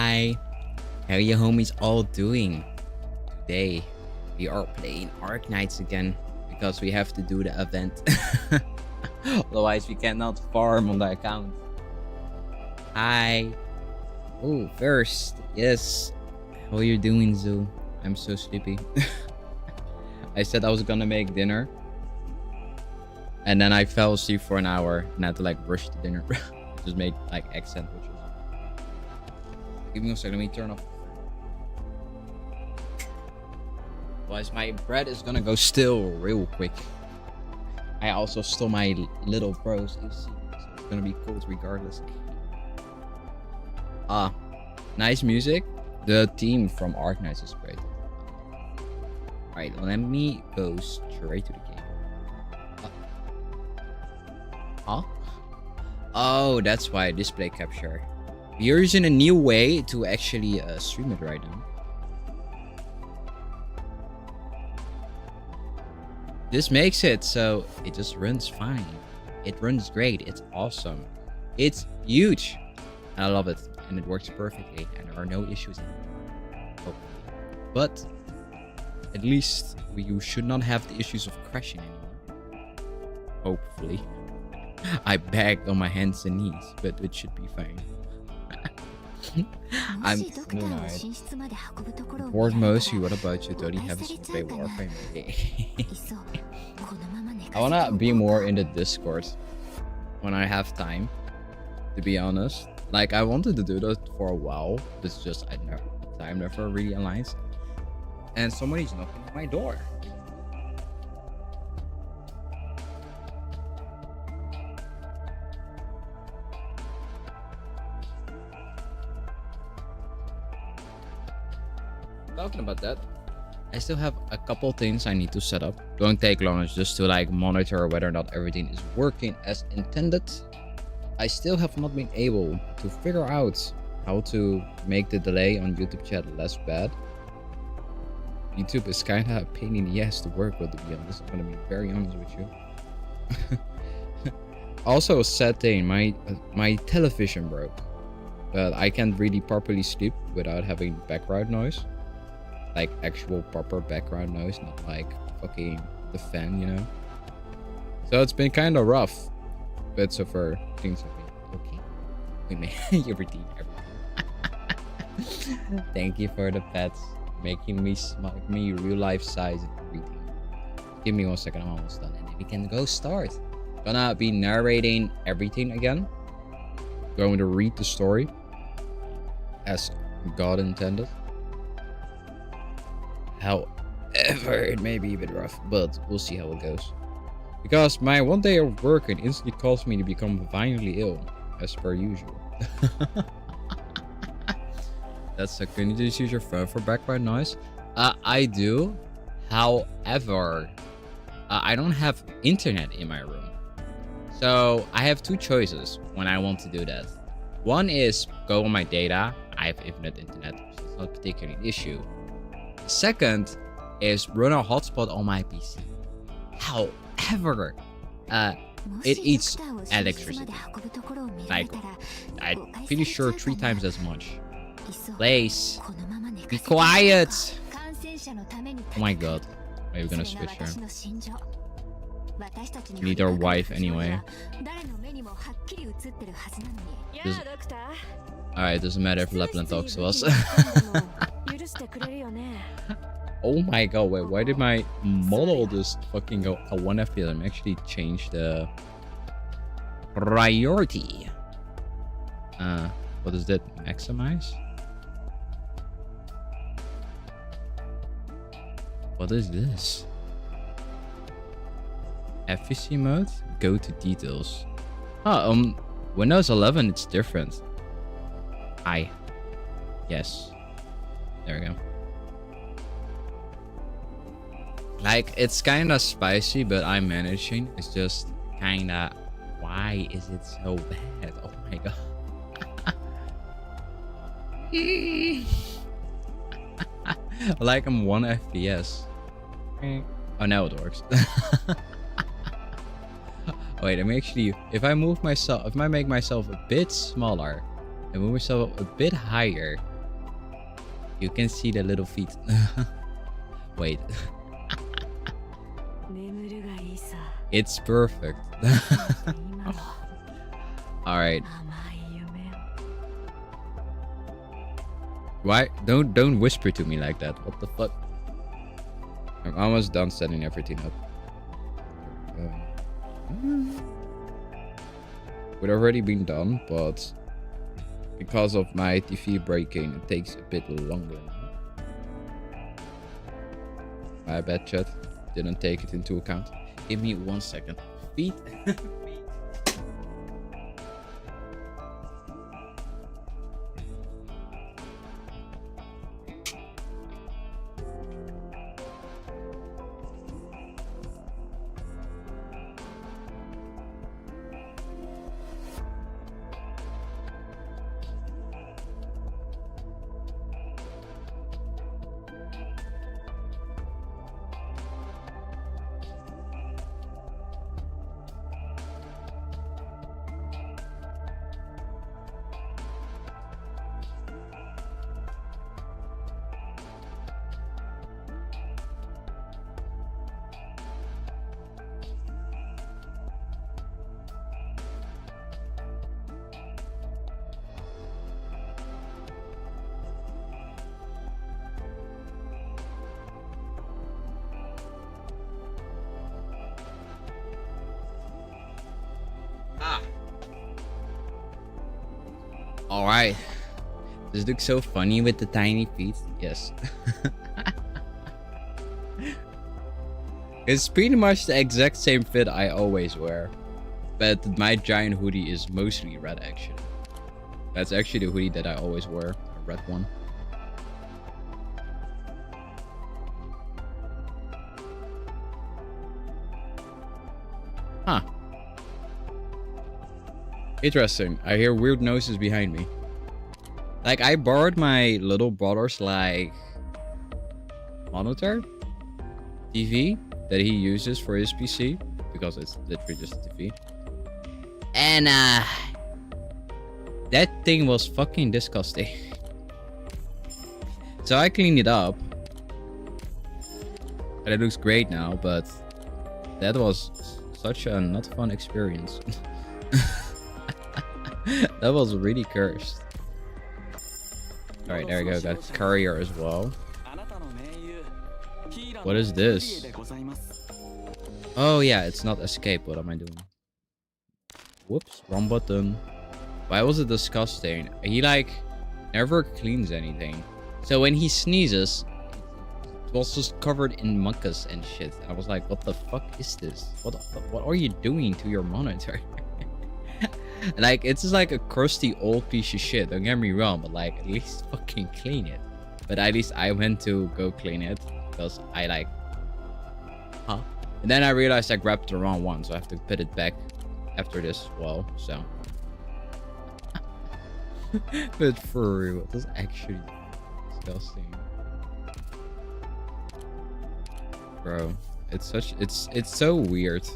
Hi, how you homies all doing? Today we are playing Arknights again because we have to do the event. Otherwise we cannot farm on the account. Hi. Oh, first, yes. How are you doing, Zoo? I'm so sleepy. I said I was gonna make dinner, and then I fell asleep for an hour and had to like rush to dinner. Just make like egg sandwiches. Give me a second, let me turn off. Otherwise my bread is gonna go still real quick. I also stole my little bro's AC, so it's gonna be cold regardless. Nice music. The theme from ARKNIGHTS is great. Alright, let me go straight to the game. Huh? Oh, that's why display capture. We're using a new way to actually stream it right now. This makes it so it just runs fine. It runs great. It's awesome. It's huge. I love it. And it works perfectly. And there are no issues in it. Oh. But at least you should not have the issues of crashing anymore. Hopefully. I begged on my hands and knees, but it should be fine. I'm bored mostly. What about you? Don't you have to play Warframe? I wanna be more in the Discord when I have time, to be honest. Like, I wanted to do that for a while. It's just time never really aligns. And somebody's knocking on my door. Talking about that, I still have a couple things I need to set up. Don't take long. It's just to like monitor whether or not everything is working as intended. I still have not been able to figure out how to make the delay on YouTube chat less bad. YouTube is kind of a pain in the ass to work with, to be honest. I'm gonna be very honest with you. Also, a sad thing, my television broke, but I can't really properly sleep without having background noise. Like actual proper background noise, not like fucking the fan, you know. So it's been kind of rough, but so far things have been okay. We made everything. Thank you for the pets, making me smile, me real life size and everything. Give me 1 second, I'm almost done, and then we can go start. Gonna be narrating everything again. Going to read the story as God intended. However, it may be a bit rough, but we'll see how it goes. Because my one day of work instantly caused me to become violently ill, as per usual. That's a can you just use your phone for background noise? I do. However, I don't have internet in my room. So I have two choices when I want to do that. One is go on my data. I have infinite internet, so it's not particularly an issue. Second is run a hotspot on my PC. However, it eats electricity. Like, I'm pretty sure 3 times as much. Please, be quiet. Oh my god. Are you gonna switch her? We need our wife anyway. Alright, doesn't matter if Lapland talks to us. Oh my god, wait, why did my model just fucking go a 1 FPS? I'm actually changed the priority. What is that? Maximize? What is this? FVC mode? Go to details. Oh, Windows 11 it's different. Yes. There we go. Like, it's kinda spicy, but I'm managing. It's just kinda... Why is it so bad? Oh my god. Like, I'm 1 FPS. Oh, now it works. Wait, I'm actually... If I make myself a bit smaller and move myself a bit higher, You can see the little feet. Wait. It's perfect. Alright. Why? Don't whisper to me like that. What the fuck? I'm almost done setting everything up. Would already been done, but because of my TV breaking, it takes a bit longer now. My bad, chat. Didn't take it into account. Give me 1 second. Feet. Alright. This looks so funny with the tiny feet. Yes. It's pretty much the exact same fit I always wear. But my giant hoodie is mostly red actually. That's actually the hoodie that I always wear. A red one. Huh. Interesting. I hear weird noises behind me. Like, I borrowed my little brother's, like, monitor TV that he uses for his PC. Because it's literally just a TV. And, that thing was fucking disgusting. So I cleaned it up. And it looks great now, but that was such a not fun experience. That was really cursed. Alright, there we go. Got courier as well. What is this? Oh yeah, it's not escape. What am I doing? Whoops, wrong button. Why was it disgusting? He like never cleans anything. So when he sneezes, it was just covered in mucus and shit. I was like, what the fuck is this? What are you doing to your monitor? Like, it's just like a crusty old piece of shit. Don't get me wrong, but like, at least fucking clean it. But at least I went to go clean it because I like, huh? And then I realized I grabbed the wrong one, so I have to put it back after this as well. So, but for real, it was actually disgusting, bro. It's so weird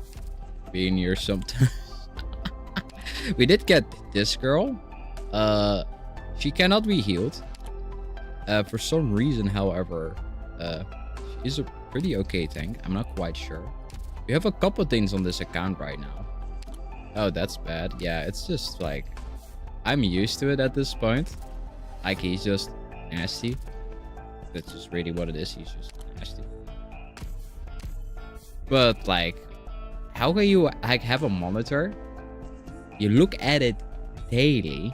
being here sometimes. We did get this girl. She cannot be healed. For some reason, however, she's a pretty okay tank. I'm not quite sure. We have a couple things on this account right now. Oh, that's bad. Yeah, it's just like, I'm used to it at this point. Like, he's just nasty. That's just really what it is. He's just nasty. But like, how can you like have a monitor? You look at it daily,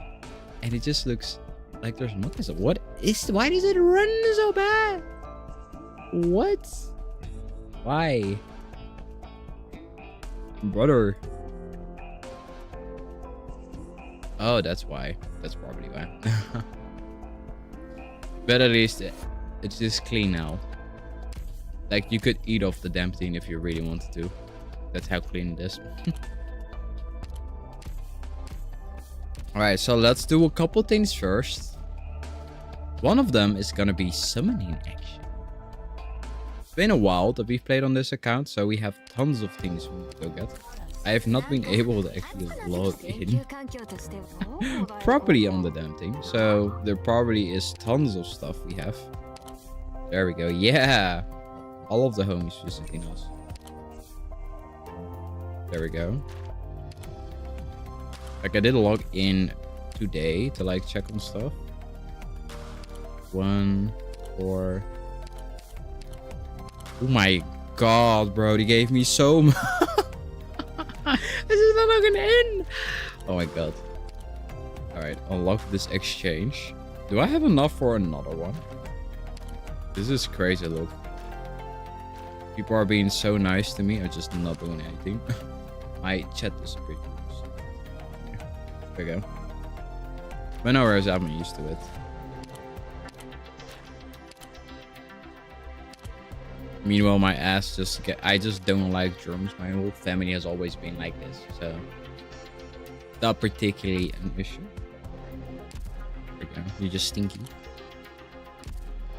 and it just looks like there's mucus. What is? Why does it run so bad? What? Why? Brother. Oh, that's why. That's probably why. But at least it's just clean now. Like, you could eat off the damn thing if you really wanted to. That's how clean it is. Alright, so let's do a couple things first. One of them is gonna be summoning action. It's been a while that we've played on this account, so we have tons of things we need to go get. I have not been able to actually log in properly on the damn thing. So there probably is tons of stuff we have. There we go. Yeah. All of the homies visiting us. There we go. Like I did log in today to like check on stuff. 1, 4. Oh my god, bro. They gave me so much. This is not logging in. Oh my god. Alright, unlock this exchange. Do I have enough for another one? This is crazy, look. People are being so nice to me. I'm just not doing anything. My chat is pretty loose. There we go. But no worries, I'm used to it. Meanwhile, my ass I just don't like germs. My whole family has always been like this, so not particularly an issue. There we go. You're just stinky.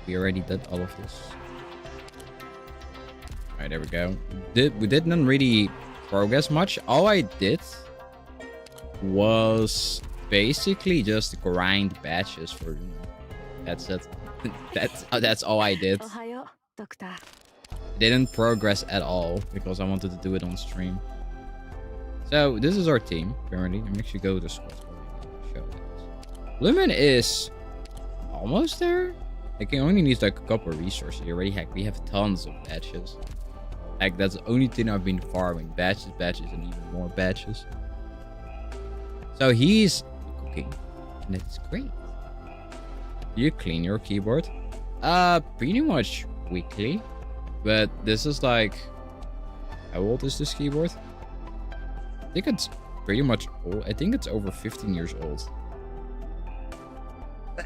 We already did all of this. Alright, there we go. We didn't really progress much. All I did was basically just grind batches for, you know, that's it. That's all I did. Didn't progress at all because I wanted to do it on stream. So this is our team currently. Let me actually go to the squad. Show this. Lumen is almost there. Like he only needs like a couple of resources. We have tons of batches. Like that's the only thing I've been farming. Batches, and even more batches. So he's cooking. And that's great. Do you clean your keyboard? Pretty much weekly. But this is like, how old is this keyboard? I think it's pretty much old. I think it's over 15 years old.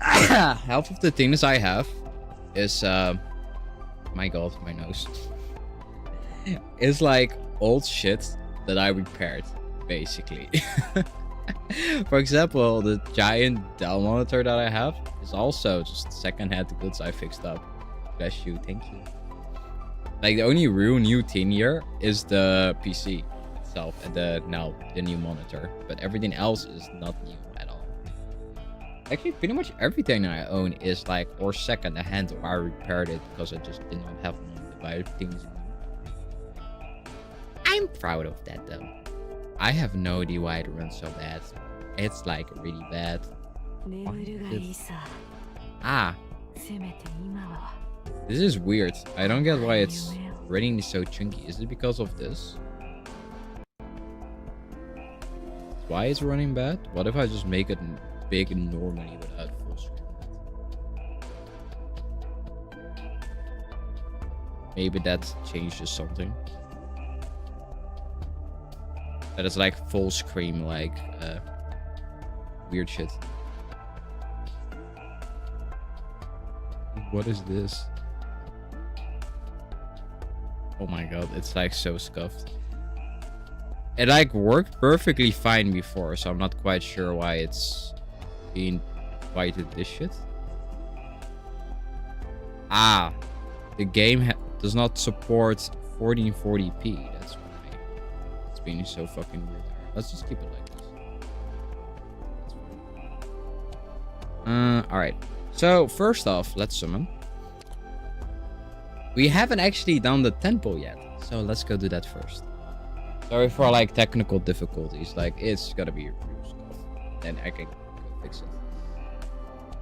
Half of the things I have is, my god, my nose. It's like old shit that I repaired, basically. For example, the giant Dell monitor that I have is also just second-hand goods I fixed up. Bless you, thank you. Like the only real new thing here is the PC itself and the new monitor, but everything else is not new at all. Actually, pretty much everything I own is like or second hand or I repaired it because I just did not have money to buy things new. I'm proud of that though. I have no idea why it runs so bad. It's like really bad. Ah. This is weird. I don't get why it's running so chunky. Is it because of this? Why it's running bad? What if I just make it big normally without full screen? Maybe that changes something. That is like full screen, like weird shit. What is this? Oh my god, it's like so scuffed. It like worked perfectly fine before, so I'm not quite sure why it's being why it did this shit. Ah, the game does not support 1440p. That's why it's being so fucking weird. Let's just keep it like this. All right. So first off, let's summon. We haven't actually done the temple yet, so let's go do that first. Sorry for like technical difficulties, like it's gotta be real stuff. Then I can go fix it.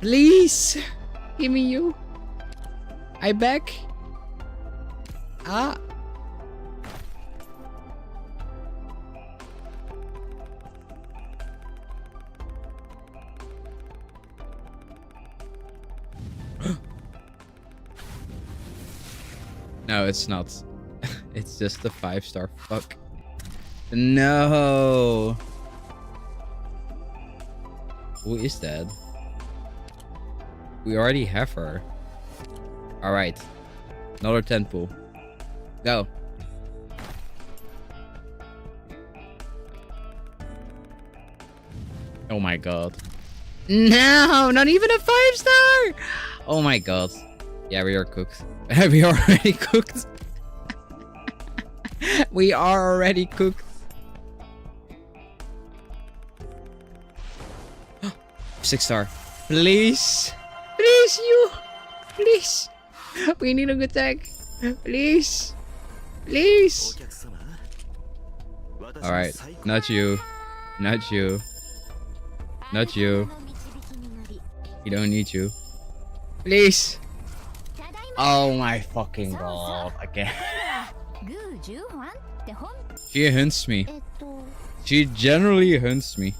Please, give me you. I beg. Ah. No, it's not. It's just a 5-star. Fuck. No. Who is that? We already have her. Alright. Another 10 pool. Go. Oh my god. No, not even a 5-star. Oh my god. Yeah, we are cooked. We are already cooked. We are already cooked. 6-star. Please. Please, you. Please. We need a good tank. Please. Please. Alright. Not you. Not you. Not you. We don't need you. Please. Oh my fucking god. Again. She hunts me. She generally hunts me.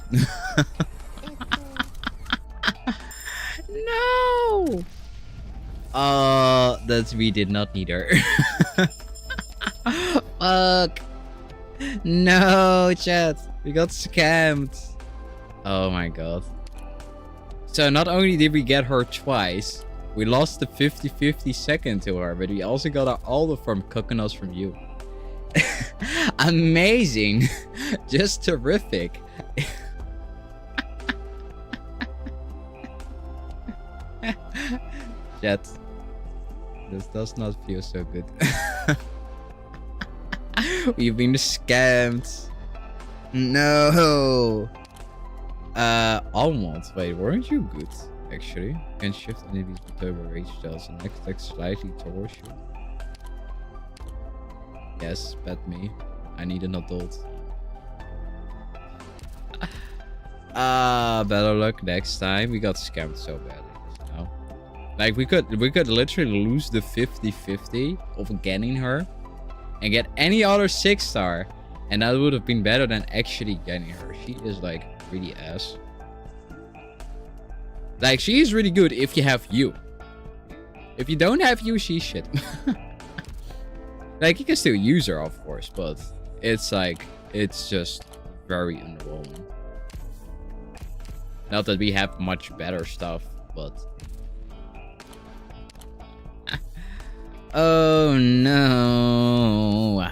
No. That we did not need her. Fuck. No, chat. We got scammed. Oh my god. So not only did we get her twice, we lost the 50-50 second to her, but we also got our Aldo from cooking us from you. Amazing. Just terrific. Chat. This does not feel so good. We've been scammed. No. Almond. Wait, weren't you good? Actually, can shift enemies with turbo rage cells and next attack slightly towards you. Yes, bet me. I need an adult. Better luck next time. We got scammed so badly. No. Like we could literally lose the 50-50 of getting her and get any other 6-star, and that would have been better than actually getting her. She is like really ass. Like she is really good if you have you. If you don't have you, she's shit. Like you can still use her, of course, but it's like it's just very underwhelming. Not that we have much better stuff, but oh no.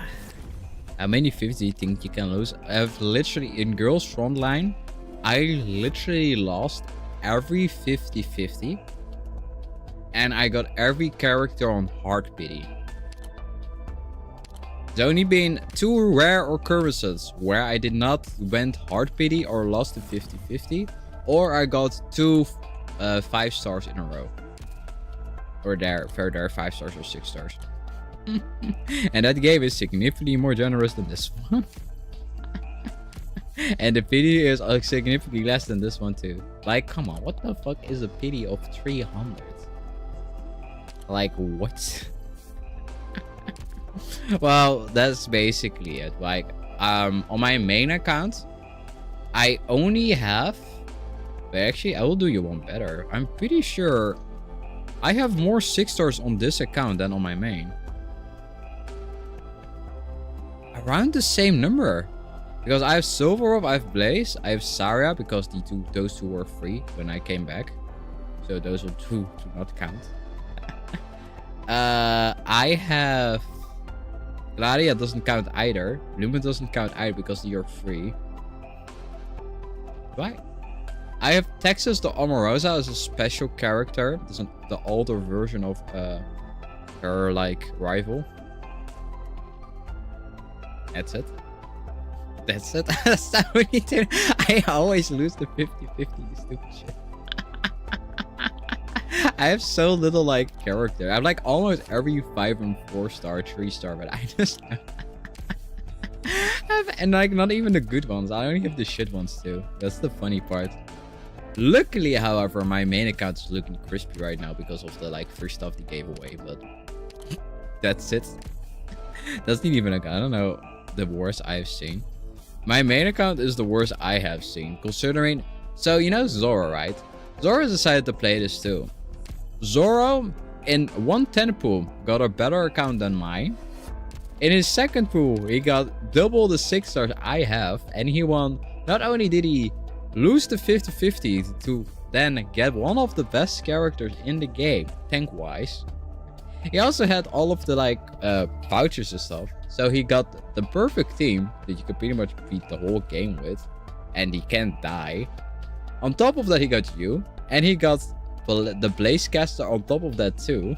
How many 50s do you think you can lose? I've literally in girls frontline, I literally lost every 50-50 and I got every character on hard pity. There's only been 2 rare occurrences where I did not went hard pity or lost the 50-50, or I got 2 5-stars in a row. Or there 5 stars or 6 stars. And that game is significantly more generous than this one. And the pity is significantly less than this one too. Like, come on, what the fuck is a pity of 300? Like, what? Well, that's basically it. Like, on my main account, I only have... But actually, I will do you one better. I'm pretty sure I have more 6-stars on this account than on my main. Around the same number. Because I have Silverwolf, I have Blaze, I have Saria, because those two were free when I came back. So those will do not count. I have... Gladia doesn't count either. Lumen doesn't count either because you're free. Right. I have Texas the Amorosa as a special character. This is the older version of her like rival. That's it. That's it. That's not what you do. I always lose the 50-50, you stupid shit. I have so little like character. I have like almost every 5 and 4-star, 3-star, but I just have, and like not even the good ones. I only have the shit ones too. That's the funny part. Luckily, however, my main account is looking crispy right now because of the like free stuff they gave away. But that's it. That's not even like, I don't know, the worst I've seen. My main account is the worst I have seen, considering. So you know Zoro, right? Zoro decided to play this too. Zoro in 110 pool got a better account than mine. In his second pool, he got double the 6-stars I have, and he won. Not only did he lose the 50-50 to then get one of the best characters in the game, tank-wise, he also had all of the like vouchers and stuff. So he got the perfect team that you could pretty much beat the whole game with, and he can't die. On top of that, he got you, and he got the Blazecaster on top of that too.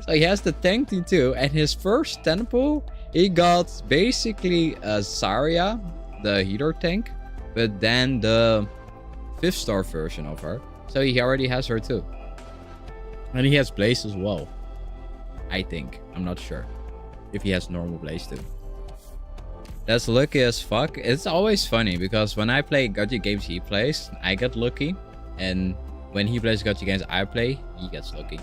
So he has the tank team too, and his first 10 pool, he got basically Saria, the healer tank, but then the 5-star version of her. So he already has her too. And he has Blaze as well. I think. I'm not sure. If he has normal Blaze too. That's lucky as fuck. It's always funny because when I play gacha games he plays, I get lucky. And when he plays gacha games I play, he gets lucky.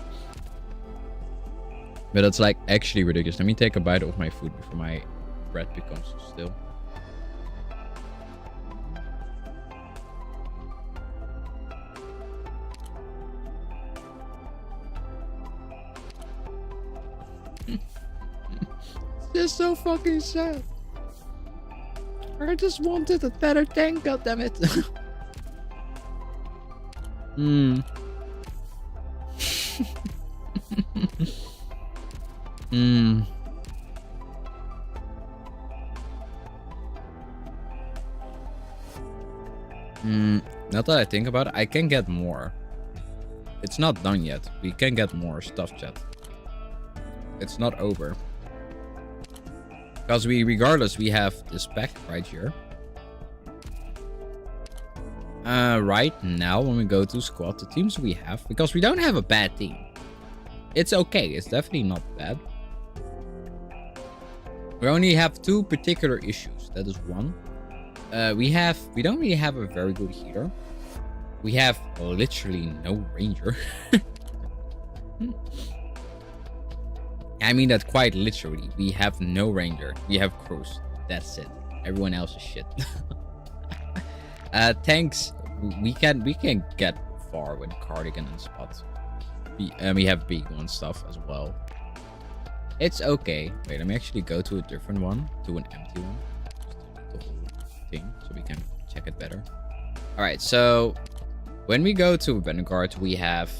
But it's like actually ridiculous. Let me take a bite of my food before my breath becomes so still. It's just so fucking sad. I just wanted a better tank, goddammit. Now that I think about it, I can get more. It's not done yet. We can get more stuff, chat. It's not over. Because regardless, we have this pack right here. Right now, when we go to squad, the teams we have, because we don't have a bad team. It's okay. It's definitely not bad. We only have 2 particular issues. That is one. We don't really have a very good healer. We have literally no ranger. I mean that quite literally. We have no ranger. We have crews. That's it. Everyone else is shit. Tanks. We can get far with cardigan and spot. We have big one stuff as well. It's okay. Wait, let me actually go to a different one, to an empty one. Just delete the whole thing so we can check it better. All right, so when we go to Vanguard, we have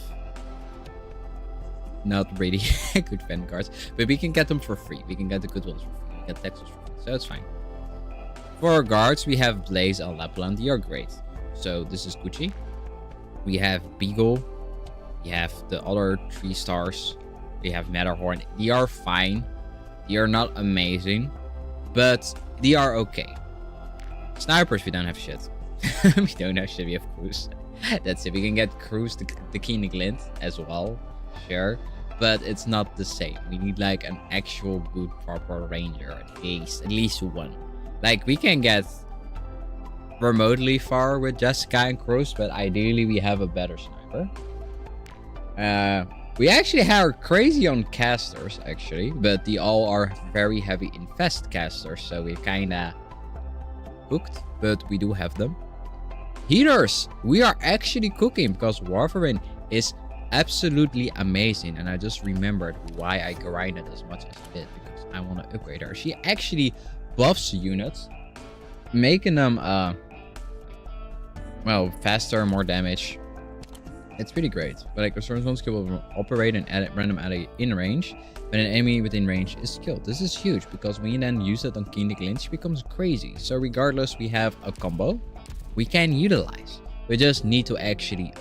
not really good Vanguards, but we can get them for free. We can get the good ones for free. We get Texas for free, so it's fine. For our guards, we have Blaze and Lapland. They are great. So this is Gucci. We have Beagle. We have the other 3 stars. We have Matterhorn. They are fine. They are not amazing, but they are okay. Snipers, we don't have shit. We don't have shit. We have Cruise. That's it. We can get Cruise, the Keen Glint as well. Sure. But it's not the same. We need like an actual good proper ranger. At least one. Like we can get remotely far with Jessica and Cruise, but ideally we have a better sniper. We actually are crazy on casters, actually, but they all are very heavy infest casters, so we're kinda cooked, but we do have them. Healers, we are actually cooking because Warfarin is absolutely amazing, and I just remembered why I grinded as much as I did, because I want to upgrade her. She actually buffs units, making them, well, faster, more damage. It's pretty great. But like a certain one skill will operate and add random in range when an enemy within range is killed. This is huge because when you then use it on Keen Glint, she becomes crazy. So regardless, we have a combo we can utilize. We just need to actually,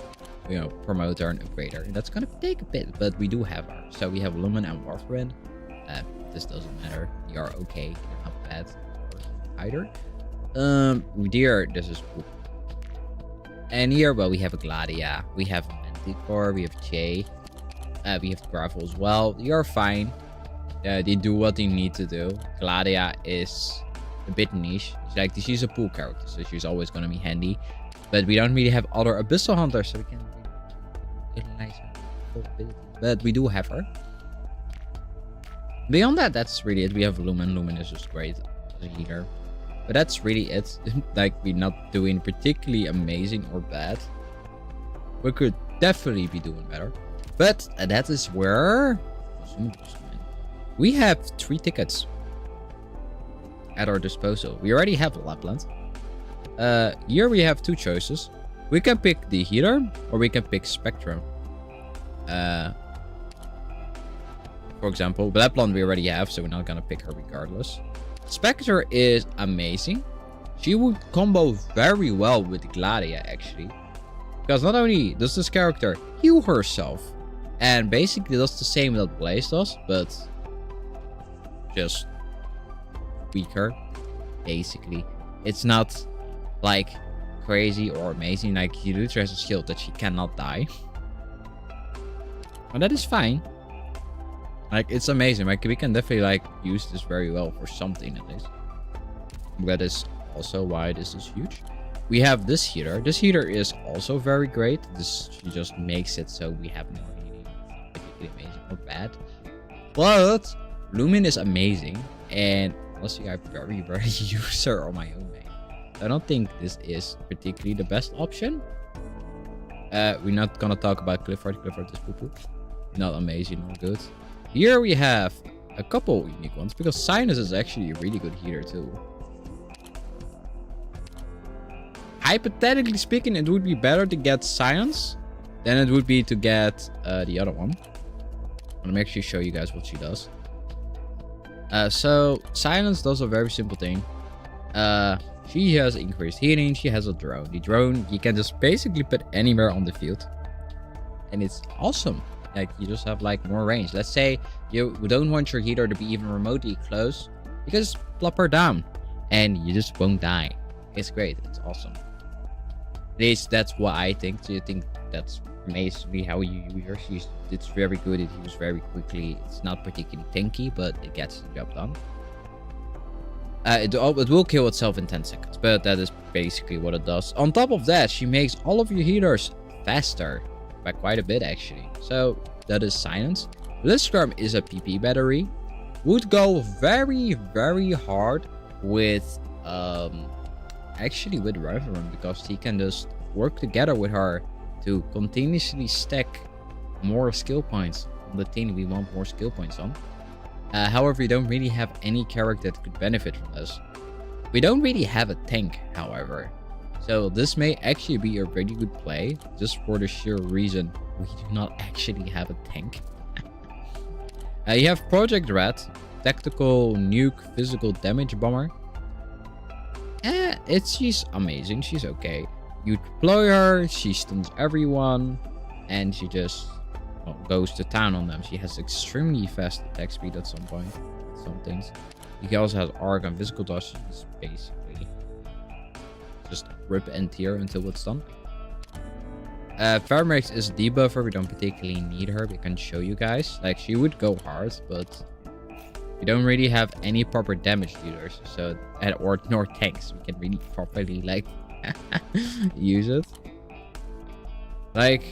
you know, promote her and upgrade her. That's gonna take a bit, but we do have her. So we have Lumen and Warfarin. This doesn't matter. They are okay. They're not bad either. Deer, this is cool. And here, well, we have a Gladia, we have Manticore, we have Jay, we have Gravel as well. They are fine. They do what they need to do. Gladia is a bit niche. She's a pool character, so she's always gonna be handy. But we don't really have other Abyssal Hunters, so we can utilize her full ability. But we do have her. Beyond that, that's really it. We have Lumen. Lumen is just great as a healer. But that's really it. Like, we're not doing particularly amazing or bad. We could definitely be doing better. But that is where we have 3 tickets at our disposal. We already have Lapland. Here we have 2 choices. We can pick the healer or we can pick Spectrum. For example, Lapland we already have, so we're not gonna pick her regardless. Spectre is amazing. She would combo very well with Gladia, actually. Because not only does this character heal herself, and basically does the same that Blaze does, but just weaker, basically. It's not like crazy or amazing. Like, he literally has a shield that she cannot die. But that is fine. Like, it's amazing. Like, we can definitely, like, use this very well for something at least. That is also why this is huge. We have this heater. This heater is also very great. She just makes it so we have no heating. Particularly amazing or bad. But Lumin is amazing. And honestly, I very use her on my own main. I don't think this is particularly the best option. We're not gonna talk about Clifford. Clifford is poo-poo. Not amazing or good. Here we have a couple unique ones, because Sinus is actually a really good healer too. Hypothetically speaking, it would be better to get Science than it would be to get the other one. Let me actually show you guys what she does. So Silence does a very simple thing. She has increased healing. She has a drone. The drone you can just basically put anywhere on the field, and it's awesome. Like, you just have like more range. Let's say you don't want your healer to be even remotely close, you can just plop her down and you just won't die. It's great. It's awesome. At least that's what I think. So you think that's amazingly how you use her. It's very good. It heals very quickly. It's not particularly tanky, but it gets the job done. It will kill itself in 10 seconds, but that is basically what it does. On top of that, she makes all of your healers faster by quite a bit, actually. So that is Silence. Blitzcrank is a PP battery. Would go very hard with actually with Reverend, because he can just work together with her to continuously stack more skill points on the team we want more skill points on. However, we don't really have any character that could benefit from this. We don't really have a tank, however. So this may actually be a pretty good play, just for the sheer reason we do not actually have a tank. You have Project Red, tactical nuke, physical damage bomber. She's amazing. She's okay. You deploy her, she stuns everyone, and she just goes to town on them. She has extremely fast attack speed at some point. Some things. He also has arc and physical dodge. She's basically just rip and tear until it's done. Pharmax is a debuffer. We don't particularly need her. We can show you guys. Like, she would go hard, but we don't really have any proper damage dealers. So, or nor tanks. We can really properly like use it. Like,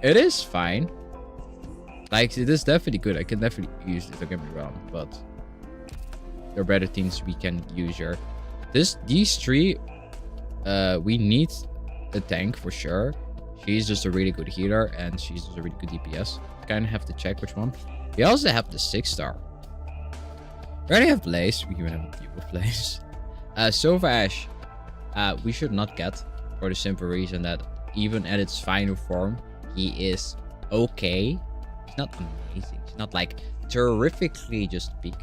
it is fine. Like, it is definitely good. I can definitely use it. Don't get me wrong, but there are better things we can use here. These three, we need a tank for sure. She's just a really good healer, and she's just a really good DPS. Kind of have to check which one. We also have the 6-star. We already have Blaze. We even have a few of Blaze. Silver Ash, we should not get, for the simple reason that even at its final form, he is okay. He's not amazing. He's not like terrifically just peak,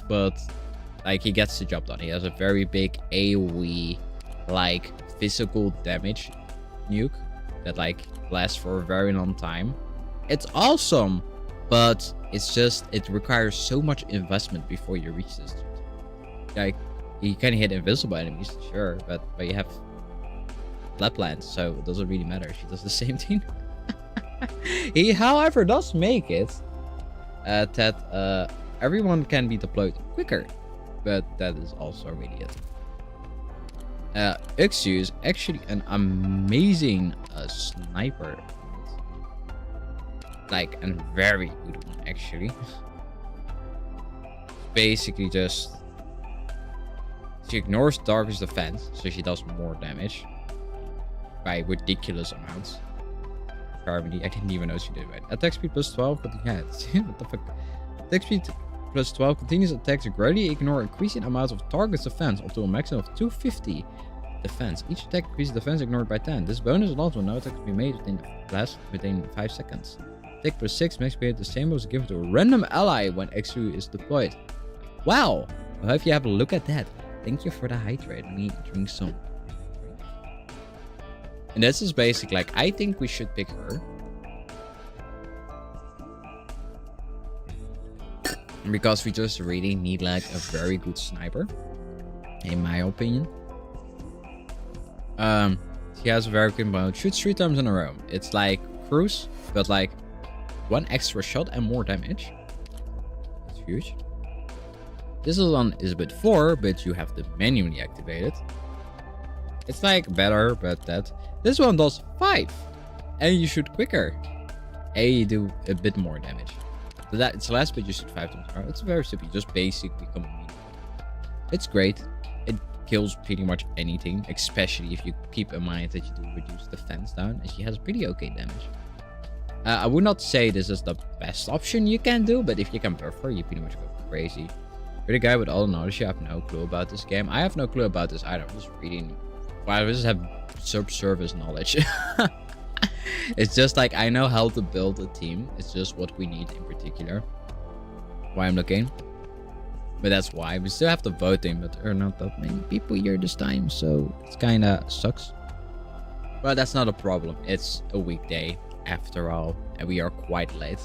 but like he gets the job done. He has a very big AoE, like physical damage nuke that like lasts for a very long time. It's awesome, but it's just, it requires so much investment before you reach this. Like, you can hit invisible enemies, sure, but you have Flatlands, so it doesn't really matter. She does the same thing. He, however, does make it that everyone can be deployed quicker, but that is also really it. Ixu is actually an amazing sniper, like a very good one actually. Basically, just she ignores Darkest defense, so she does more damage by ridiculous amounts. I didn't even know she did it. Attack speed plus 12, but yeah, what the fuck? Attack speed plus 12 continuous attacks gradually ignore increasing amounts of target's defense up to a maximum of 250 defense. Each attack increases defense ignored by 10. This bonus allows when no attack can be made within 5 seconds. Attack plus 6 makes the same bonus given to a random ally when Ixu is deployed. Wow! I hope you have a look at that. Thank you for the hydrate. Let me drink some. And this is basic, like, I think we should pick her. Because we just really need, like, a very good sniper. In my opinion. She has a very good mode. Shoots 3 times in a row. It's like Cruise, but like 1 extra shot and more damage. It's huge. This one is a bit 4, but you have to manually activate it. It's like better, but that. This one does 5. And you shoot quicker. And you do a bit more damage. So that it's less, but you shoot 5 times more. It's very simple. You just basically become immune. It's great. It kills pretty much anything, especially if you keep in mind that you do reduce defense down. And she has pretty okay damage. I would not say this is the best option you can do, but if you can buffer, you pretty much go crazy. You're the guy with all the knowledge. You have no clue about this game. I have no clue about this either. I'm just reading. Well, I just have subsurface knowledge. It's just like I know how to build a team. It's just what we need in particular. Why I'm looking. But that's why. We still have to voting, but there are not that many people here this time. So it kind of sucks. But that's not a problem. It's a weekday after all. And we are quite late.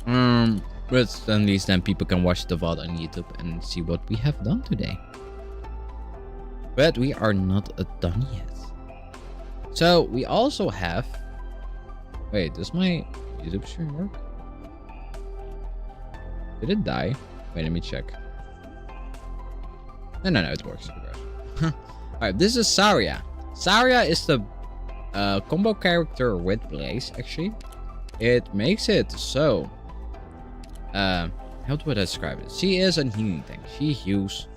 But at least then people can watch the VOD on YouTube and see what we have done today. But we are not done yet. So we also have... Wait, does my YouTube stream work? Did it die? Wait, let me check. No, it works. Alright, this is Saria. Saria is the combo character with Blaze, actually. It makes it so... how do I describe it? She is a healing tank. She heals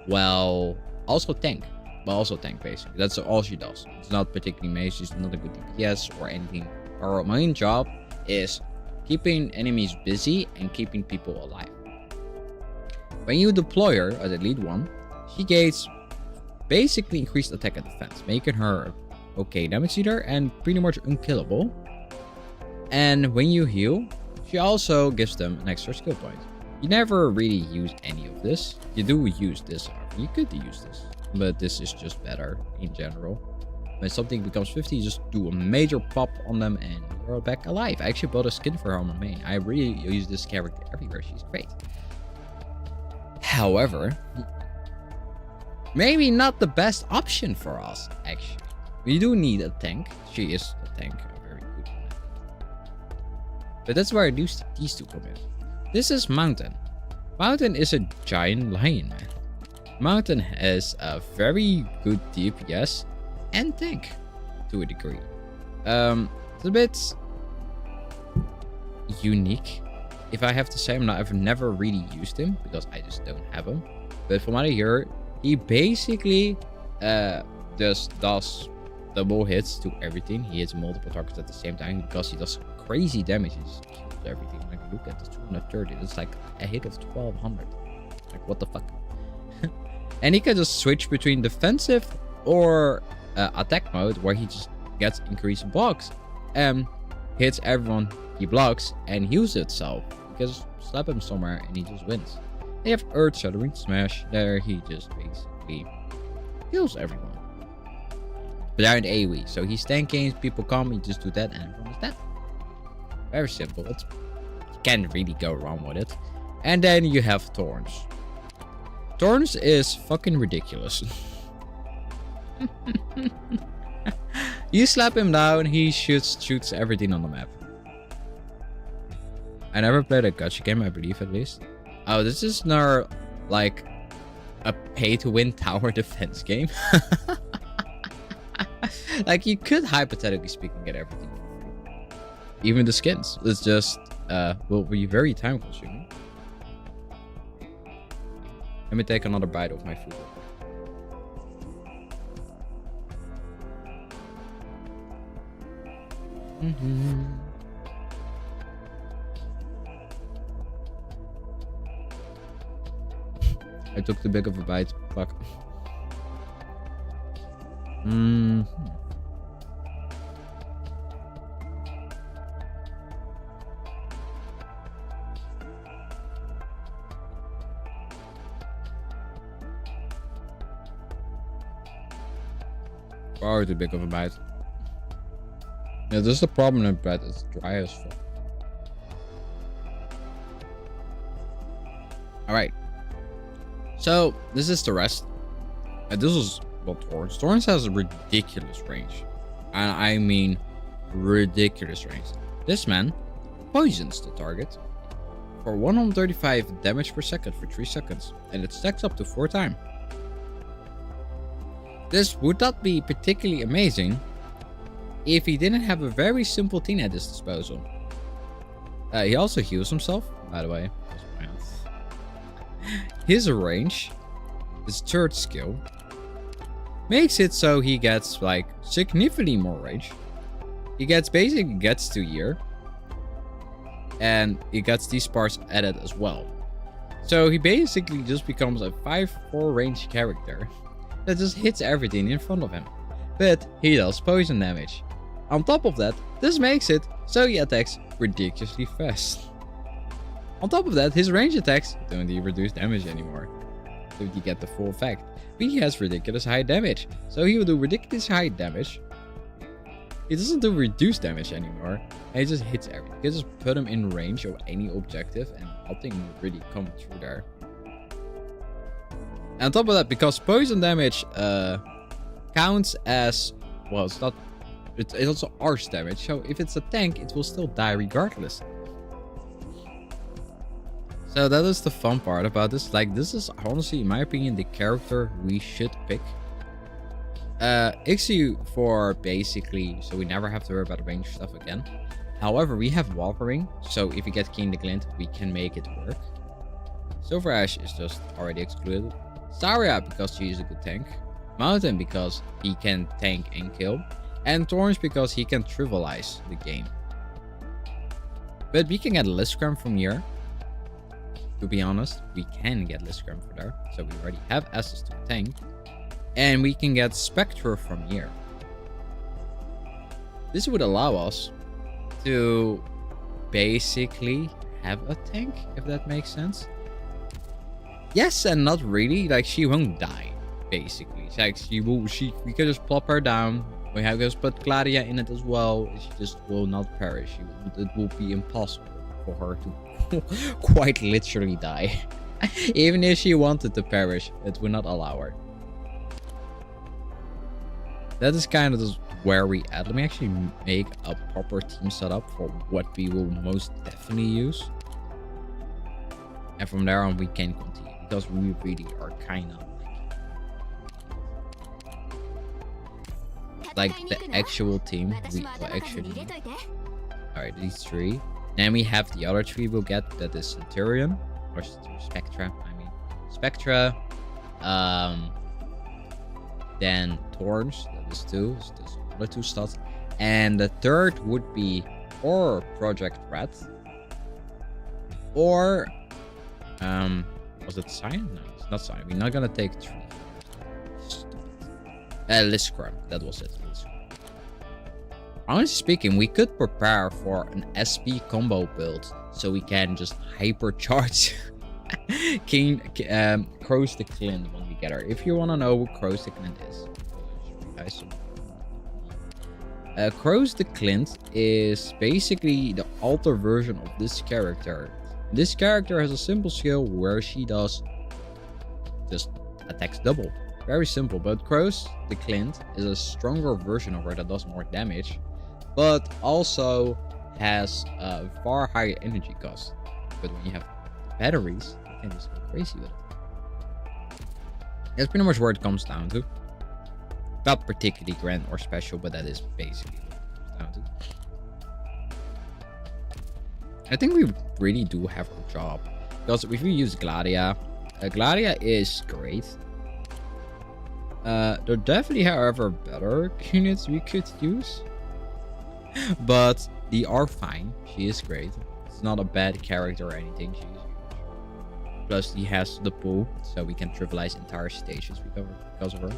well, also tank. But also tank, basically. That's all she does. It's not particularly melee. She's not a good DPS or anything. Her main job is keeping enemies busy and keeping people alive. When you deploy her as Elite 1, she gains basically increased attack and defense, making her okay damage dealer and pretty much unkillable. And when you heal, she also gives them an extra skill point. You never really use any of this. You do use this. You could use this, but this is just better in general. When something becomes 50, you just do a major pop on them and you're back alive. I actually bought a skin for her on my main. I really use this character everywhere. She's great. However, maybe not the best option for us, actually. We do need a tank. She is a tank. A very good one. But that's where these two come in. This is Mountain. Mountain is a giant lion, man. Mountain has a very good DPS and tank to a degree. It's a bit unique, if I have to say. I've never really used him because I just don't have him. But from what I hear, he basically just does double hits to everything. He hits multiple targets at the same time because he does crazy damage. He just kills everything. Like, look at this 230. It's like a hit of 1200. Like, what the fuck? And he can just switch between defensive or attack mode, where he just gets increased blocks and hits everyone he blocks and heals itself. You can just slap him somewhere and he just wins. They have Earth Shattering Smash. There he just basically kills everyone. But they're in AoE, so he's tanking, people come, he just do that and everyone is dead. Very simple. You can't really go wrong with it. And then you have Thorns. Thorns is fucking ridiculous. You slap him down, he shoots everything on the map. I never played a gacha game, I believe, at least. Oh, this is not like a pay-to-win tower defense game. Like, you could, hypothetically speaking, get everything for free. Even the skins. It's just will be very time consuming. Let me take another bite of my food. I took too big of a bite. Fuck. Far too big of a bite. Yeah, this is the problem with bread. It's dry as fuck. Alright. So, this is the rest. This was got Torrance. Torrance has a ridiculous range. And I mean ridiculous range. This man poisons the target for 135 damage per second for 3 seconds. And it stacks up to 4 times. This would not be particularly amazing if he didn't have a very simple thing at his disposal. He also heals himself, by the way. His range, his third skill, makes it so he gets like significantly more range. He basically gets to year. And he gets these parts added as well. So he basically just becomes a 5-4 range character that just hits everything in front of him. But he does poison damage. On top of that, this makes it so he attacks ridiculously fast. On top of that, his range attacks don't even reduce damage anymore. So you get the full effect. But he has ridiculous high damage. So he will do ridiculous high damage. He doesn't do reduced damage anymore. And he just hits everything. You can just put him in range of any objective and nothing will really come through there. And on top of that, because poison damage counts as, well, it's not, it's also arch damage. So if it's a tank, it will still die regardless. So that is the fun part about this. Like, this is honestly, in my opinion, the character we should pick. Ixu for basically, so we never have to worry about the range stuff again. However, we have Wolverine, so if we get Keen the Glint, we can make it work. Silver Ash is just already excluded. Zarya because she is a good tank. Mountain because he can tank and kill. And Torrance because he can trivialize the game. But we can get Liscram from here. To be honest, we can get Liscram for there. So we already have access to a tank. And we can get Spectre from here. This would allow us to basically have a tank, if that makes sense. Yes and not really. Like, she won't die, basically. It's like we can just plop her down. We have just put Gladia in it as well. She just will not perish. It will be impossible for her to quite literally die. Even if she wanted to perish, it would not allow her. That is kind of just where we at. Let me actually make a proper team setup for what we will most definitely use. And from there on, we can continue. Because we really are kind of like the actual team we will actually need. Alright, these 3. Then we have the other 3 we'll get. That is Centurion. Or Spectra, I mean. Spectra. Then Thorns. That is 2. So there's other 2 slots. And the third would be or Project Red. Or was it Cyan? No, it's not Cyan. We're not gonna take 3. Liscram. That was it. Honestly speaking, we could prepare for an SP combo build so we can just hypercharge Crow's the Clint when we get her. If you want to know what Crow's the Clint is, Crow's the Clint is basically the alter version of this character. This character has a simple skill where she does just attacks double. Very simple, but Crow's the Clint is a stronger version of her that does more damage, but also has a far higher energy cost. But when you have batteries, you can just go crazy with it. That's pretty much where it comes down to. Not particularly grand or special, but that is basically what it comes down to. I think we really do have a job. Because if we use Gladia, Gladia is great. There definitely, however, better units we could use. But they are fine. She is great. It's not a bad character or anything. She's huge. Plus, he has the pull, so we can trivialize entire stages because of her.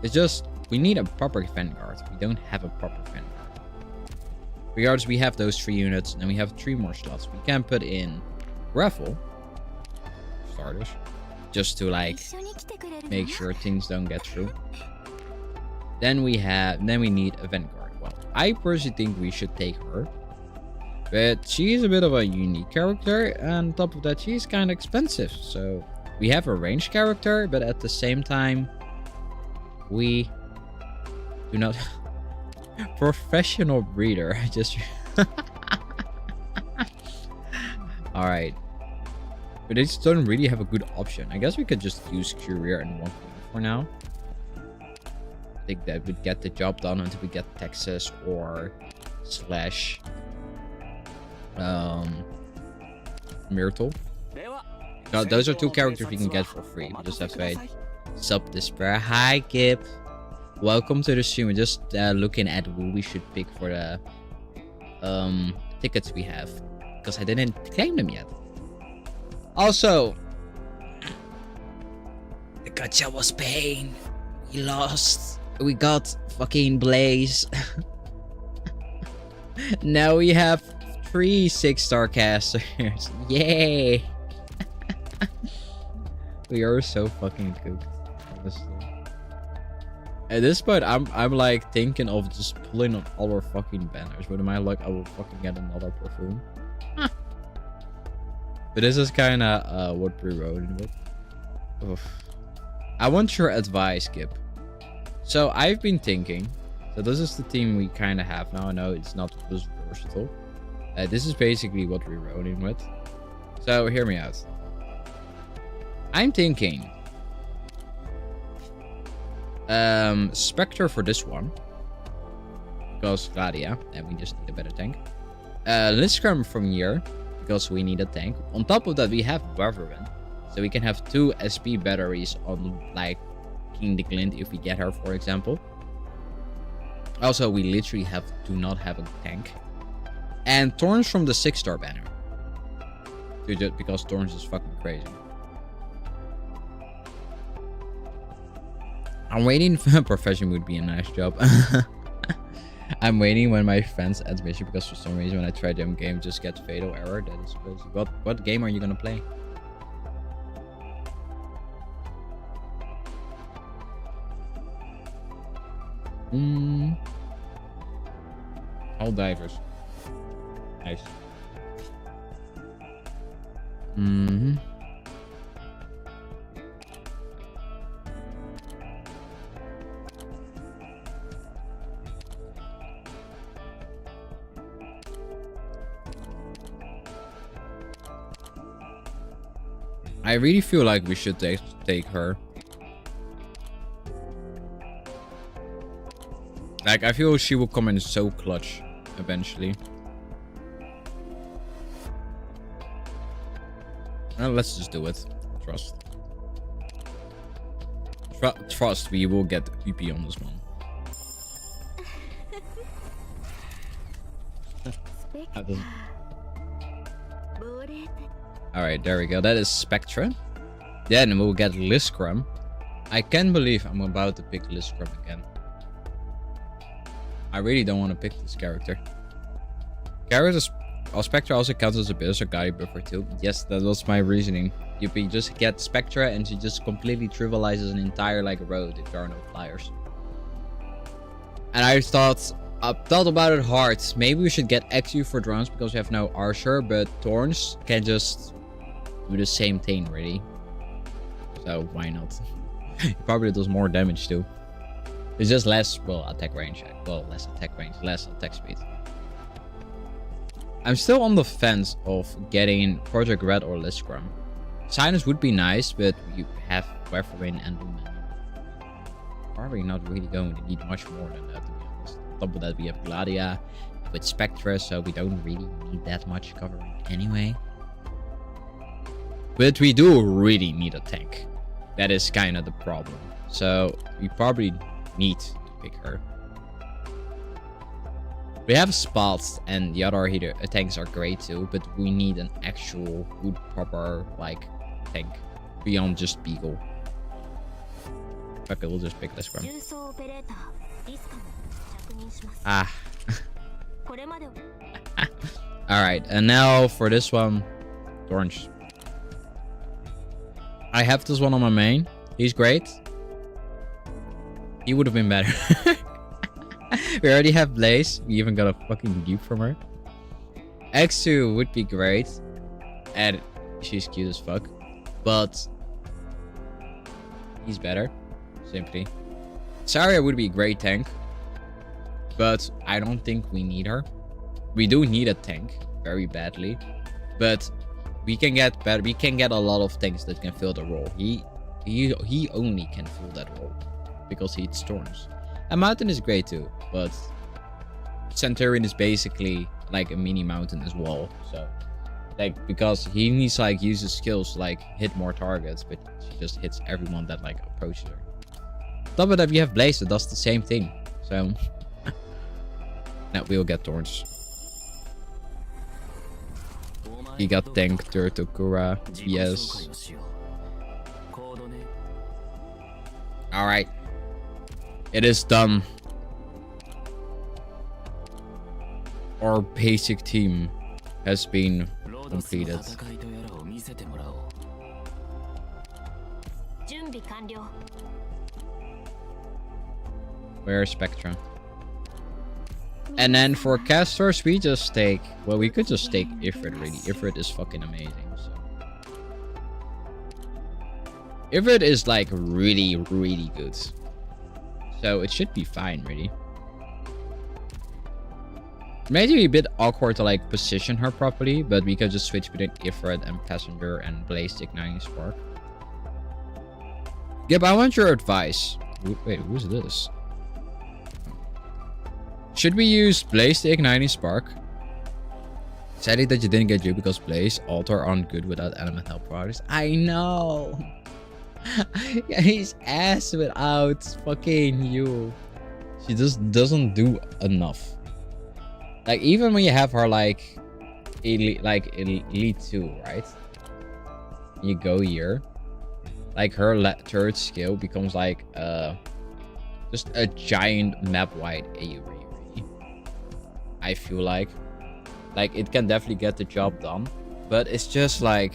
It's just, we need a proper Vanguard. We don't have a proper Vanguard. Regardless, we have those 3 units, and we have 3 more slots. We can put in Raffle starters, just to like make sure things don't get through. Then we need a Vanguard. Well, I personally think we should take her, but she is a bit of a unique character, and on top of that, she's kind of expensive. So we have a range character, but at the same time, We do not... Professional breeder. I just... Alright. But they just don't really have a good option. I guess we could just use Courier and 1 for now. I think that would get the job done until we get Texas or slash Myrtle. No, those are 2 characters we can get for free. We just have to wait. Sub Despair. Hi Kip. Welcome to the stream. We're just looking at who we should pick for the tickets we have. Because I didn't claim them yet. Also, the gacha was pain. We lost. We got fucking Blaze. Now we have 3 6-star casters. Yay! We are so fucking cooked, honestly. At this point, I'm like thinking of just pulling on all our fucking banners. With my luck, I will fucking get another perfume. But this is kind of what we're rolling with. Oof. I want your advice, Kip. So I've been thinking. So this is the team we kind of have now. I know it's not just versatile. This is basically what we're rolling with. So hear me out. I'm thinking Spectre for this one, because Gladia, and we just need a better tank. Liscrum from here, because we need a tank. On top of that, we have Wyvern, so we can have 2 SP batteries on like King the Glint if we get her, for example. Also, we literally do not have a tank. And Thorns from the 6-star banner, because Thorns is fucking crazy. I'm waiting for Profession would be a nice job. I'm waiting when my friends add mission, because for some reason when I try them game just get fatal error. That is crazy. What game are you gonna play? All divers. Nice. I really feel like we should take her. Like, I feel she will come in so clutch eventually. Well, let's just do it. Trust. Trust, we will get EP on this one. Alright, there we go. That is Spectra. Then we'll get Liscrum. I can't believe I'm about to pick Liscrum again. I really don't want to pick this character. Spectra also counts as a Berserk guy buffer too. Yes, that was my reasoning. You just get Spectra and she just completely trivializes an entire like road if there are no flyers. And I thought about it hard. Maybe we should get XU for drones because we have no Archer, but Thorns can just do the same thing really. So why not? He probably does more damage too. It's just less, well, attack range. Well, less attack range, less attack speed. I'm still on the fence of getting Project Red or Liscrum. Sinus would be nice, but you have Wyvern and Lumen. Probably not really going to need much more than that, to be honest. On top of that, we have Gladia with Spectra, so we don't really need that much covering anyway. But we do really need a tank. That is kind of the problem. So we probably need to pick her. We have spots and the other tanks are great too, but we need an actual good proper like tank beyond just Beagle. Okay, we'll just pick this one. Ah. Alright, and now for this one, Orange. I have this one on my main. He's great. He would have been better. We already have Blaze. We even got a fucking dupe from her. X2 would be great. And she's cute as fuck. But he's better. Simply. Saria would be a great tank, but I don't think we need her. We do need a tank very badly, but we can get better. We can get a lot of tanks that can fill the role. He only can fill that role because he storms. A mountain is great too, but Centurion is basically like a mini mountain as well. So like, because he needs to like use his skills to like hit more targets, but she just hits everyone that like approaches her. Top of that, we have Blaze that does the same thing. So now we'll get Thorns. He got tanked to Tokura. Yes. Alright. It is done. Our basic team has been completed. Where's Spectra? And then for casters, we just take... Well, we could just take Ifrit, really. Ifrit is fucking amazing, so... Ifrit is, like, really, really good. So, it should be fine, really. It may be a bit awkward to, like, position her properly, but we could just switch between Ifrit and Passenger and Blaze Igniting Spark. Yep, I want your advice. Wait, who's this? Should we use Blaze the Igniting Spark? Sadly that you didn't get you because Blaze, Altar aren't good without elemental products. I know. Yeah, he's ass without fucking you. She just doesn't do enough. Like, even when you have her like elite 2, right? You go here. Like, her third skill becomes like just a giant map wide AoE. I feel like it can definitely get the job done, but it's just like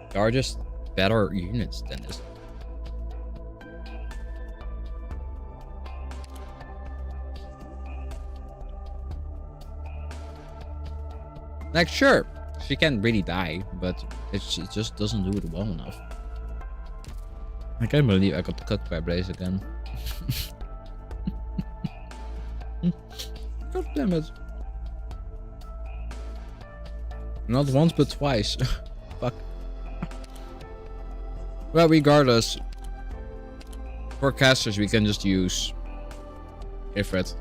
there are just better units than this. Like, sure, she can really die, but she just doesn't do it well enough. I can't believe I got cut by Blaze again. God damn it. Not once but twice. Fuck. Well, regardless, for casters we can just use Ifrit.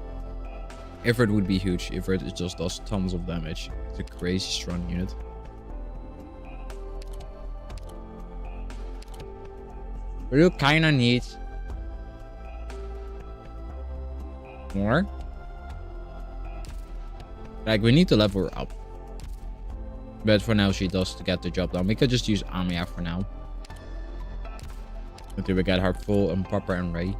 Ifrit would be huge. Ifrit it just does tons of damage. It's a crazy strong unit. We do kinda need more. Like, we need to level her up. But for now, she does to get the job done. We could just use Amiya for now. Until we get her full and proper and ready.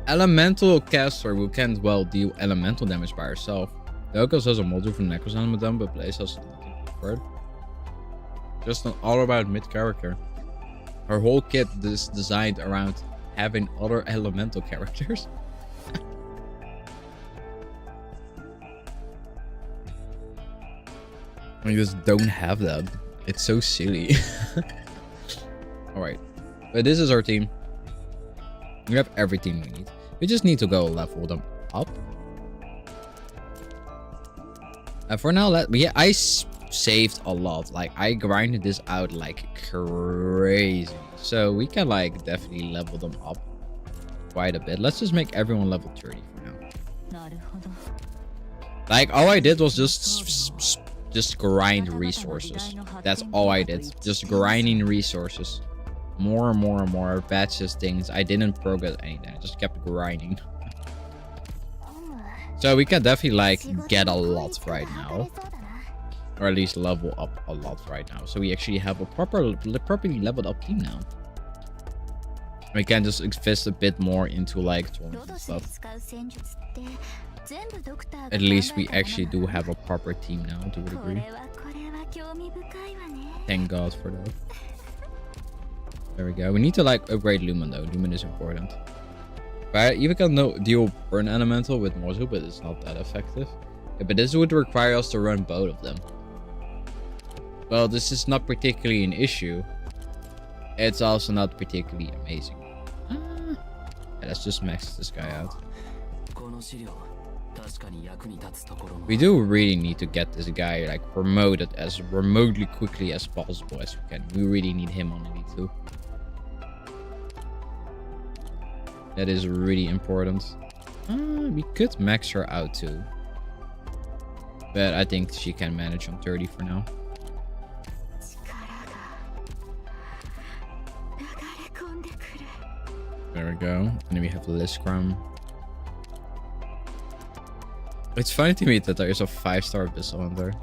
Elemental caster who can't well deal elemental damage by herself. Dokos has a module for Necros element damage, but Blaze has preferred. Just an all-about mid character. Her whole kit is designed around having other elemental characters. We just don't have that. It's so silly. Alright. But this is our team. We have everything we need. We just need to go level them up. And for now, I saved a lot. Like, I grinded this out like crazy. So we can like definitely level them up quite a bit. Let's just make everyone level 30 for now. Like, all I did was just grind resources. That's all I did. Just grinding resources. More and more and more batches, things. I didn't progress anything. I just kept grinding. So we can definitely like get a lot right now. Or at least level up a lot right now. So we actually have a properly leveled up team now. We can just invest a bit more into like tournaments and stuff. At least we actually do have a proper team now to a degree. Thank God for that. There we go. We need to like upgrade Lumen though. Lumen is important. But even can deal burn elemental with Mozu, but it's not that effective. Yeah, but this would require us to run both of them. Well, this is not particularly an issue. It's also not particularly amazing. Yeah, let's just max this guy out. We do really need to get this guy like promoted as remotely quickly as possible as we can. We really need him on Elite 2. That is really important. We could max her out too. But I think she can manage on 30 for now. There we go. And then we have Liscrum. It's funny to me that there is a 5-star Abyssal Hunter.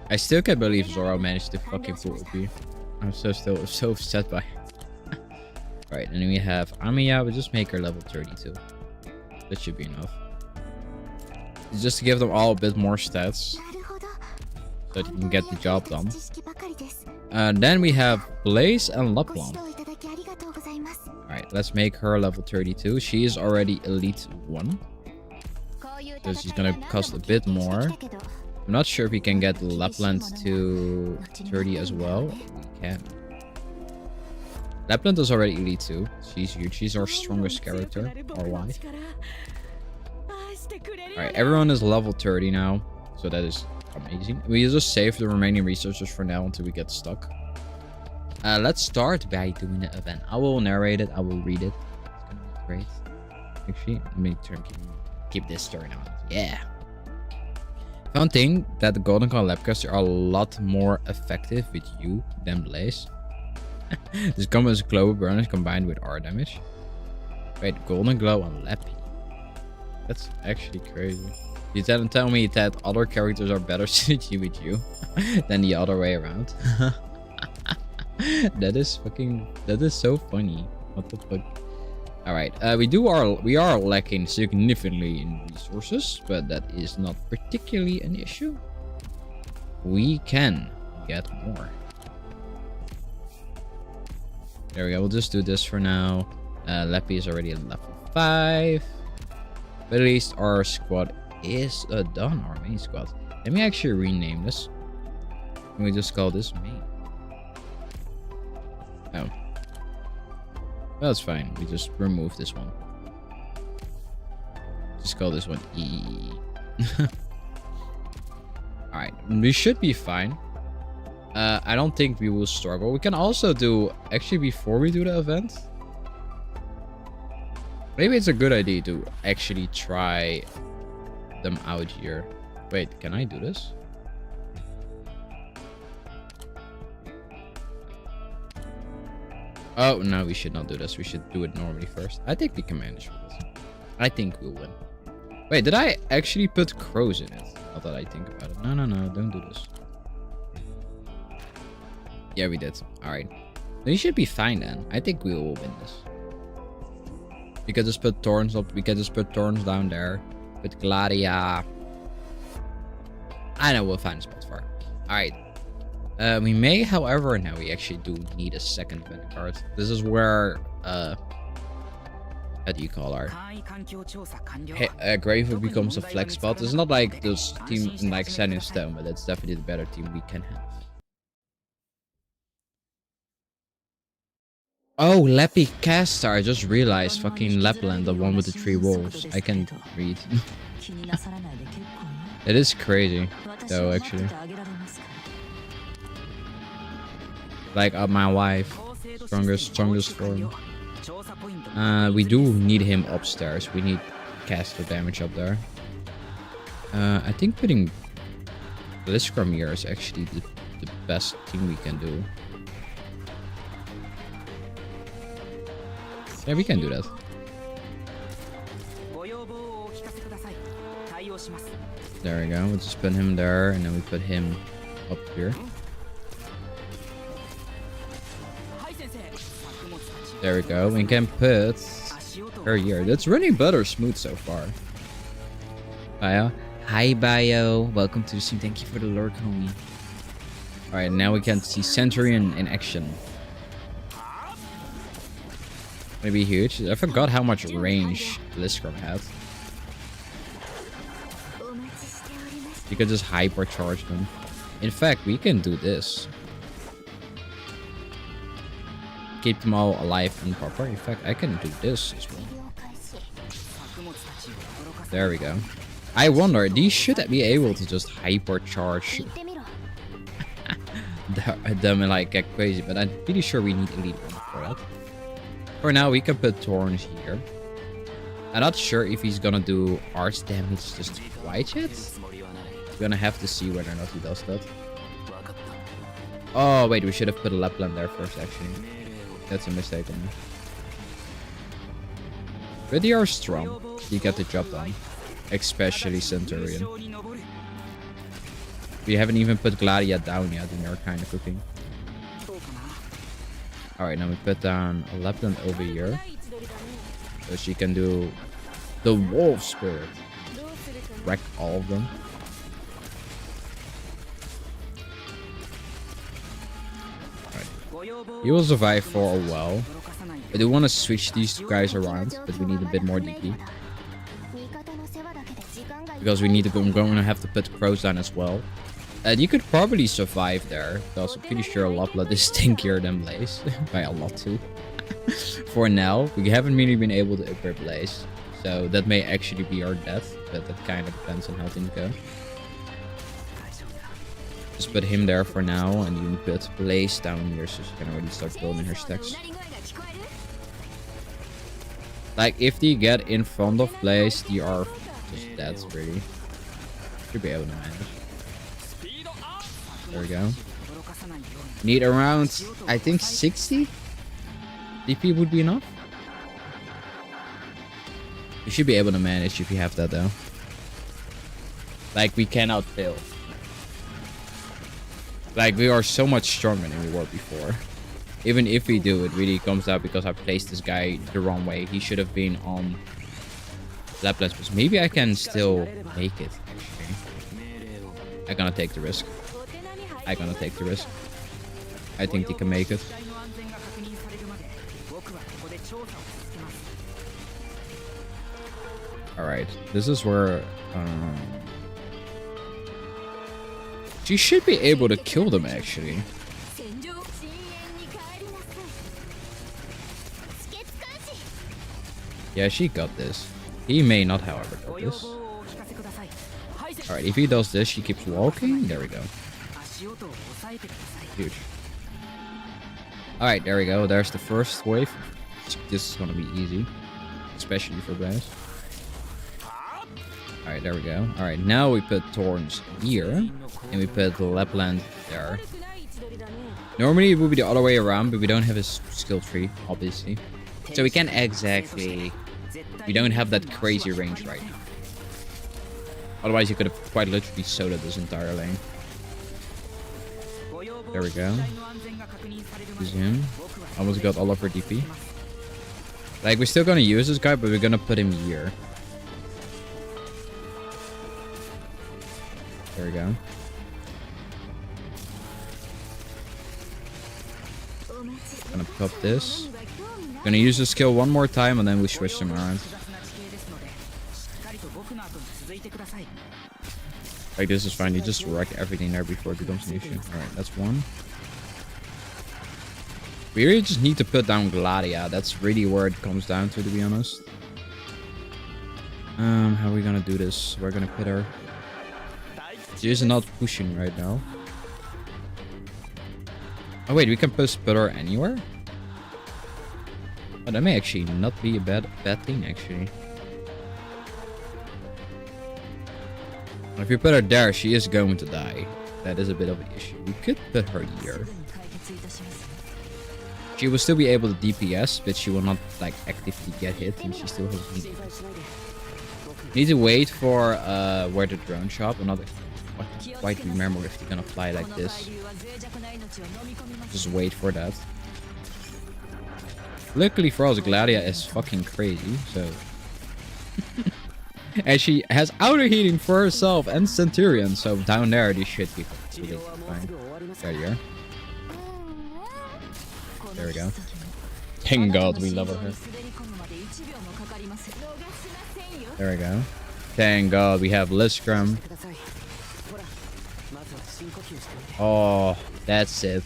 I still can't believe Zoro managed to fucking pull OP. I'm so upset by it. Right, and then we have Amiya. We'll just make her level 32. That should be enough. Just to give them all a bit more stats. So that you can get the job done. Then we have Blaze and Lapland. Alright, let's make her level 32. She is already Elite 1. So she's gonna cost a bit more. I'm not sure if we can get Lapland to 30 as well. We can. Lapland is already Elite 2. She's huge. She's our strongest character. Or why? Alright, everyone is level 30 now. So that is amazing. We just save the remaining resources for now until we get stuck. Let's start by doing the event. I will narrate it. I will read it. It's gonna be great. Actually, let me keep this turn on. Yeah. Fun thing that the Golden Claw Labcaster are a lot more effective with you than Blaze. This combo is Global Burn is combined with R damage. Wait, Golden Glow on Lappy. That's actually crazy. You didn't tell me that other characters are better suited with you than the other way around. That is so funny. What the fuck? Alright, we are lacking significantly in resources, but that is not particularly an issue. We can get more. There we go, we'll just do this for now. Lappy is already at level 5. But at least our squad is done, our main squad. Let me actually rename this. Can we just call this main? Oh. Well, that's fine. We just remove this one. Just call this one E. Alright, we should be fine. I don't think we will struggle. We can also do, actually before we do the event, maybe it's a good idea to actually try them out here. Wait, can I do this? Oh, no, we should not do this. We should do it normally first. I think we can manage with this. I think we'll win. Wait, did I actually put crows in it? Not that I think about it. No, don't do this. Yeah, we did. Alright. We should be fine then. I think we will win this. We can just put thorns up. We can just put thorns down there. With Gladia. I know we'll find a spot for it. Alright. We may, however, now we actually do need a second event card. This is where, how do you call her? Graver becomes a flex spot. It's not like this team like set in stone, but it's definitely the better team we can have. Oh, Lappy Caster. I just realized fucking Lapland, the one with the 3 wolves. I can read. It is crazy, though, actually. Like my wife, strongest form. We do need him upstairs. We need caster damage up there. I think putting Blitzcrank here is actually the best thing we can do. Yeah, we can do that. There we go. We'll just put him there, and then we put him up here. There we go. We can put her here. That's running better smooth so far. Bio. Hi, Bio. Welcome to the stream. Thank you for the lurk, homie. Alright, now we can see Centurion in action. Gonna be huge. I forgot how much range Blitzcrank had. You could just hypercharge them. In fact, we can do this. Keep them all alive and proper. In fact, I can do this as well. There we go. I wonder, these should be able to just hypercharge them and like get crazy, but I'm pretty sure we need elite one for that. For now, we can put Thorns here. I'm not sure if he's gonna do arch damage just quite yet. We're gonna have to see whether or not he does that. Oh wait, we should have put a Lapland there first actually. That's a mistake on me. But they are strong. You get the job done. Especially Centurion. We haven't even put Gladia down yet and they're kind of cooking. Alright, now we put down a Lapland over here. So she can do the Wolf Spirit. Wreck all of them. Alright. He will survive for a while. I do want to switch these two guys around, but we need a bit more DP. Because we need to go, I'm going to have to put crows down as well. And you could probably survive there. Because I'm pretty sure Lapland is stinkier than Blaze. By a lot too. For now, we haven't really been able to upgrade Blaze. So that may actually be our death. But that kind of depends on how things go. Just put him there for now. And you can put Blaze down here so she can already start building her stacks. Like, if they get in front of Blaze, they are just dead, really. Should be able to manage. There we go. Need around, I think, 60 DP would be enough. You should be able to manage if you have that, though. Like, we cannot fail. Like, we are so much stronger than we were before. Even if we do, it really comes out because I placed this guy the wrong way. He should have been on Lapland. Maybe I can still make it, actually. I'm gonna take the risk. I think he can make it. Alright, this is where... she should be able to kill them, actually. Yeah, she got this. He may not, however, got this. Alright, if he does this, she keeps walking. There we go. Huge. Alright, there we go. There's the first wave. This is gonna be easy. Especially for guys. Alright, there we go. Alright, now we put Thorns here. And we put Lapland there. Normally it would be the other way around, but we don't have his skill tree, obviously. So we can't exactly... We don't have that crazy range right now. Otherwise you could have quite literally soloed this entire lane. There we go. Use him. Almost got all of her DP. Like, we're still gonna use this guy, but we're gonna put him here. There we go. Gonna pop this. Gonna use the skill one more time and then we switch them around. Like, this is fine. You just wreck everything there before it becomes an issue. Alright, that's one. We really just need to put down Gladia. That's really where it comes down to be honest. How are we gonna do this? We're gonna put her... She is not pushing right now. Oh wait, we can put her anywhere? Oh, that may actually not be a bad thing, actually. If you put her there, she is going to die. That is a bit of an issue. We could put her here. She will still be able to DPS, but she will not like actively get hit, and she still has DPS. Need to wait for where the drone shop. I'm not quite remember if they're gonna fly like this. Just wait for that. Luckily for us, Gladia is fucking crazy, so... And she has outer heating for herself and Centurion, so down there they should be fine. There you are. There we go. Thank God we leveled her. There we go. Thank God we have Liscrum. Oh, that's it.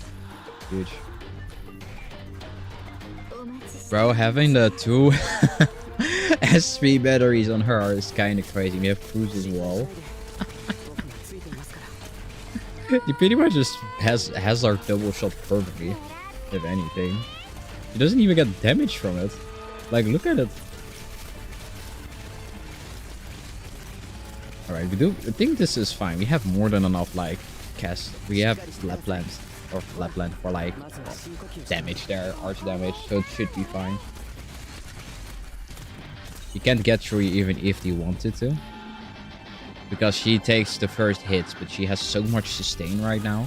Huge. Bro, having the 2 SP batteries on her is kind of crazy. We have Cruise as well. He pretty much just has our double shot perfectly, if anything. He doesn't even get damage from it. Like, look at it. Alright, I think this is fine. We have more than enough, like, cast. We have Lapland for, like, damage there, arch damage, so it should be fine. You can't get through even if you wanted to. Because she takes the first hits, but she has so much sustain right now.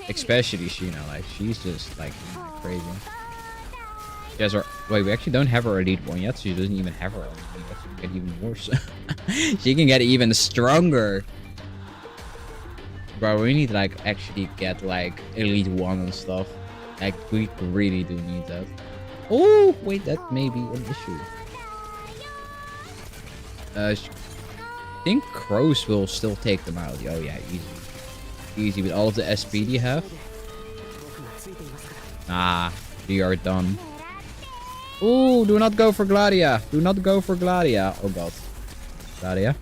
Especially Sheena, like, she's just, like, crazy. She has her... Wait, we actually don't have her elite one yet, so she doesn't even have her elite one yet. She can get even worse. She can get even stronger. Bro, we need to, like, actually get, like, elite 1 and stuff. Like, we really do need that. Oh, wait, that may be an issue. I think Crows will still take them out. Oh yeah, easy. Easy with all of the SP you have. Ah, we are done. Ooh, do not go for Gladia. Do not go for Gladia. Oh god. Gladia?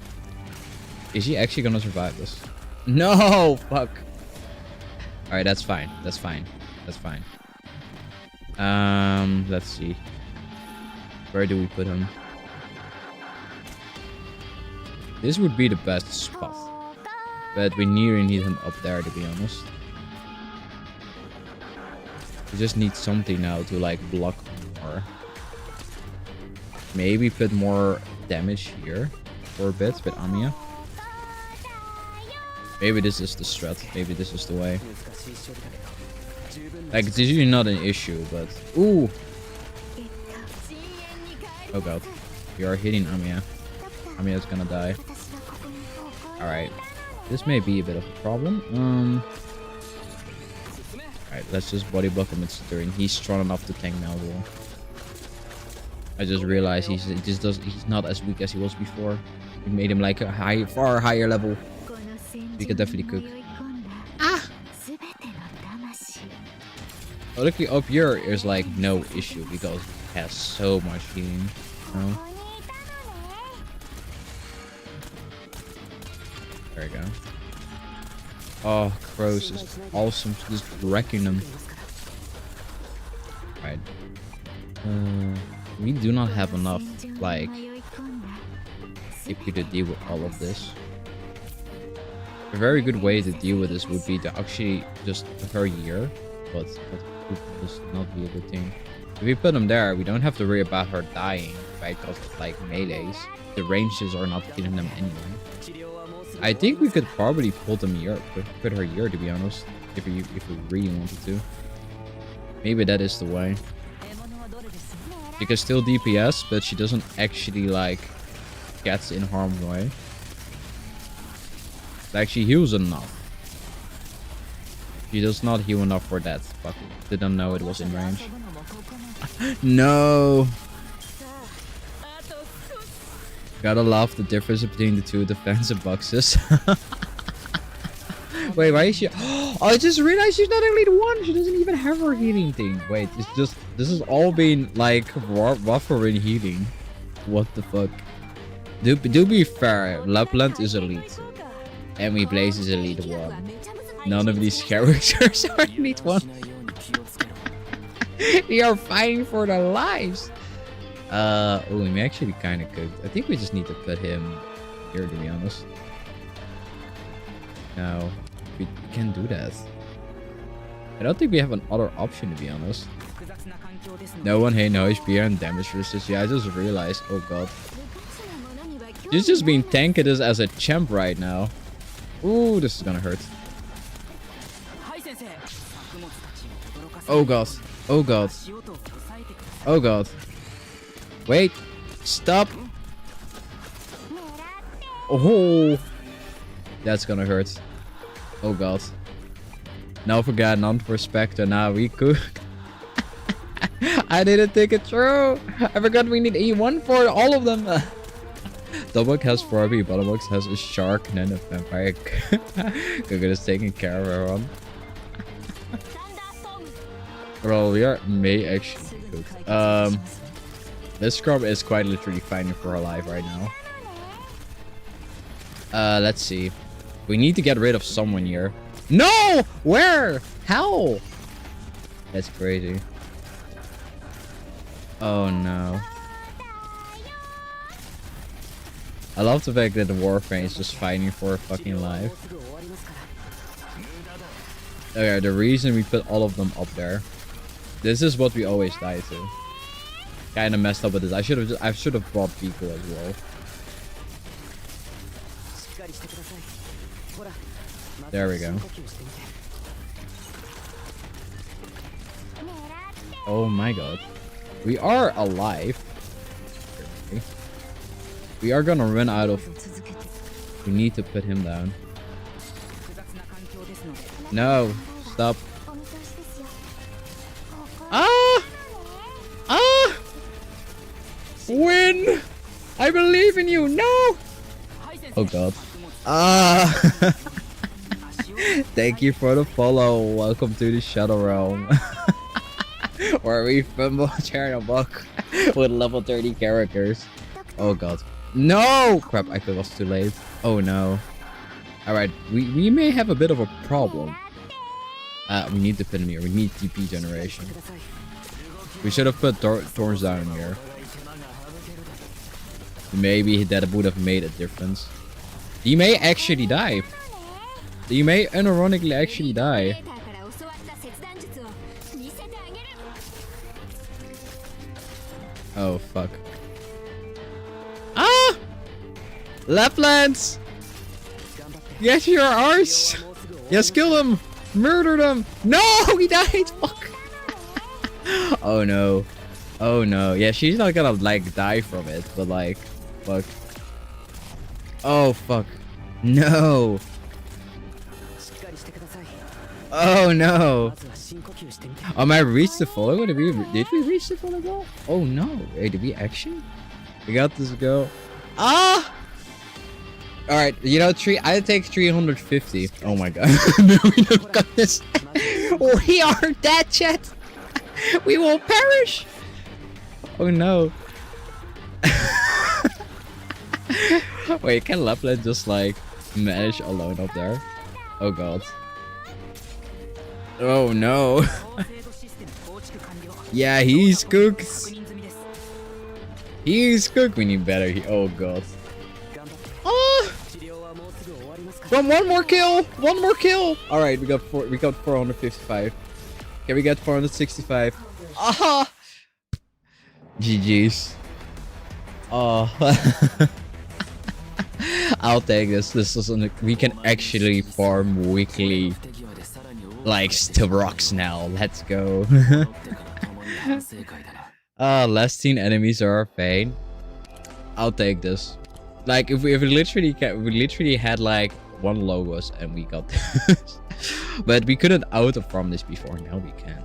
Is she actually gonna survive this? No! Fuck. Alright, that's fine. That's fine. That's fine. Let's see. Where do we put him? This would be the best spot. But we nearly need him up there, to be honest. We just need something now to, like, block more. Maybe put more damage here for a bit with Amiya. Maybe this is the strat. Maybe this is the way. Like, it's usually not an issue, but... Ooh! Oh god. We are hitting Amiya. Amiya's gonna die. Alright. This may be a bit of a problem. Alright, let's just body block him with Stirring. He's strong enough to tank Malzul. I just realized he's not as weak as he was before. We made him like a far higher level. We could definitely cook. Ah! Oh, luckily up here is like no issue because it has so much healing. No? There we go. Oh, Crows is awesome. Just wrecking them. Right. We do not have enough, like, if you to deal with all of this. A very good way to deal with this would be to actually just put her here, but that would just not be a good thing. If we put them there, we don't have to worry about her dying, right? Because of, like, melees. The ranges are not killing them anyway. I think we could probably put them here, put her here, to be honest, if we really wanted to. Maybe that is the way. She can still DPS, but she doesn't actually, like, get in harm's way. Like, she heals enough. She does not heal enough for that. Fuck, didn't know it was in range. No! Gotta love the difference between the two defensive boxes. Wait, why is she... Oh, I just realized she's not elite 1. She doesn't even have her healing thing. Wait, it's just... This has all been, like, buffering healing. What the fuck? Do be fair. Lapland is elite. And Blaze is elite 1. None of these characters are elite 1. They are fighting for their lives. Oh, we actually kind of could. I think we just need to put him here, to be honest. No, we can't do that. I don't think we have another option, to be honest. No one, hey, no HP and damage resist. Yeah, I just realized. Oh god. She's just being tanking this as a champ right now. Ooh, this is gonna hurt. Oh god. Oh god. Oh god. Wait. Stop. Oh. That's gonna hurt. Oh god. Now forget none for Spectre. Now we could. I didn't think it through. I forgot we need E1 for all of them. Double has 4B, Bottombox has a shark and then a vampire. Google is taking care of everyone. Bro, we are may actually cooked. This scrub is quite literally fighting for her life right now. Let's see. We need to get rid of someone here. No! Where? How? That's crazy. Oh no. I love the fact that the Warframe is just fighting for her fucking life. Okay, the reason we put all of them up there. This is what we always die to. Kinda messed up with this. I should have brought Pico as well. There we go. Oh my god. We are alive. We are gonna run out of... We need to put him down. No. Stop. Ah! Ah! Win! I believe in you! No! Oh god. Ah! Thank you for the follow. Welcome to the Shadow Realm. Where we fumble share a book with level 30 characters. Oh god. No! Crap, I thought it was too late. Oh no. Alright, we may have a bit of a problem. We need to put him here. We need TP generation. We should have put Thorns down here. Maybe that would have made a difference. He may actually die. He may unironically actually die. Oh fuck. Ah! Laplands! Yes, you're ours! Yes, kill him! Murder them! No! He died! Fuck! Oh no. Oh no. Yeah, she's not gonna like die from it, but like, fuck. Oh fuck. No! Oh no! Oh, I reached the follow? Did we reach the follow goal? Oh no! Hey, did we actually? We got this go. Ah! Alright, you know, I take 350. Oh my god. No, we don't got this. We are dead, chat. We will perish. Oh no. Wait, can Lapland just like manage alone up there? Oh god. Oh no. Yeah, he's cooked. He's cooked. We need better. Oh god. Oh! From one more kill. One more kill. All right, we got 455. Okay, we got 465. Ah! GG's. Oh. I'll take this. This is we can actually farm weekly. Like rocks now. Let's go. Less teen enemies are our pain. I'll take this. Like if we literally had like one logos and we got this. But we couldn't auto farm this before. Now we can.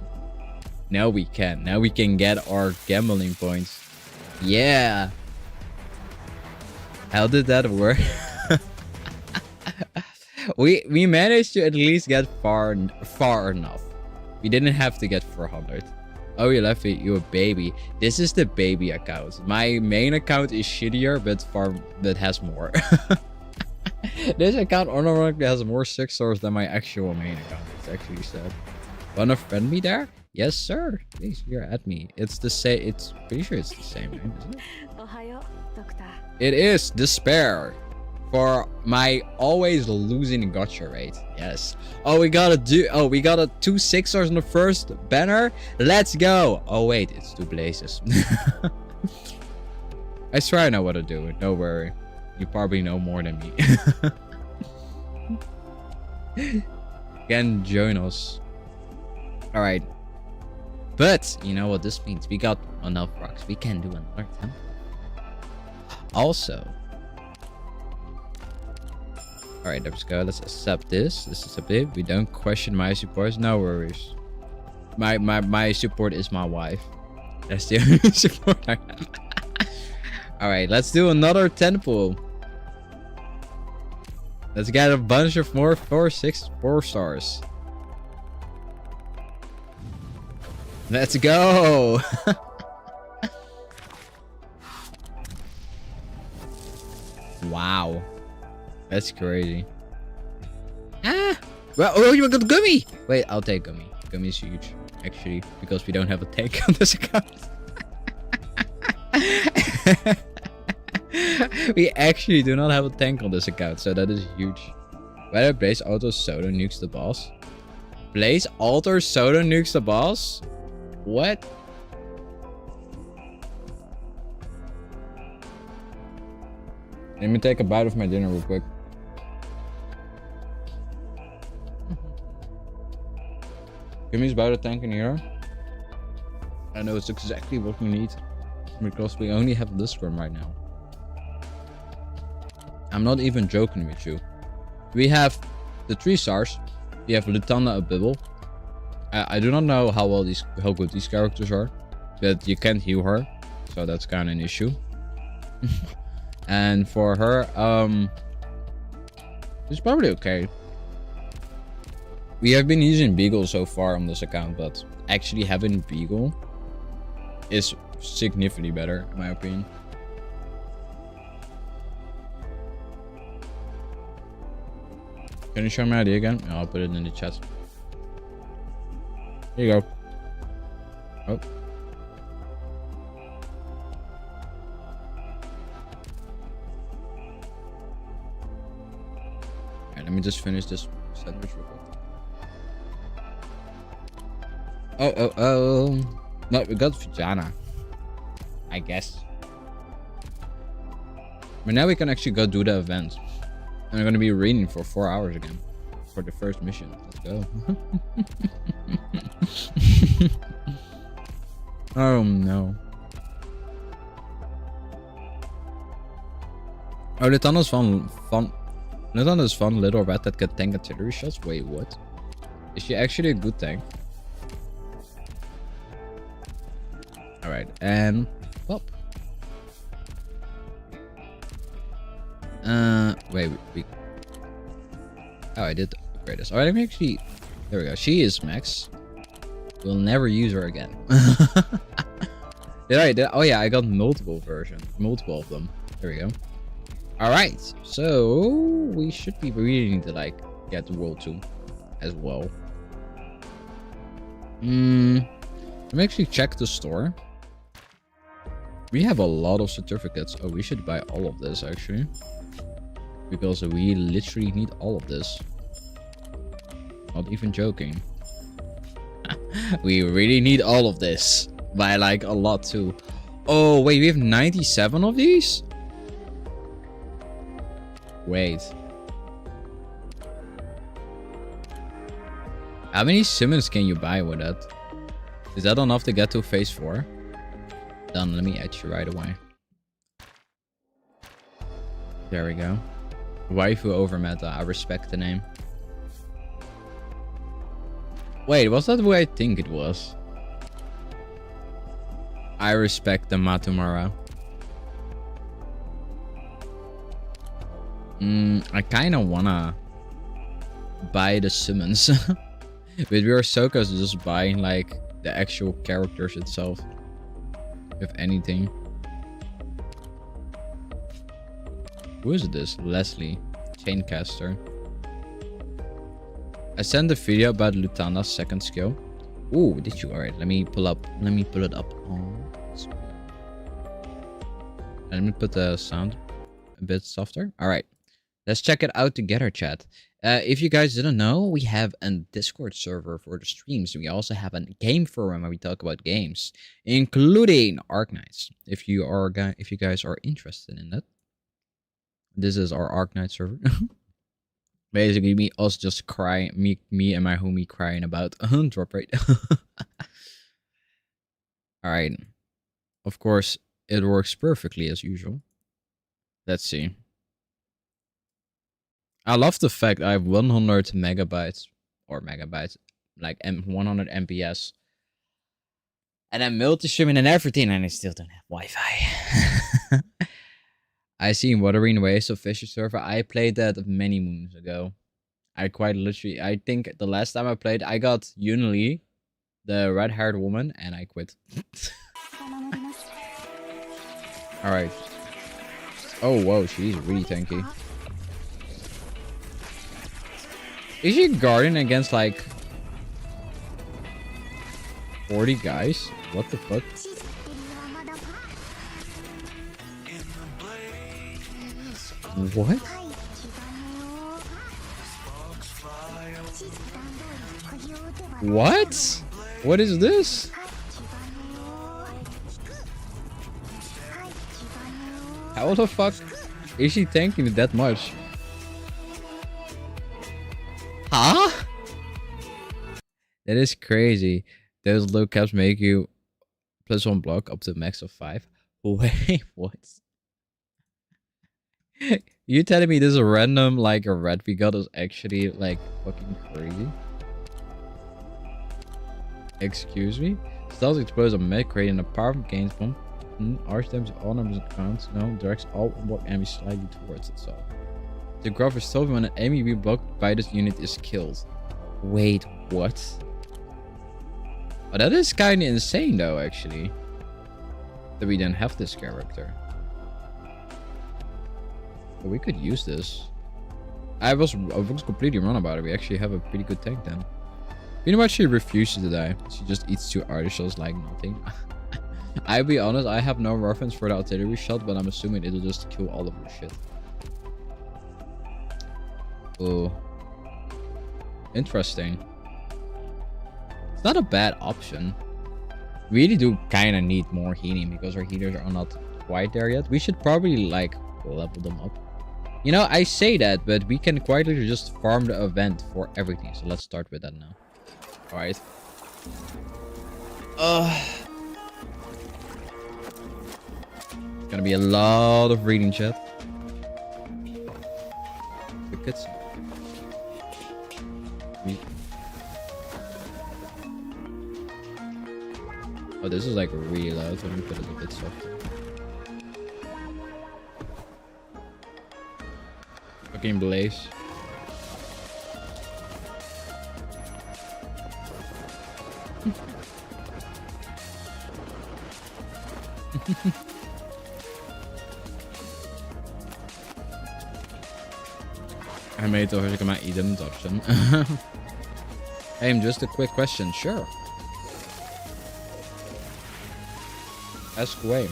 Now we can. Now we can get our gambling points. Yeah. How did that work? we managed to at least get far enough. We didn't have to get 400. Oh, you left it, you a baby. This is the baby account. My main account is shittier, but has more. This account unironically has more 6 stars than my actual main account. It's actually sad. Wanna friend me there? Yes, sir. Please, you're at me. It's the same. It's pretty sure it's the same name, isn't it? It is despair. For my always losing gotcha rate. Yes. Oh, we got a 2 6-stars on the first banner. Let's go. Oh wait, it's 2 blazes. I swear I know what to do. Don't worry. You probably know more than me. Can join us. Alright. But you know what this means? We got enough rocks. We can do another temple. Also. Alright, let's go. Let's accept this. Let's accept it. We don't question my support. No worries. My support is my wife. That's the only support I have. Alright, let's do another 10 pull. Let's get a bunch of more 4 stars. Let's go! Wow. That's crazy. Ah! Well, oh, you got gummy! Wait, I'll take gummy. Gummy's huge, actually, because we don't have a tank on this account. We actually do not have a tank on this account, so that is huge. Whether Blaze Auto Solo nukes the boss? Blaze Auto Solo nukes the boss? What? Let me take a bite of my dinner real quick. Gimmy's about a tank in here. I know it's exactly what we need. Because we only have this one right now. I'm not even joking with you. We have the 3 stars. We have Lutanda a Bibble. I do not know how good these characters are. But you can't heal her. So that's kind of an issue. And for her, it's probably okay. We have been using Beagle so far on this account, but actually having Beagle is significantly better, in my opinion. Can you show my ID again? I'll put it in the chat. Here you go. Oh. Alright, let me just finish this sandwich real quick. Oh. No, we got Vijana. I guess. But now we can actually go do the event. And I'm gonna be reading for 4 hours again. For the first mission. Let's go. Oh no. Oh, the tunnel's fun. The tunnel is fun. Little rat that can tank artillery shots. Wait, what? Is she actually a good tank? Alright, and pop. Wait, oh, I did upgrade this. Alright, let me actually. There we go. She is max. We'll never use her again. Oh yeah, I got multiple versions. Multiple of them. There we go. Alright, so we should be reading to like get the World 2 as well. Let me actually check the store. We have a lot of certificates. Oh, we should buy all of this actually. Because we literally need all of this. Not even joking. We really need all of this. By like a lot too. Oh, wait, we have 97 of these? Wait. How many summons can you buy with that? Is that enough to get to phase 4? Done, let me add you right away. There we go. Waifu over meta, I respect the name. Wait, was that who I think it was? I respect the Matumara. I kinda wanna buy the summons. But we are so close to just buying like the actual characters itself. If anything. Who is this? Leslie. Chaincaster. I sent a video about Lutanda's second skill. Ooh, did you? Alright, let me pull it up on screen. Let me put the sound a bit softer. Alright. Let's check it out together, chat. If you guys didn't know, we have a Discord server for the streams. We also have a game forum where we talk about games, including ARKNIGHTS. If you guys are interested in that, this is our ARKNIGHTS server. Basically, us just crying, me and my homie crying about drop rate. All right. Of course, it works perfectly as usual. Let's see. I love the fact I have 100 megabytes, like 100 MPS And I'm multi-streaming and everything, and I still don't have Wi-Fi. I seen Wuthering Waves of Fisher Server. I played that many moons ago. I quite literally, I think the last time I played, I got Yunli, the red-haired woman, and I quit. Alright. Oh, whoa, she's really tanky. Is she guarding against, like, 40 guys? What the fuck? What? What? What is this? How the fuck is she tanking it that much? Huh? That is crazy. Those low caps make you +1 block up to max of 5. Wait, what? You telling me this is a random, like, a red we got is actually, like, fucking crazy? Excuse me? Styles explodes a med creating a powerful gains bomb. Arch damage all numbers accounts. No, directs all unblocked enemies slightly towards itself. The graph is still when an enemy we blocked by this unit is killed. Wait, what? Oh, that is kind of insane though, actually. That we didn't have this character. But we could use this. I was completely wrong about it. We actually have a pretty good tank then. You know what? She refuses to die. She just eats 2 artichokes like nothing. I'll be honest, I have no reference for the artillery shot, but I'm assuming it'll just kill all of your shit. Oh. Interesting. It's not a bad option. We really do kind of need more healing because our healers are not quite there yet. We should probably, like, level them up. You know, I say that, but we can quite literally just farm the event for everything. So let's start with that now. Alright. It's gonna be a lot of reading, chat. The kids. Oh, this is like really loud. Let me put it a bit softer. Fucking blaze. I made it over my item option. Hey, just a quick question. Sure. Ask away.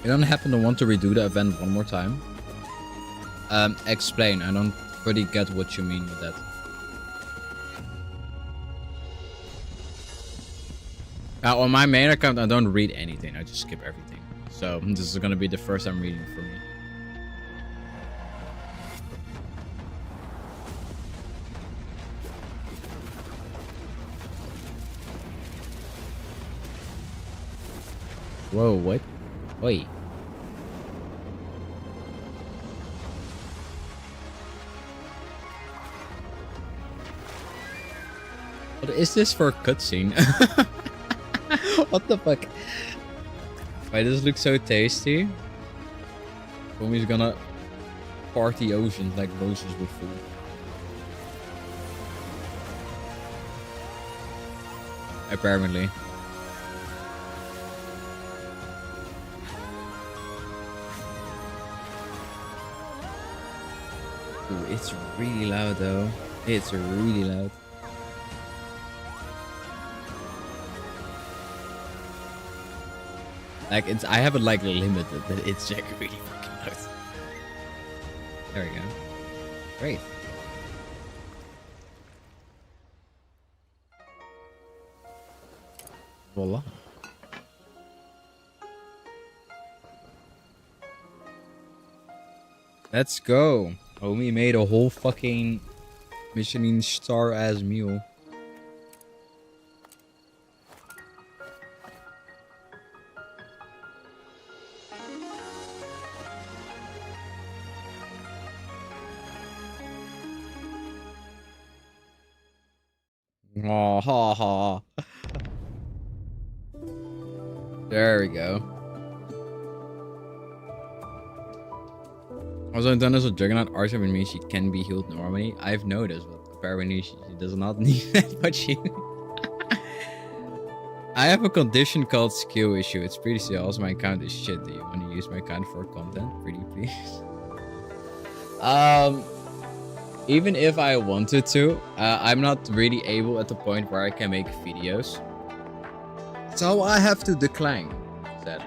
You don't happen to want to redo the event one more time? Explain. I don't really get what you mean with that. On my main account, I don't read anything. I just skip everything. So this is gonna be the first time reading for me. Whoa, what? Wait. What is this for a cutscene? What the fuck? Why does this look so tasty? Homie's gonna party oceans like roses with food. Apparently. Ooh, it's really loud though. It's really loud. Like it's, I have it like limited, but it's like really fucking loud. There we go. Great. Voila. Let's go. Homie made a whole fucking Michelin star ass meal. Oh, ha, ha. There we go. Also, done as a Juggernaut archer means she can be healed normally. I've noticed, but apparently she does not need that much healing. I have a condition called skill issue. It's pretty silly. Also, my account is shit. Do you want to use my account for content? Pretty please. Even if I wanted to, I'm not really able at the point where I can make videos. So I have to decline, sadly.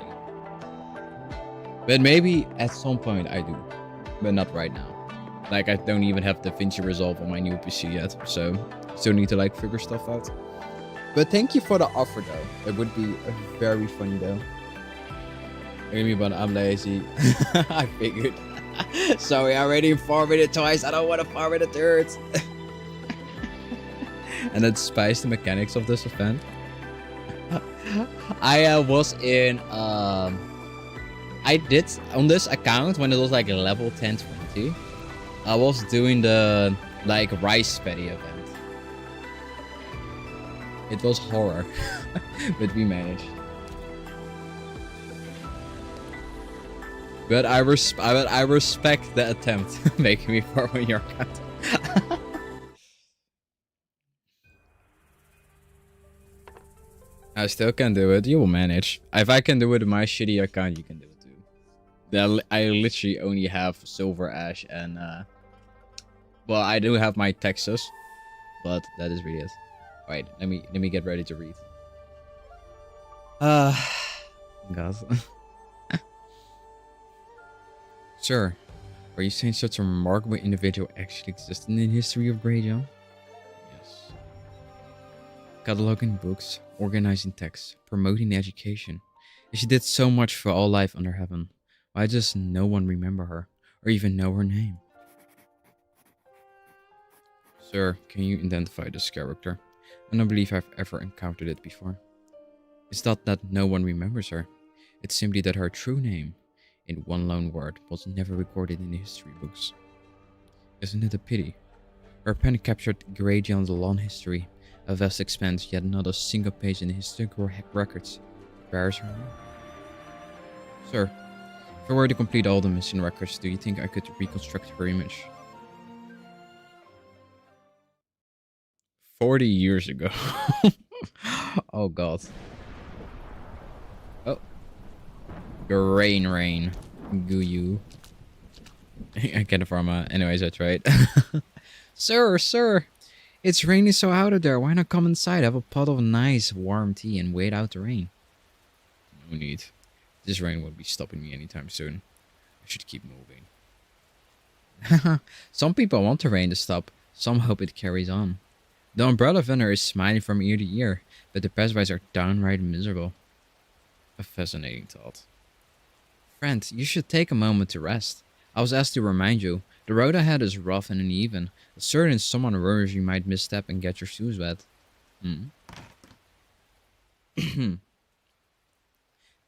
But maybe at some point I do. But not right now. Like, I don't even have DaVinci Resolve on my new PC yet. So, still need to, like, figure stuff out. But thank you for the offer, though. It would be very funny, though. Maybe, but I'm lazy. I figured. Sorry, I already farmed it twice. I don't want to farm it a third. And that spies the mechanics of this event. I was in... I did on this account when it was like level 10-20. I was doing the like rice paddy event. It was horror, but we managed. But I respect the attempt making me farm on your account. I still can do it. You will manage. If I can do it with my shitty account, you can do it. I literally only have Silver Ash and well, I do have my Texas, but that is really it. Alright, let me get ready to read. God. Sir, are you saying such a remarkable individual actually existed in the history of Greyjoy? Yes. Cataloging books, organizing texts, promoting education. And she did so much for all life under heaven. Why does no one remember her, or even know her name? Sir, can you identify this character? I don't believe I've ever encountered it before. It's not that no one remembers her. It's simply that her true name, in one lone word, was never recorded in the history books. Isn't it a pity? Her pen captured Greyjoy's long history, a vast expanse, yet not a single page in the historical records bears her name. Sir, if I were to complete all the missing records, do you think I could reconstruct her image? 40 years ago. Oh god. Oh. Rain. Guyu. I get it from anyways, that's right. Sir. It's raining so out of there. Why not come inside, have a pot of nice warm tea and wait out the rain? No need. This rain won't be stopping me anytime soon. I should keep moving. Some people want the rain to stop. Some hope it carries on. The umbrella vendor is smiling from ear to ear, but the passersby are downright miserable. A fascinating thought. Friend, you should take a moment to rest. I was asked to remind you, the road ahead is rough and uneven. A certain someone worries you might misstep and get your shoes wet.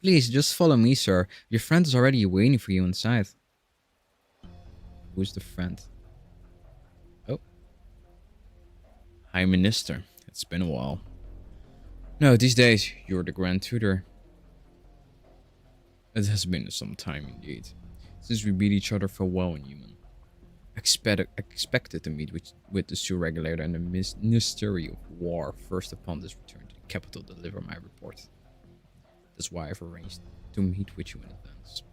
Please, just follow me, sir. Your friend is already waiting for you inside. Who's the friend? Oh. Hi, Minister. It's been a while. No, these days, you're the Grand Tutor. It has been some time indeed, since we beat each other for well in human. Expected to meet with the Sewer Regulator and the Ministry of War first upon this return to the capital to deliver my report. That's why I've arranged to meet with you in advance.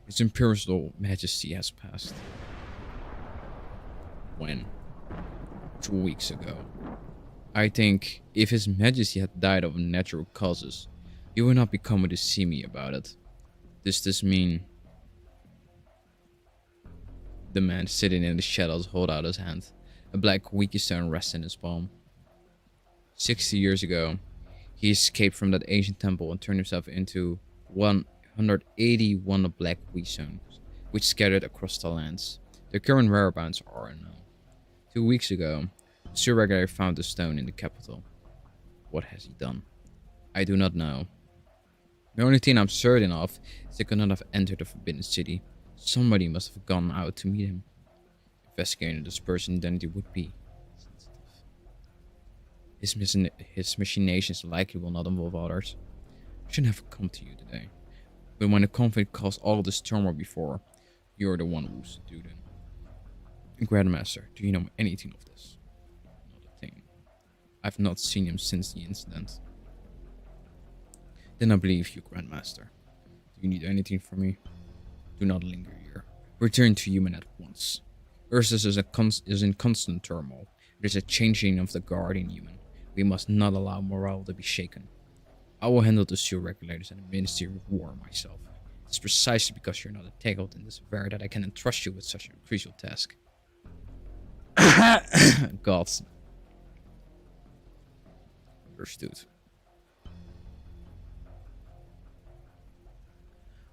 His Imperial Majesty has passed. When? 2 weeks ago. I think if His Majesty had died of natural causes, he would not be coming to see me about it. Does this mean... The man sitting in the shadows hold out his hand. A black wiki stone rests in his palm. 60 years ago, he escaped from that ancient temple and turned himself into 181 black wiki stones, which scattered across the lands. Their current whereabouts are unknown. 2 weeks ago, the Sewer Regulator found the stone in the capital. What has he done? I do not know. The only thing I'm certain of is he could not have entered the Forbidden City. Somebody must have gone out to meet him. Investigating this person's identity would be sensitive. His machinations likely will not involve others. I shouldn't have come to you today. But when the conflict caused all this turmoil before, you're the one who's to do then. Grandmaster, do you know anything of this? Not a thing. I've not seen him since the incident. Then I believe you, Grandmaster. Do you need anything from me? Do not linger here. Return to human at once. Ursus is in constant turmoil. There's a changing of the guard in human. We must not allow morale to be shaken. I will handle the sewer regulators and the Ministry of War myself. It's precisely because you're not entangled in this affair that I can entrust you with such a crucial task. God. Understood.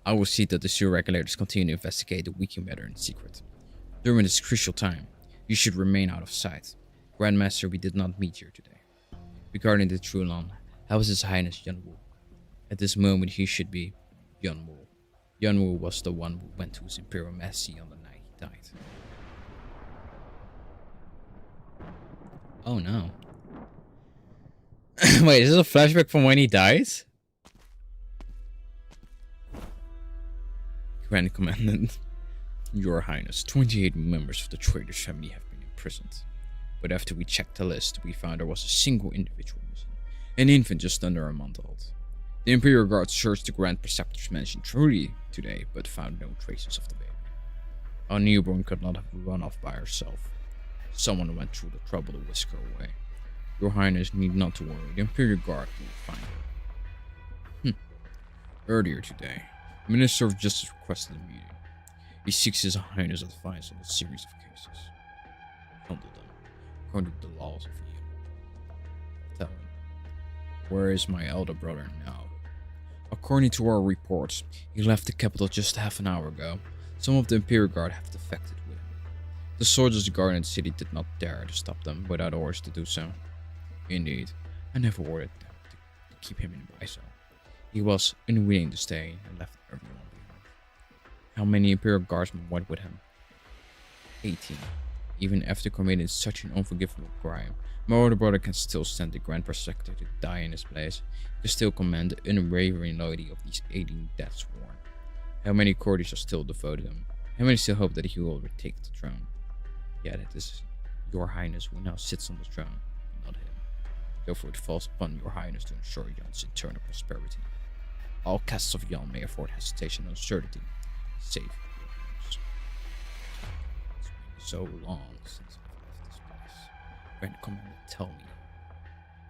I will see that the sewer regulators continue to investigate the Wiki matter in secret. During this crucial time, you should remain out of sight. Grandmaster, we did not meet here today. Regarding the Trulon, how is His Highness Yunwu? At this moment, he should be Yunwu. Yunwu was the one who went to his Imperial Majesty on the night he died. Oh no. Wait, is this a flashback from when he died? Grand Commandant, Your Highness, 28 members of the Trader's family have been imprisoned. But after we checked the list, we found there was a single individual missing. An infant just under a month old. The Imperial Guard searched the Grand Preceptor's mansion truly today, but found no traces of the baby. Our newborn could not have run off by herself. Someone went through the trouble to whisk her away. Your Highness need not to worry, the Imperial Guard will find her. Earlier today, the Minister of Justice requested a meeting. He seeks His Highness' advice on a series of cases. Handle them according to the laws of Yin. Tell him, where is my elder brother now? According to our reports, he left the capital just half an hour ago. Some of the Imperial Guard have defected with him. The soldiers guarding the city did not dare to stop them without orders to do so. Indeed, I never ordered them to keep him in Baiso. He was unwilling to stay and left everyone behind. How many Imperial Guardsmen went with him? 18. Even after committing such an unforgivable crime, my older brother can still stand the Grand Preceptor to die in his place. He can still command the unwavering loyalty of these 18 death sworn. How many courtiers are still devoted to him? How many still hope that he will retake the throne? Yet it is Your Highness who now sits on the throne, not him. Therefore it falls upon Your Highness to ensure Yon's eternal prosperity. All castes of Yon may afford hesitation and uncertainty, save Your Highness. It's been so long since I've left this place. Grand Commander, tell me,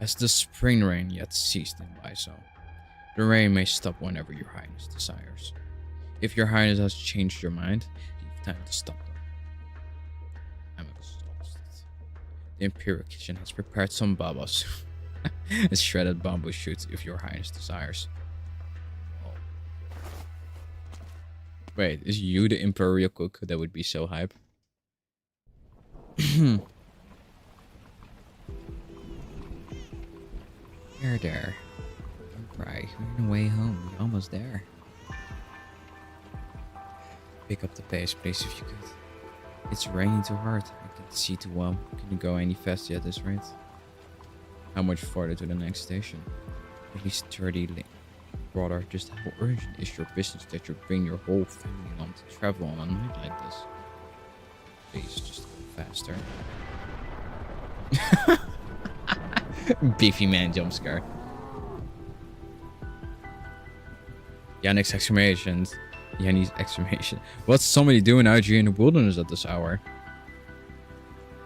has the spring rain yet ceased in Baiso? The rain may stop whenever Your Highness desires. If Your Highness has changed your mind, you have time to stop them. I'm exhausted. The Imperial Kitchen has prepared some babas. A shredded bamboo shoot if Your Highness desires. Oh. Wait, is you the Imperial cook? That would be so hype. You're there. Don't cry. We're on the way home. You're almost there. Pick up the pace, please, if you could. It's raining too hard. I can't see too well. Can you go any faster at this rate? How much farther to the next station? At least 30 late. Brother, just how urgent is your business that you bring your whole family along to travel on a night like this? Please, just go faster. Beefy man jump scare. Yannick's exclamations. Yanni's exclamation. What's somebody doing out here in the wilderness at this hour?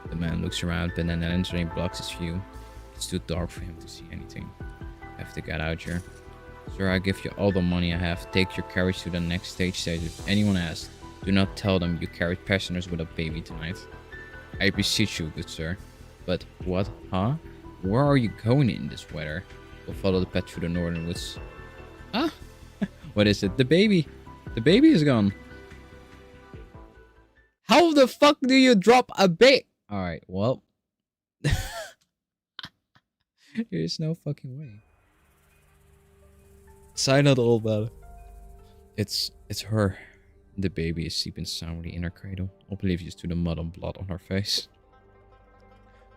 The man looks around, but then an entering blocks his view. It's too dark for him to see anything. I have to get out here. Sir, I give you all the money I have. Take your carriage to the next stage. If anyone asks, do not tell them you carried passengers with a baby tonight. I beseech you, good sir. But what? Huh? Where are you going in this weather? We'll follow the pet through the northern woods. Huh? What is it? The baby. The baby is gone. How the fuck do you drop a baby? Alright, well. There's no fucking way. Side note, old man. It's her. The baby is sleeping soundly in her cradle, oblivious to the mud and blood on her face.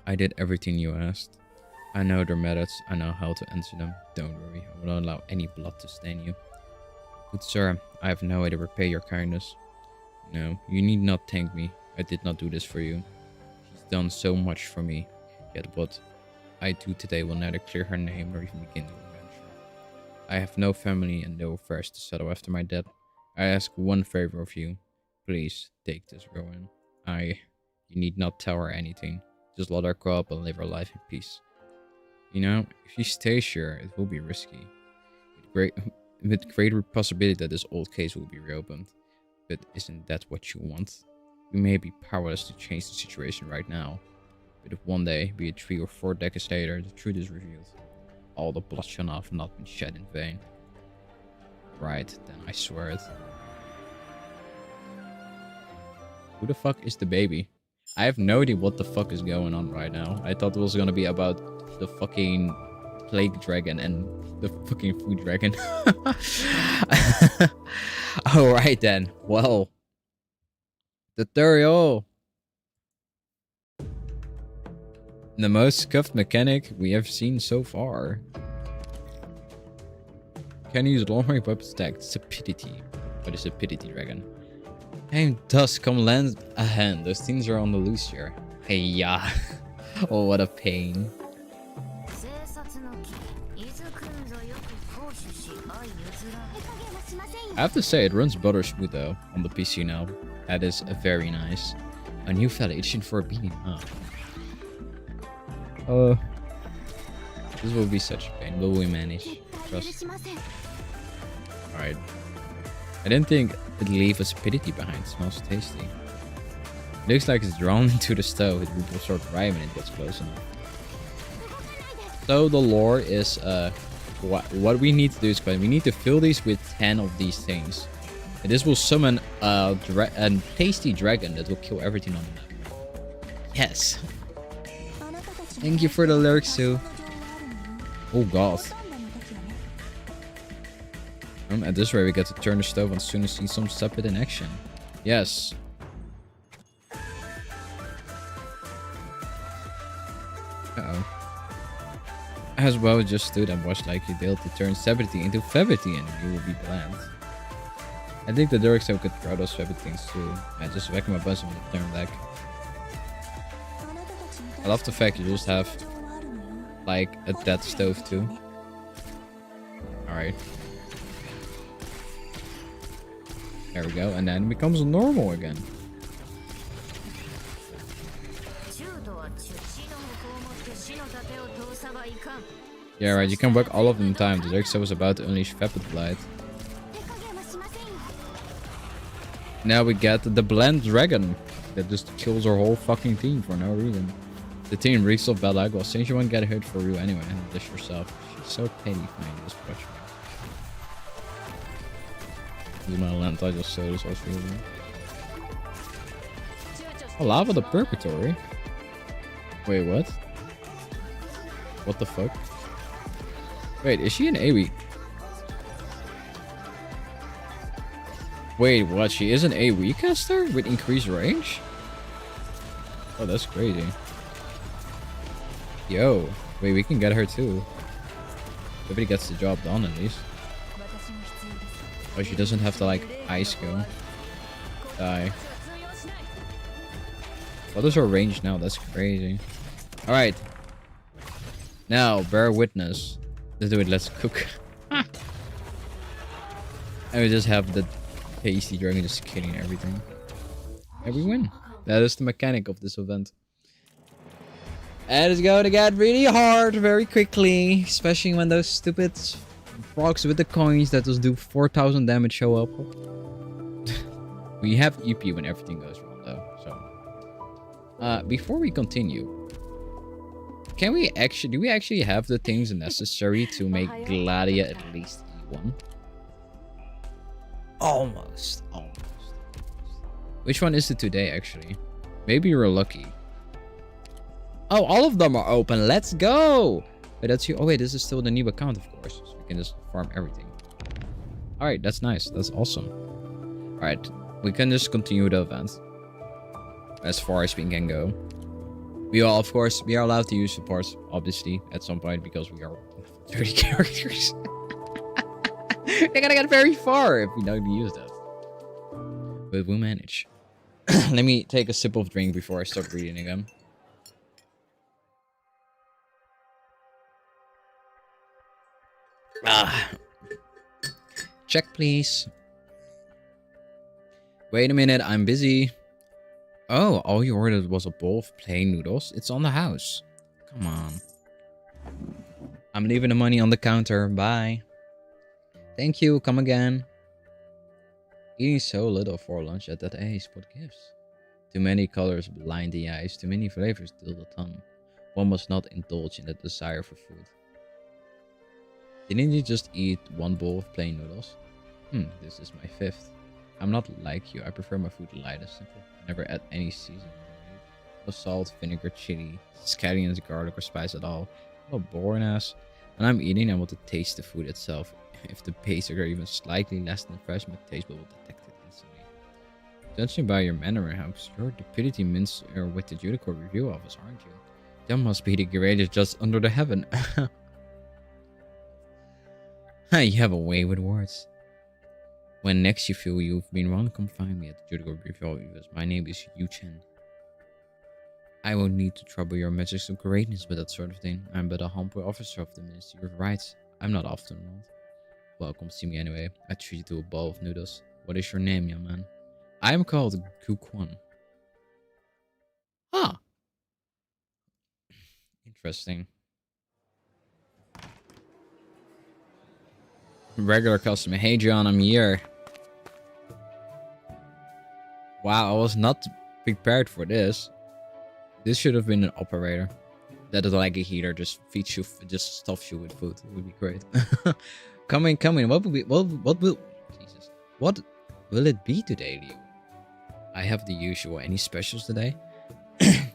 I did everything you asked. I know their methods. I know how to answer them. Don't worry. I will not allow any blood to stain you. Good sir, I have no way to repay your kindness. No, you need not thank me. I did not do this for you. She's done so much for me. Yet what I do today will neither clear her name nor even begin the adventure. I have no family and no affairs to settle after my death. I ask one favor of you. Please take this girl in. You need not tell her anything. Just let her grow up and live her life in peace. You know, if she stays here, it will be risky. With greater possibility that this old case will be reopened. But isn't that what you want? You may be powerless to change the situation right now. But if one day, be it 3 or 4 decades later, the truth is revealed, all the blood shall not have not been shed in vain. Right, then I swear it. Who the fuck is the baby? I have no idea what the fuck is going on right now. I thought it was gonna be about the fucking plague dragon and the fucking food dragon. Alright then. Well. Tutorial. The most scuffed mechanic we have seen so far. Can use long-range weapons attack. Stupidity. What is stupidity dragon? Hey, dust, come lend a hand. Those things are on the loose here. Hey, yeah. Oh, what a pain. I have to say, it runs butter smooth though on the PC now. That is very nice. A new fella itching for a beating up. This will be such a pain. Will we manage? Trust. Alright. I didn't think it'd leave a stupidity behind. It smells tasty. It looks like it's drawn into the stove. It will start rhyming when it gets close enough. So the lore is what we need to do is we need to fill these with 10 of these things. And this will summon a tasty dragon that will kill everything on the map. Yes. Thank you for the lyrics too. Oh god. At this rate we get to turn the stove on as soon as we see some step it in action. Yes. Uh-oh. As well, just stood and watched like you did to turn stability into fevity and you will be bland. I think the Dirk could throw those fevity things too. I just whack my buzz on the turn back. I love the fact you just have like a dead stove too. Alright. There we go, and then it becomes normal again. Yeah, right, you can work all of them in time. The Dirk was about to unleash Vapid Blight. Now we get the Blend Dragon that just kills our whole fucking team for no reason. The team reeks of bad luck. Well, since you won't get hurt for you anyway, and this yourself. She's so petty for me in this project. This is my land, I just saw this also. Oh, Lava the Purgatory? Wait, what? What the fuck? Wait, is she an AoE? Wait, what? She is an AoE caster with increased range? Oh, that's crazy. Yo, wait, we can get her too. Nobody gets the job done at least. Oh, she doesn't have to like ice go. Die. What is her range now? That's crazy. Alright. Now, bear witness. Let's do it, let's cook. And we just have the tasty dragon just killing everything. And we win. That is the mechanic of this event. And it's going to get really hard very quickly. Especially when those stupid frogs with the coins that just do 4,000 damage show up. We have EP when everything goes wrong though. So before we continue, do we actually have the things necessary to make Gladia at least E1? Almost. Which one is it today actually? Maybe you're lucky. Oh, all of them are open. Let's go. Wait, that's you. Oh wait, this is still the new account, of course. So we can just farm everything. All right, that's nice. That's awesome. All right, we can just continue the event as far as we can go. We all, of course, we are allowed to use supports, obviously, at some point because we are 30 characters. They're gonna get very far if we don't use that. But we'll manage. Let me take a sip of drink before I start reading again. Check, please. Wait a minute, I'm busy. Oh, all you ordered was a bowl of plain noodles. It's on the house. Come on. I'm leaving the money on the counter. Bye. Thank you. Come again. Eating so little for lunch at that age. What gives? Too many colors blind the eyes. Too many flavors dull the tongue. One must not indulge in the desire for food. Didn't you just eat one bowl of plain noodles? This is my 5th. I'm not like you. I prefer my food light and simple. I never add any seasoning. No salt, vinegar, chili, scallions, garlic, or spice at all. I'm a boring ass. When I'm eating, I want to taste the food itself. If the basics are even slightly less than fresh, my taste will detect it instantly. Judging by your manner and house, you're the deputy minister with the Judicial Review Office, aren't you? That must be the greatest judge under the heaven. You have a way with words. When next you feel you've been wrong, come find me at the Judicial Review Office. My name is Yu Chen. I won't need to trouble your magical greatness with that sort of thing. I'm but a humble officer of the Ministry of Rights. I'm not often wrong. Well, come see me anyway. I treat you to a bowl of noodles. What is your name, young man? I am called Gu Quan. Ah. Interesting. Regular customer. Hey, John, I'm here. Wow, I was not prepared for this. This should have been an operator. That is like a heater, just feeds you, just stuffs you with food. It would be great. Come in. What will it be today, Liu? I have the usual. Any specials today?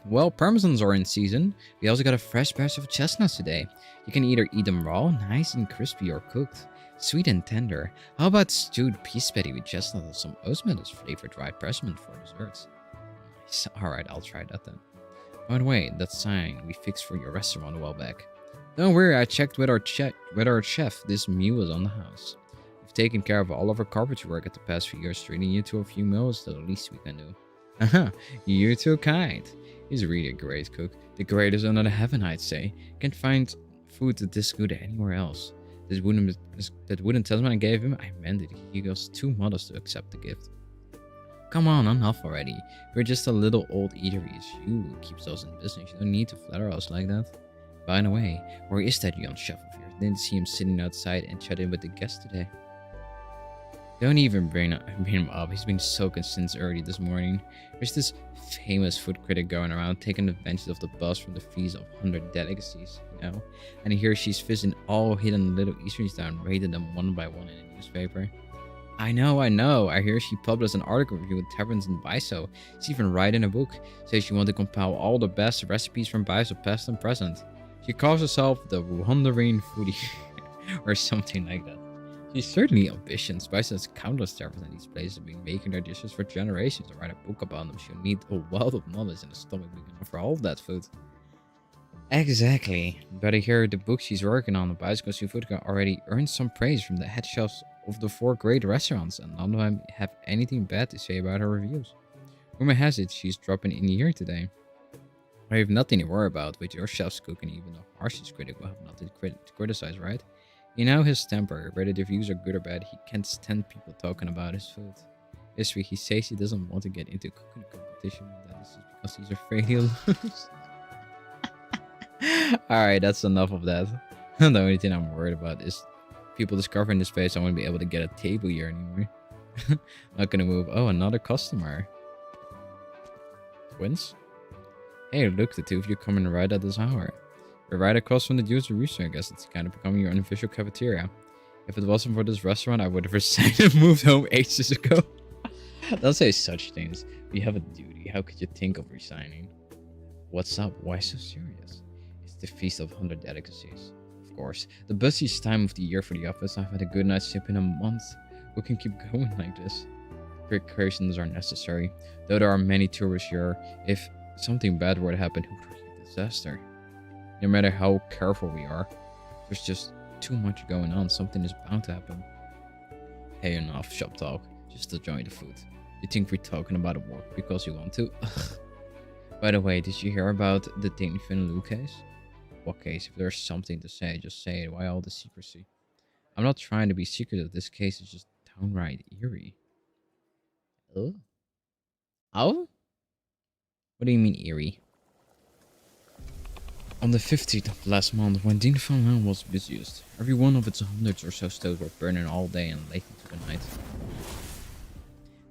Well, parmesans are in season. We also got a fresh batch of chestnuts today. You can either eat them raw, nice and crispy, or cooked. Sweet and tender. How about stewed peas patty with chestnut and some oatmeal flavored dried parchment for desserts? Nice. Alright, I'll try that then. By the way, that sign we fixed for your restaurant a while back. Don't worry, I checked with our chef. This meal is on the house. We've taken care of all of our carpentry work at the past few years, treating you to a few meals, the least we can do. Haha, you're too kind. He's really a great cook. The greatest under the heaven, I'd say. Can't find food this good anywhere else. That wooden talisman I gave him, I meant it. He was too modest to accept the gift. Come on, enough already. We're just a little old eatery. It's you who keeps us in business. You don't need to flatter us like that. By the way, where is that young chef of yours? Didn't see him sitting outside and chatting with the guests today. Don't even bring him up. He's been soaking since early this morning. There's this famous food critic going around taking advantage of the buzz from the feast of 100 delicacies, you know? And here she's visiting all hidden little eateries down, rating them one by one in a newspaper. I know. I hear she published an article reviewing taverns in Baiso. She's even writing a book. Says she wants to compile all the best recipes from Baiso, past and present. She calls herself the Wandering Foodie, or something like that. She's certainly ambitious. Baiso has countless taverns in these places have been making their dishes for generations. To write a book about them, she'll need a wealth of knowledge and a stomach big enough for all of that food. Exactly. But I hear the book she's working on, the Bicycle Seafood, can already earn some praise from the head chefs of the 4 great restaurants, and none of them have anything bad to say about her reviews. Rumor has it she's dropping in here today. I have nothing to worry about with your chef's cooking. Even the harshest critic will have nothing to criticize, right? You know his temper. Whether the reviews are good or bad, he can't stand people talking about his food. History, he says he doesn't want to get into cooking competition, and that is just because he's afraid he'll lose. Alright, that's enough of that. The only thing I'm worried about is people discovering this place. I won't be able to get a table here anymore. Not gonna move. Oh, another customer. Twins? Hey, look, the two of you coming right at this hour. We're right across from the Judicial Rooster. I guess it's kind of becoming your unofficial cafeteria. If it wasn't for this restaurant, I would have resigned and moved home ages ago. Don't say such things. We have a duty. How could you think of resigning? What's up? Why so serious? It's the Feast of 100 Delicacies. Of course, the busiest time of the year for the office. I've had a good night's sleep in a month. We can keep going like this. Precautions are necessary. Though there are many tourists here, if something bad were to happen, who would disaster. No matter how careful we are, there's just too much going on. Something is bound to happen. Hey, enough shop talk. Just enjoy the food. You think we're talking about work because you want to? By the way, did you hear about the Dane Finloo case? What case? If there's something to say, just say it. Why all the secrecy? I'm not trying to be secretive. This case is just downright eerie. Oh? Oh? What do you mean eerie? On the 15th of last month, when Dean Van Loon was busiest, every one of its hundreds or so stoves were burning all day and late into the night.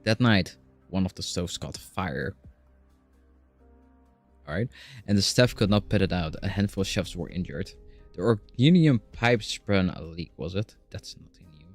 That night, one of the stoves caught fire. Alright, and the staff could not put it out. A handful of chefs were injured. The Orgenium pipe sprung a leak, was it? That's nothing new.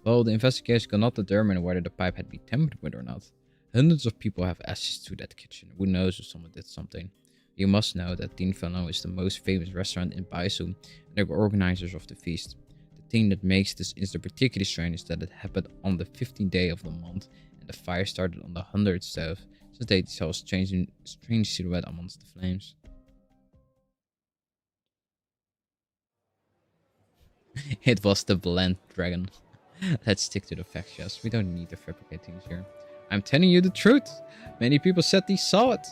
Well, the investigation could not determine whether the pipe had been tampered with or not. Hundreds of people have access to that kitchen. Who knows if someone did something? You must know that Dean Van Loon is the most famous restaurant in Baisu and the organizers of the feast. The thing that makes this incident particularly strange is that it happened on the 15th day of the month and the fire started on the 100th stove, since they saw a strange silhouette amongst the flames. It was the Blend Dragon. Let's stick to the facts, yes. We don't need to fabricate things here. I'm telling you the truth. Many people said they saw it.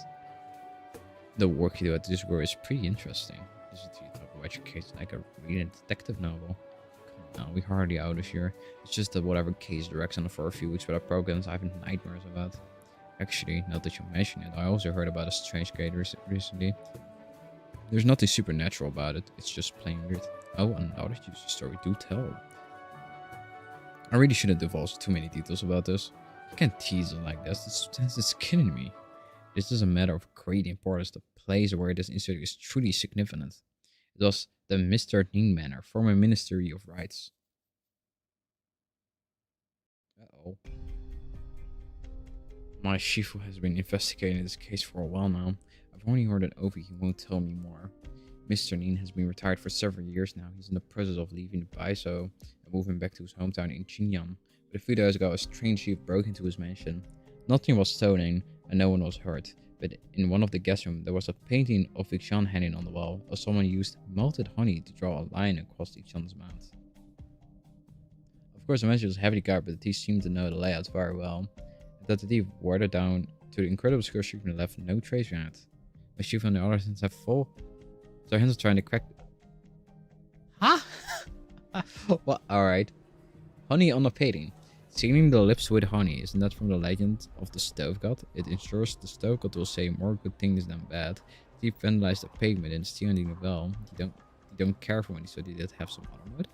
The work you do at this school is pretty interesting. Listen to you talk about your case like a real detective novel. Come on, we're hardly out of here. It's just that whatever case directs on for a few weeks without programs I've had nightmares about. Actually, now that you mention it, I also heard about a strange case recently. There's nothing supernatural about it. It's just plain weird. Oh, and now that you use the story, do tell. I really shouldn't divulge too many details about this. You can't tease it like this. It's killing me. This is a matter of great importance. The place where this incident is truly significant. It was the Mr. Dean Manor, former Ministry of Rights. Uh-oh. My Shifu has been investigating this case for a while now. I've only heard it over, he won't tell me more. Mr. Nin has been retired for several years now. He's in the process of leaving Baiso and moving back to his hometown in Xinjiang. But a few days ago, a strange thief broke into his mansion. Nothing was stolen and no one was hurt. But in one of the guest rooms, there was a painting of Ixan hanging on the wall, as someone used melted honey to draw a line across Ixan's mouth. Of course, the mansion was heavily guarded, but the thief seemed to know the layout very well. And that the thief wore it down to the incredible secure secret and left no trace behind it. My Shifu on the other hand have full. So hands are trying to crack. Huh? What? Alright. Honey on a painting. Sealing the lips with honey. Isn't that from the legend of the stove god? It ensures the stove god will say more good things than bad. The thief vandalized the pavement and stealing the well. You don't care for money, so did it have some other motive?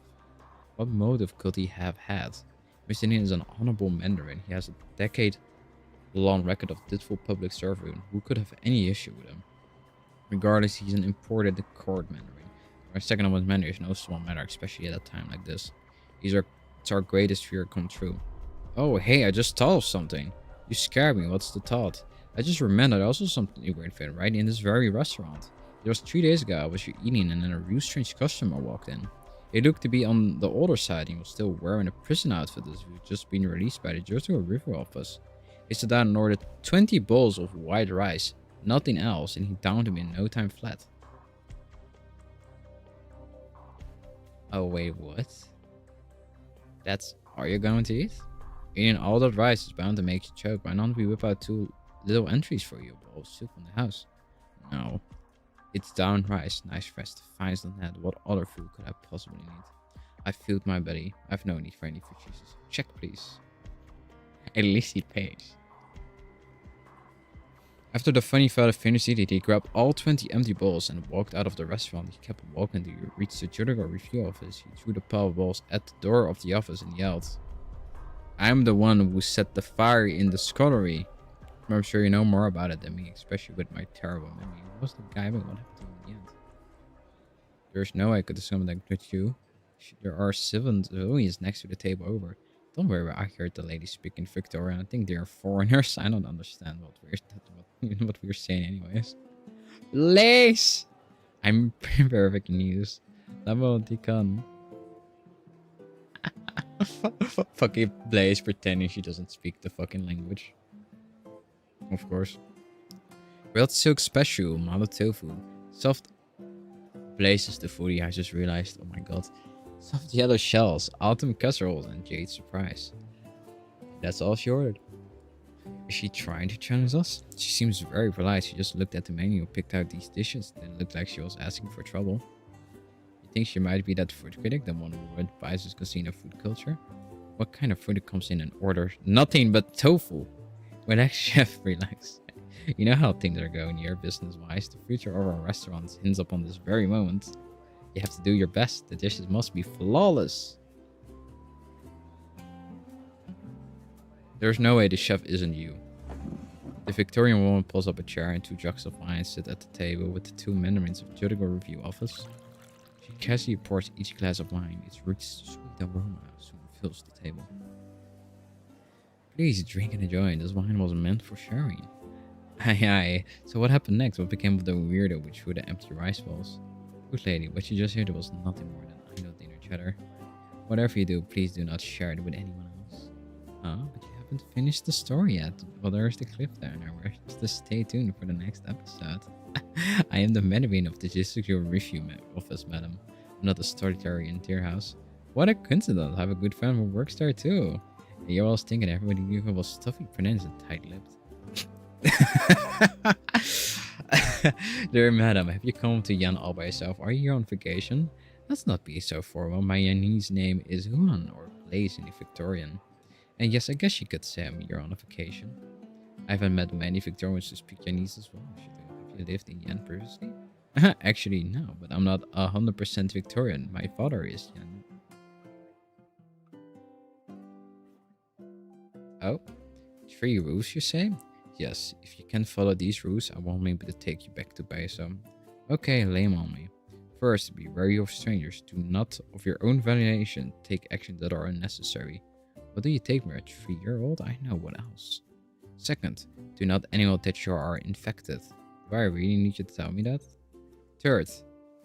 What motive could he have had? Mr. Nin is an honorable Mandarin. He has a decade-long record of dutiful public service. Who could have any issue with him? Regardless, he's an imported court Mandarin. Our second of Mandarin is no small matter, especially at a time like this. It's our greatest fear come true. Oh, hey, I just thought of something. You scared me. What's the thought? I just remembered also something you weren't fit right in this very restaurant. It was 3 days ago I was here eating and then a real strange customer walked in. He looked to be on the older side and he was still wearing a prison outfit as if he had just been released by the Johto River office. He sat down and ordered 20 bowls of white rice. Nothing else, and he downed him in no time flat. Oh wait, what? That's all you're going to eat? Eating all that rice is bound to make you choke. Why not we whip out 2 little entries for you? A bowl of soup in the house. No. It's down rice, nice fresh, the finest on that. What other food could I possibly need? I filled my belly. I've no need for any fruit juices. Check please. At least he pays. After the funny fellow finished eating, he grabbed all 20 empty bowls and walked out of the restaurant. He kept walking until he reached the judicial review office. He threw the pile of bowls at the door of the office and yelled, "I'm the one who set the fire in the scullery." I'm sure you know more about it than me, especially with my terrible memory. Who was the guy, but what happened to him in the end? There's no way I could assume that with you. There are civilians next to the table over. Don't worry, I heard the lady speaking Victorian. I think they're foreigners. I don't understand what we're saying anyways. Lace! I'm perfect news. Level Deacon. Fucking Blaze pretending she doesn't speak the fucking language. Of course. Grilled silk special, malo tofu. Soft blazes the foodie, I just realized. Oh my god. Soft yellow shells, autumn casseroles, and jade surprise. That's all she ordered. Is she trying to challenge us? She seems very polite. She just looked at the menu, picked out these dishes, then looked like she was asking for trouble. You think she might be that food critic, the one who advises casino food culture? What kind of food comes in and orders nothing but tofu? Relax, chef, relax. You know how things are going here business-wise. The future of our restaurants hints upon this very moment. You have to do your best. The dishes must be flawless. There's no way the chef isn't you. The Victorian woman pulls up a chair and two jugs of wine sit at the table with the two mandarins of Judicial Review office. She casually pours each glass of wine. Its rich, sweet aroma soon fills the table. Please drink and enjoy. This wine was meant for sharing. Aye aye. So what happened next? What became of the weirdo which threw the empty rice balls? Good lady, what you just heard was nothing more than idle dinner chatter. Whatever you do, please do not share it with anyone else. Huh? But you haven't finished the story yet. Well, there's the cliff there. Now we're just stay tuned for the next episode. I am the mandarin of the Judicial Review office, madam. I'm not a storyteller in Tier House. What a coincidence. I have a good friend who works there too. And you're always thinking everybody knew who was stuffy, pronounced, and tight-lipped. Dear madam, have you come to Jan all by yourself? Are you here on vacation? Let's not be so formal. My Janese name is Juan, or Blaze in the Victorian. And yes, I guess you could say I'm here on a vacation. I haven't met many Victorians who speak Janese as well. Have you lived in Jan previously? Actually, no, but I'm not 100% Victorian. My father is Jan. Oh? 3 rules, you say? Yes, if you can't follow these rules, I won't be able to take you back to Baiso. Okay, lay 'em on me. First, be wary of strangers. Do not, of your own valuation, take actions that are unnecessary. What do you take me, a 3-year-old? I know what else. Second, do not anyone that you are infected. Do I really need you to tell me that? Third,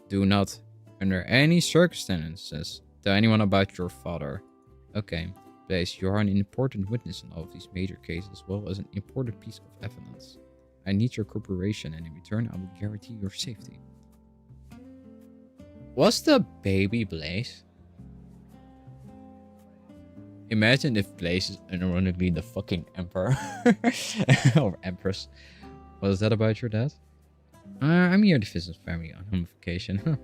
do not, under any circumstances, tell anyone about your father. Okay. Blaze, you are an important witness in all of these major cases, as well as an important piece of evidence. I need your cooperation, and in return, I will guarantee your safety. Was the baby Blaze? Imagine if Blaze is ironically the fucking emperor. Or empress. Was that about your dad? I'm here to visit family on home vacation.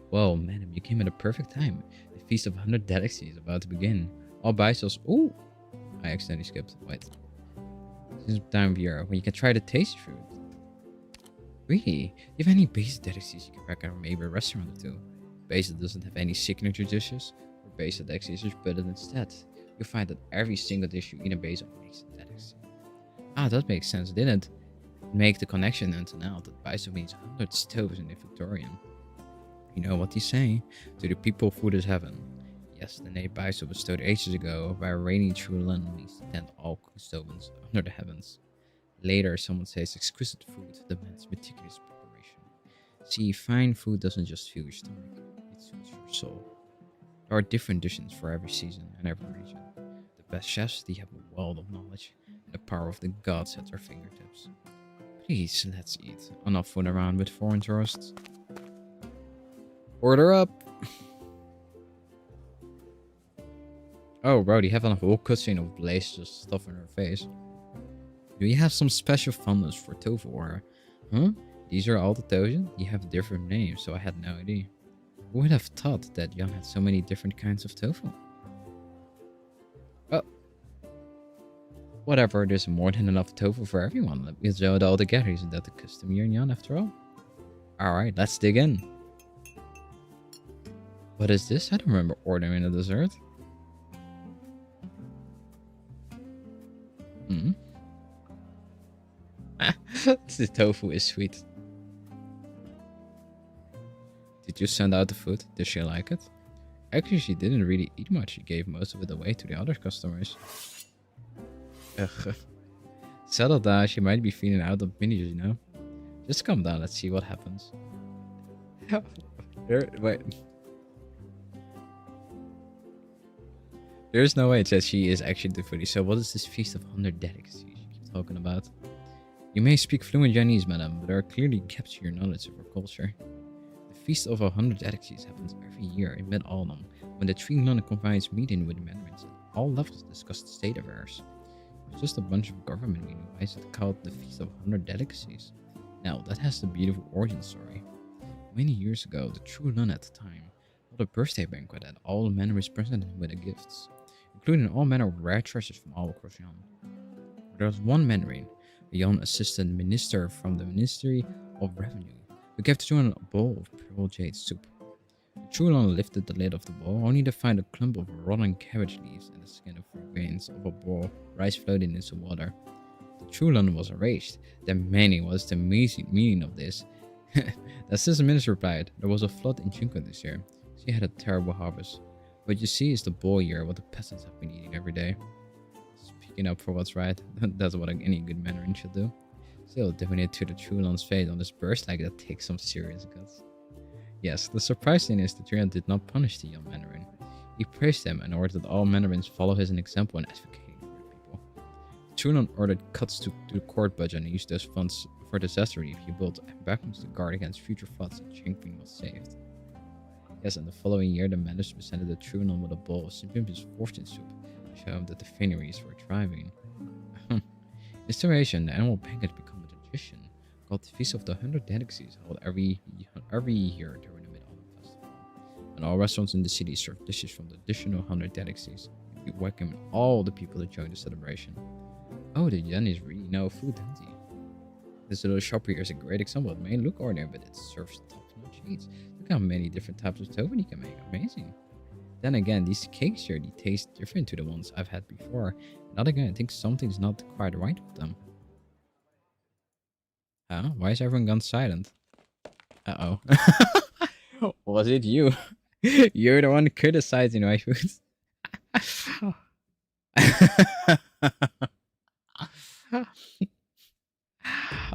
Well, madam, you came at a perfect time. The Feast of 100 Delicacies is about to begin. All bicycles. Ooh, I accidentally skipped. Wait. This is the time of year when you can try the tasty food. Really? Do you have any basic delicacies you can recommend, maybe a restaurant or two? Basic doesn't have any signature dishes or basic delicacies, but instead, you'll find that every single dish you eat in basic makes a delicacy. Ah, that makes sense, didn't make the connection until now that basic means 100 stoves in the Victorian. You know what they say? To the people, food is heaven. Yes, the name Baiso was bestowed ages ago by a rainy true land means to tend all custodians under the heavens. Later, someone says exquisite food demands meticulous preparation. See, fine food doesn't just fill your stomach, it suits your soul. There are different dishes for every season and every region. The best chefs, they have a wealth of knowledge, and the power of the gods at their fingertips. Please, let's eat. Enough food around with foreign tourists. Order up! Oh, bro, you have a whole cutscene of Blaze just stuffing her face. Do you have some special fondness for tofu or... Huh? These are all the tofu? You have different names, so I had no idea. Who would have thought that Jan had so many different kinds of tofu? Oh. Whatever, there's more than enough tofu for everyone. Let me throw it all together. Isn't that the custom here in Jan after all? Alright, let's dig in. What is this? I don't remember ordering a dessert. The tofu is sweet. Did you send out the food? Did she like it? Actually, she didn't really eat much. She gave most of it away to the other customers. Ugh. Settle down. She might be feeling out of minis, you know? Just calm down. Let's see what happens. Wait. There's no way that she is actually the foodie. So what is this Feast of 100 Delicacies you keep talking about? You may speak fluent Chinese, madam, but there are clearly gaps in your knowledge of our culture. The Feast of 100 Delicacies happens every year in mid-autumn, when the three non-confined meeting with the Mandarins at all levels to discuss the state affairs. It was just a bunch of government meeting. Why is it called the Feast of 100 Delicacies? Now, that has the beautiful origin story. Many years ago, the true nun at the time held a birthday banquet and all the Mandarins presented him with the gifts, including all manner of rare treasures from all across Yan. There was one Mandarin, a young assistant minister from the Ministry of Revenue, who gave the Chulan a bowl of pure jade soup. The Chulan lifted the lid of the bowl, only to find a clump of rotten cabbage leaves and the skin of grains of a bowl rice floating into water. The Chulan was enraged. Demanding was the meaning of this. The assistant minister replied, "There was a flood in Chinko this year. She had a terrible harvest. What you see is the bowl year, what the peasants have been eating every day." Speaking up for what's right, that's what any good Mandarin should do. Still, doing it to the Chulan's fate on this burst like that takes some serious guts. Yes, the surprising thing is that Chulan did not punish the young Mandarin. He praised him and ordered that all Mandarins follow his example in advocating for the people. Chulan ordered cuts to the court budget and used those funds for disaster relief. He built embankments to guard against future floods, and Qingping was saved. Yes, and the following year, the Mandarins presented the Chulan with a bowl of Simpimpi's fortune soup to show him that the fineries were thriving. In this situation, the annual banquet became a tradition called the Feast of the 100 Delicacies, held every year during the Mid-Autumn Festival. And all restaurants in the city serve dishes from the additional 100 delicacies. We welcome all the people to join the celebration. Oh, the Chinese really know food, don't they? This little shop here is a great example. It may look ordinary, but it serves top-notch eats. Look how many different types of tofu you can make. Amazing. Then again, these cakes here, they taste different to the ones I've had before. Not again, I think something's not quite right with them. Huh? Why is everyone gone silent? Uh-oh. Was it you? You're the one criticizing my food.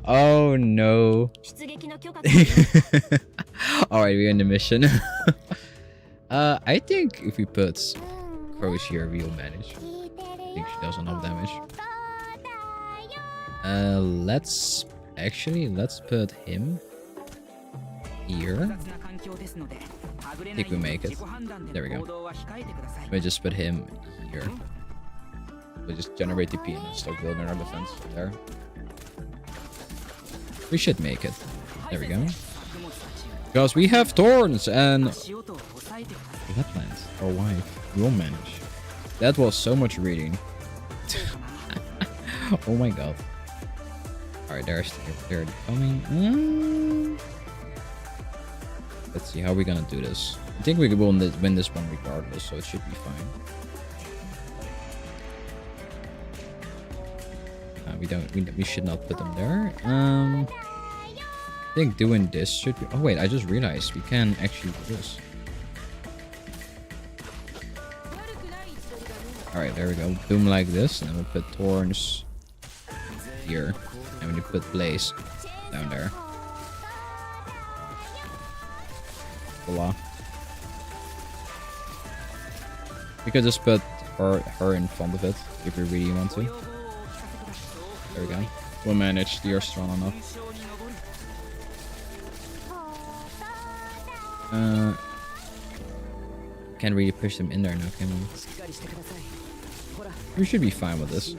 Oh no. Alright, we're in the mission. I think if we put Crows here, we'll manage. I think she does enough damage. Let's put him here. I think we make it. There we go. We just put him here. We'll just generate TP and start building our defense there. We should make it. There we go. Because we have thorns and wetlands. Our wife will manage. That was so much reading. Oh my god. Alright, they're coming. Let's see how we're gonna do this. I think we will win this one regardless, so it should be fine. We should not put them there. I think doing this should be. Oh wait, I just realized we can actually do this. Alright, there we go. Boom like this, and we'll put thorns here, and we put blaze down there. Voila. We could just put her in front of it if we really want to. There we go. We'll manage. You're strong enough. Can't really push them in there now, can we? We should be fine with this.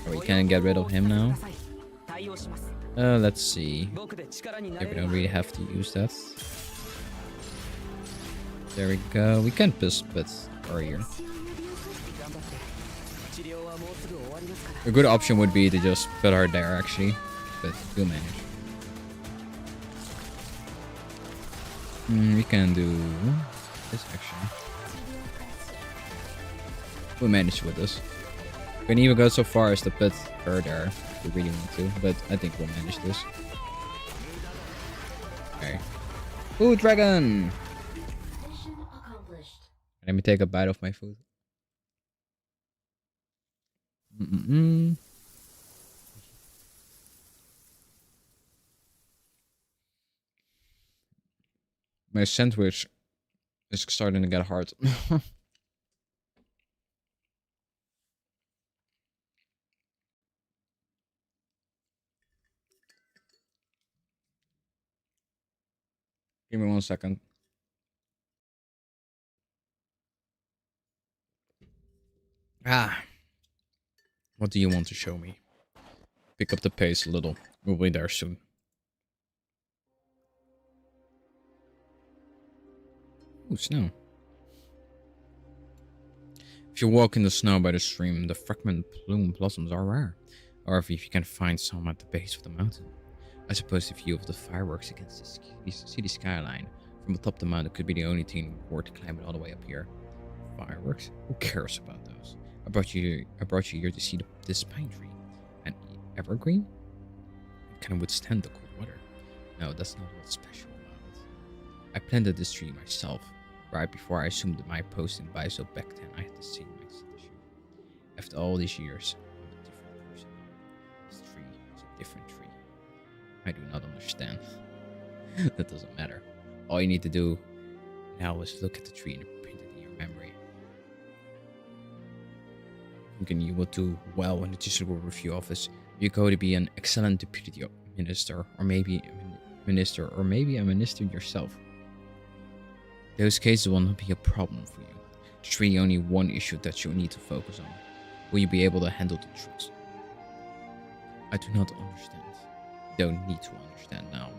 Or we can get rid of him now. Let's see. Yeah, we don't really have to use that. There we go. We can just put her here. A good option would be to just put her there, actually. But we'll manage. We can do this, actually. We'll manage with this. We can even go so far as to put her there if we really want to, but I think we'll manage this. Okay. Ooh, dragon! Let me take a bite of my food. My sandwich is starting to get hard. Give me 1 second. Ah, what do you want to show me? Pick up the pace a little. We'll be there soon. Ooh, snow. If you walk in the snow by the stream, the fragment plume blossoms are rare. However, if you can find some at the base of the mountain. I suppose the view of the fireworks against the city skyline from atop the mountain could be the only thing worth climbing all the way up here. Fireworks? Who cares about those? I brought you here to see this pine tree. An evergreen? It can withstand the cold weather. No, that's not what's special about it. I planted this tree myself. Right before I assumed my post in Biso back then, I had the same mindset as you. After all these years, I'm a different person. This tree is a different tree. I do not understand. That doesn't matter. All you need to do now is look at the tree and print it in your memory. Thinking you will do well in the digital review office. You're going to be an excellent deputy minister, or maybe a minister yourself. Those cases will not be a problem for you. There's really only one issue that you need to focus on. Will you be able to handle the truth? I do not understand. You don't need to understand now.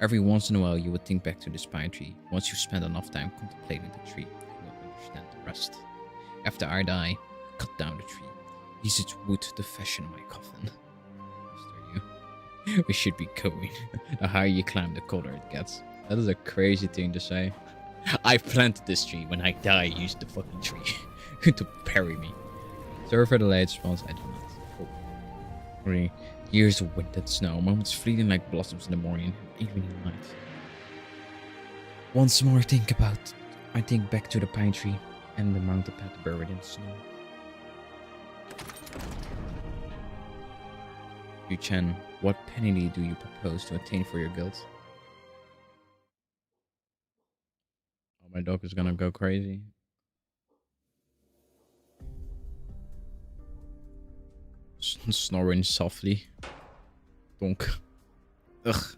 Every once in a while you would think back to this pine tree. Once you've spent enough time contemplating the tree, you will understand the rest. After I die, cut down the tree. Use its wood to fashion my coffin. Mister, we should be going. The higher you climb, the colder it gets. That is a crazy thing to say. I've planted this tree. When I die, use the fucking tree to bury me. Sorry for the late response. I do not. Oh. Really. Years of wind and snow, moments fleeting like blossoms in the morning, evening and night. Once more, I think back to the pine tree and the mountain path buried in snow. Yu Chen, what penalty do you propose to attain for your guilt? Oh, my dog is gonna go crazy. Snoring softly. Donk. Ugh.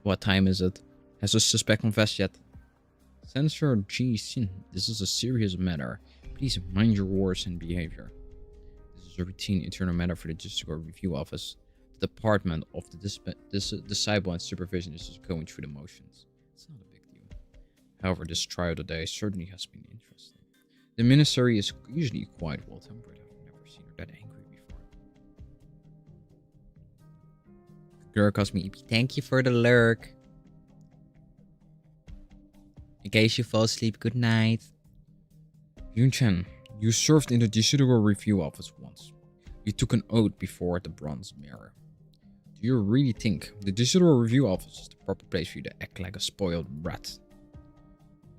What time is it? Has the suspect confessed yet? Sensor G Sin, this is a serious matter. Please mind your words and behavior. This is a routine internal matter for the District Review Office. The Department of the Disciple and Supervision is just going through the motions. It's not a big deal. However, this trial today certainly has been interesting. The Ministry is usually quite well-tempered. I've never seen her that angry before. Girl calls me EP. Thank you for the lurk. In case you fall asleep, good night. Yun Chen, you served in the Digital Review Office once. You took an oath before the Bronze Mirror. Do you really think the Digital Review Office is the proper place for you to act like a spoiled brat?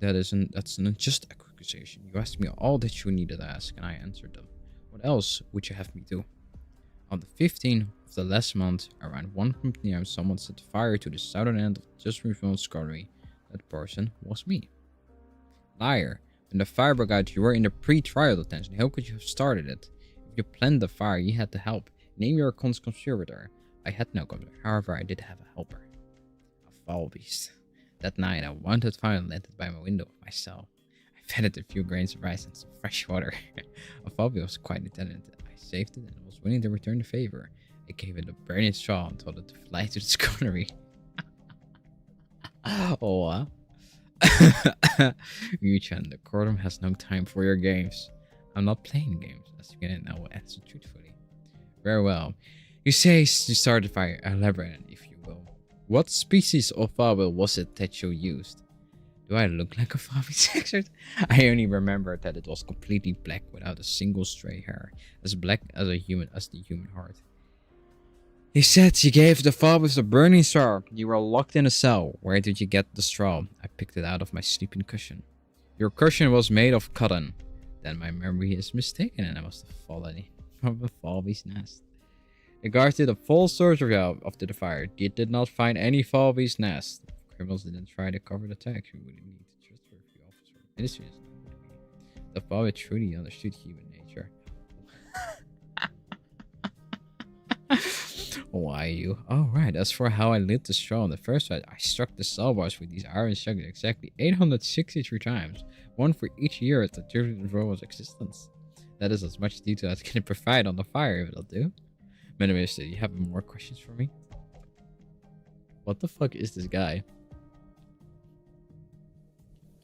That's an unjust accusation. You asked me all that you needed to ask, and I answered them. What else would you have me do? On the 15th of the last month, around 1 p.m, someone set fire to the southern end of the Just Revealed Scholarly. That person was me. Liar. When the fire broke out, you were in the pre-trial detention. How could you have started it? If you planned the fire, you had to help. Name your conservator. I had no conservator. However, I did have a helper. A foul beast. That night, a wanted fire landed by my window of my cell. I fed it a few grains of rice and some fresh water. A foul beast was quite intelligent. I saved it and was willing to return the favor. I gave it a burning straw and told it to fly to the scullery. Oh, wow. Yu-chan, the courtroom has no time for your games. I'm not playing games, as you can and I will answer truthfully. Very well. You say you started fire. Elaborate, if you will. What species of fable was it that you used? Do I look like a Fabi's expert? I only remember that it was completely black without a single stray hair. As black as the human heart. He said you gave the Fabius a burning straw. You were locked in a cell. Where did you get the straw? I picked it out of my sleeping cushion. Your cushion was made of cotton. Then my memory is mistaken and I must have fallen from a Fabi's nest. The guards did a full search after the fire. They did not find any Fabi's nest. If criminals didn't try to cover the attacks, we wouldn't need to trust for a few officers. Ministry is not with me. The Fabi truly understood human nature. Why you? Oh, right. As for how I lit the straw in the first fight, I struck the cell bars with these iron shotguns exactly 863 times, one for each year at the Turtle's Robo's existence. That is as much detail as I can provide on the fire, if it'll do. Minister, you have more questions for me? What the fuck is this guy?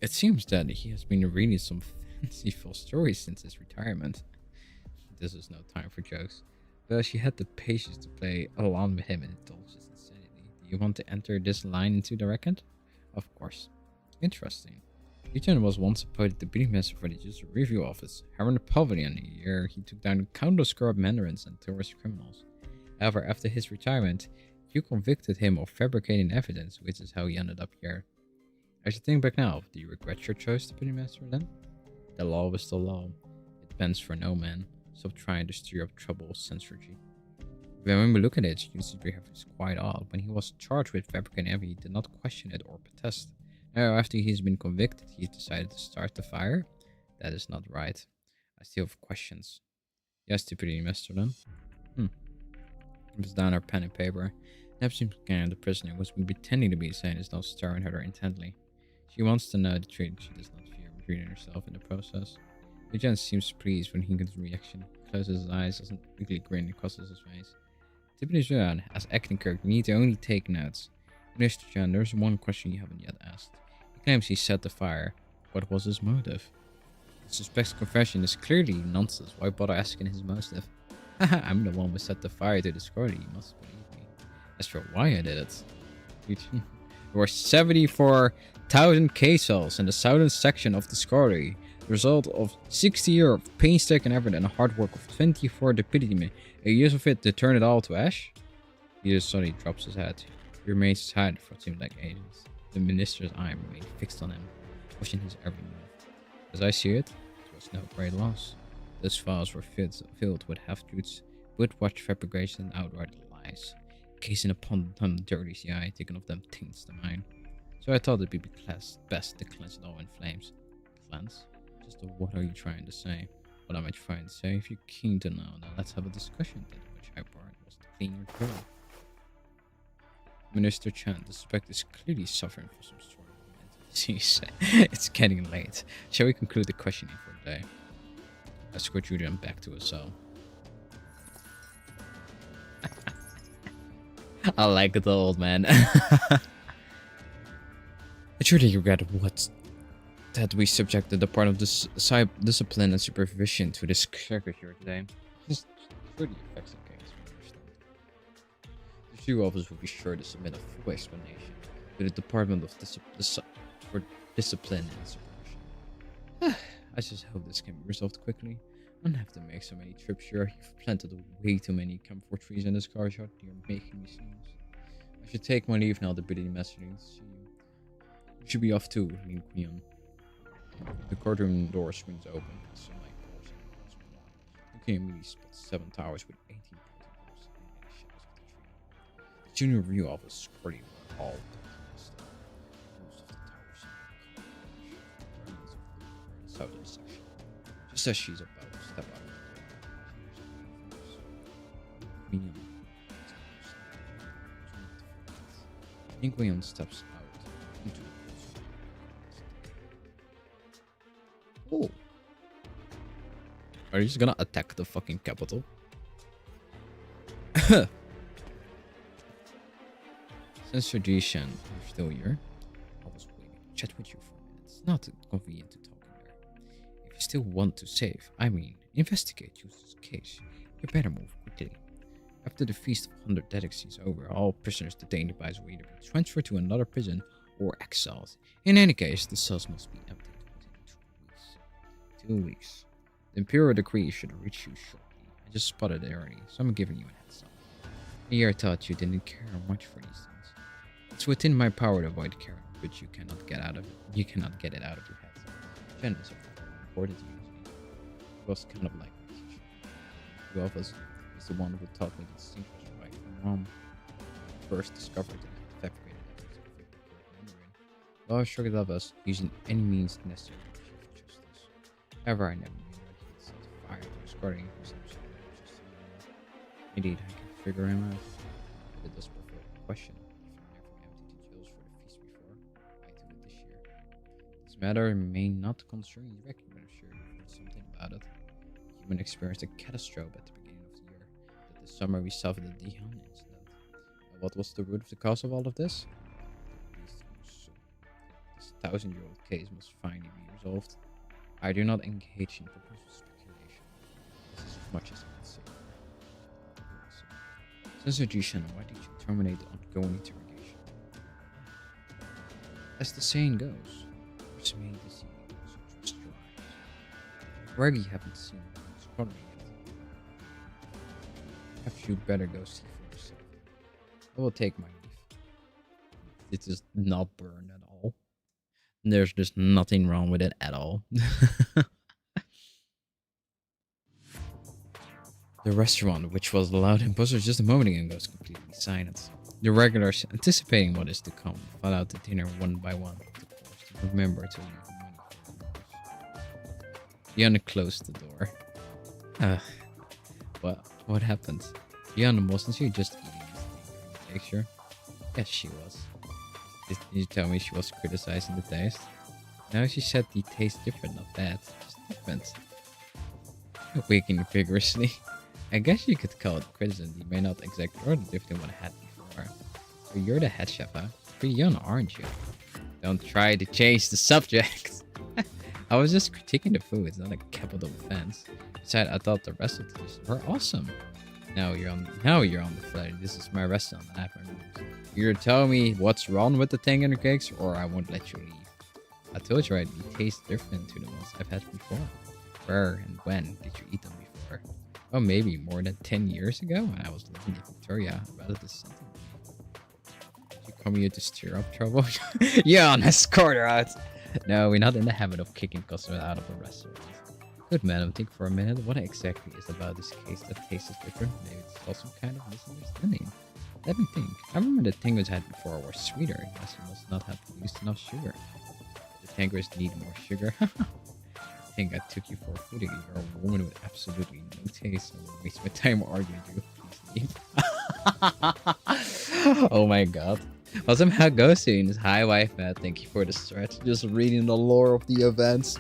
It seems that he has been reading some fanciful stories since his retirement. This is no time for jokes. But she had the patience to play along with him and indulge his insanity. Do you want to enter this line into the record? Of course. Interesting. Eugene was once appointed deputy master for the Judicial Review Office. However, in the Pavilion a year, he took down countless corrupt mandarins and tourist criminals. However, after his retirement, you convicted him of fabricating evidence, which is how he ended up here. As you think back now, do you regret your choice to deputy master then? The law was the law. It bends for no man. Stop trying to stir up trouble with censorship. When we look at it, Yu's behavior is quite odd. When he was charged with fabricating evidence, he did not question it or protest. Now, after he's been convicted, he decided to start the fire? That is not right. I still have questions. Yes, Deputy Master then. He puts down her pen and paper. Neptune scanned the prisoner, who was pretending to be insane, is now staring at her intently. She wants to know the truth. She does not fear repeating herself in the process. Eugene seems pleased when he gets a reaction. He closes his eyes as a weakly grin crosses his face. Deputy John, as acting clerk, you need to only take notes. Mr. John, there's one question you haven't yet asked. He claims he set the fire. What was his motive? The suspect's confession is clearly nonsense. Why bother asking his motive? Haha, I'm the one who set the fire to the Scordy. You must believe me. As for why I did it, there were 74,000 K-cells in the southern section of the Scordy. The result of 60 years of painstaking effort and hard work of 24 deputy men. A years of it to turn it all to ash? He just suddenly drops his head. He remains silent for what seemed like ages. The minister's eye remained fixed on him, watching his every move. As I see it, it was no great loss. Those files were filled with half-truths, whitewashed fabrication and outright lies. Gazing upon them dirty the eye, thinking of them taints the mind. So I thought it would be best to cleanse it all in flames. Cleanse? Just what are you trying to say? What am I trying to say? If you're keen to know, then let's have a discussion. That which I brought was to clean your throat. Minister Chan, the suspect is clearly suffering from some sort of mental disease. It's getting late. Shall we conclude the questioning for the day? Escort Julian back to his cell. I like the old man. I truly regret that we subjected the part of this discipline and supervision to this caricature today. This truly affects the case, we understand. The Review Office will be sure to submit a full explanation to the Department of for Discipline and Supervision. I just hope this can be resolved quickly. I don't have to make so many trips here. You've planted way too many camphor trees in this car shot. You're making me sneeze. I should take my leave now. The Deputy Master needs to see you. You should be off too, Lin Qian. The courtroom door swings open. Sunlight pours in. You can immediately spot 7 towers with 18 party groups in the shadows of the tree. The Junior Review Office security were all most of the towers in the southern section. Just as she's about to step out of the door, Minion Inguion steps out into the oh. Are you just gonna attack the fucking capital? Since your Jishan, you're still here. I was waiting to chat with you for a minute. It's not convenient to talk in there. If you still want to save, investigate Yu's case, you better move quickly. After the Feast of 100 Dedics is over, all prisoners detained by us will either be transferred to another prison or exiled. In any case, the cells must be emptied within 2 weeks. 2 weeks. The Imperial decree should reach you shortly. I just spotted it early, so I'm giving you a heads up. A year thought you didn't care much for these things. It's within my power to avoid caring, but you cannot get out of it. You cannot get it out of your head. Jen is important to you. It was kind of like my teacher. Two of us is the one who taught me to distinguish right from wrong. First discovered that he had fabricated evidence to convict the correct Mandarin. Law shrugged of us using any means necessary to achieve justice. However, I never knew that he had set fire to his guardian who was absolutely just. Indeed, I can figure him out. that does prefer the question. If you never emptied the jails for the feast before, I do it this year. This matter may not concern you directly, but I'm sure you've heard something about it. Human experienced a catastrophe at the beginning of the year. That this summer we suffered a Dihan incident. And what was the root of the cause of all of this? The beast was this 1,000-year-old case must finally be resolved. I do not engage in proposal speculation. This is as much as I can say. Sensor Jishan, why did you terminate the ongoing interrogation? As the saying goes, what's made this evening, so trust your eyes. Reggie haven't seen the squadron yet. Perhaps you'd better go see for yourself. I will take my leave. It is not burned at all. There's just nothing wrong with it at all. The restaurant, which was loud and buzzers just a moment ago, goes completely silent. The regulars, anticipating what is to come, file out the dinner one by one. Of course, to remember to leave money for the Diana closed the door. What happened? Diana, wasn't she just eating this thing during the lecture? Yes, she was. Did you tell me she was criticizing the taste? No, she said the taste different, not bad, just different. Winking vigorously. I guess you could call it criticism. You may not exactly order different than what I had before. So you're the head chef, huh? Pretty young, aren't you? Don't try to change the subject. I was just critiquing the food. It's not a capital offense. Besides, I thought the rest of the dishes were awesome. Now you're on the flight. This is my restaurant. I have my rules. You're telling me what's wrong with the Tengen cakes, or I won't let you leave. I told you right. They taste different to the ones I've had before. Where and when did you eat them before? Oh, maybe more than 10 years ago when I was living in Victoria. Rather than something. Did you come here to stir up trouble? Yeah, let's escort her out. No, we're not in the habit of kicking customers out of a restaurant. Good madam, think for a minute. What exactly is about this case that tastes different? Maybe it's also some kind of misunderstanding. Let me think. I remember the tango's I had before were sweeter. Yes, you must not have used enough sugar. The tangos need more sugar. I think I took you for a foodie. You're a woman with absolutely no taste. I won't waste my time arguing with you. Please leave. Oh my god. Well, somehow ghosting is hi wife, man. Thank you for the stretch. Just reading the lore of the events.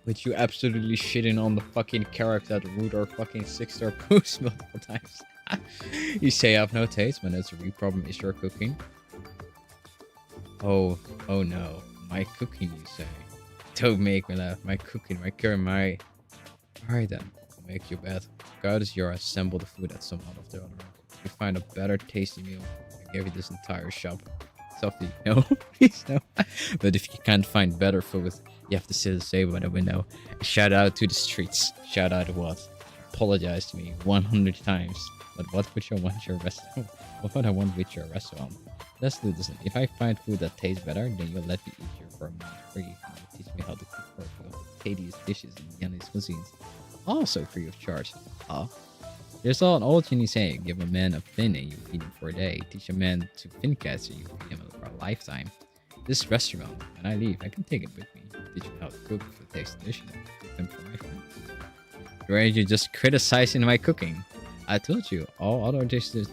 With you absolutely shitting on the fucking character that wrote our fucking 6-star post multiple times. You say I have no taste, but it's a real problem is your cooking. Oh no. My cooking, you say? Don't make me laugh. My cooking, my curry, my... Alright then. I'll make you bet. God is your assemble the food at some out of the other. If you find a better tasty meal, I give you this entire shop. Sophie, no, please no. But if you can't find better food, you have to sit and say by the window. Shout out to the streets. Shout out to what? Apologize to me 100 times. But what would you want your restaurant? What would I want with your restaurant? Let's do this. If I find food that tastes better, then you'll let me eat here for a month free. And you'll teach me how to cook for the tastiest dishes in Chinese cuisines. Also free of charge. There's all an old Chinese saying, give a man a fin and you feed him for a day. Teach a man to fin catch and you feed him for a lifetime. This restaurant, when I leave, I can take it with me. Teach him how to cook for taste dishes and cook them for my friends. You're just criticizing my cooking. I told you, all other dishes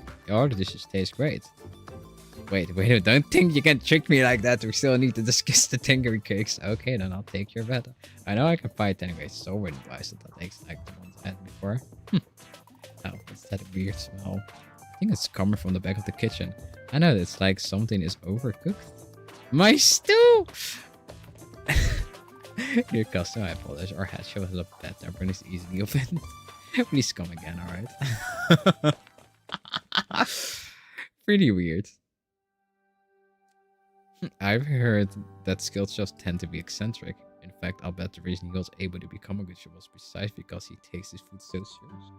taste great. Wait, don't think you can trick me like that. We still need to discuss the Tengen cakes. Okay, then I'll take your bet. I know I can fight anyway, so many buys that tastes like the ones I had before. Oh, what's that weird smell? I think it's coming from the back of the kitchen. I know it's like something is overcooked. My stew! Your custom, I apologize. Our head show has a bad temper and is easily offended. Please come again, alright? Pretty weird. I've heard that skilled chefs tend to be eccentric. In fact, I'll bet the reason he was able to become a good chef was precisely because he takes his food so seriously.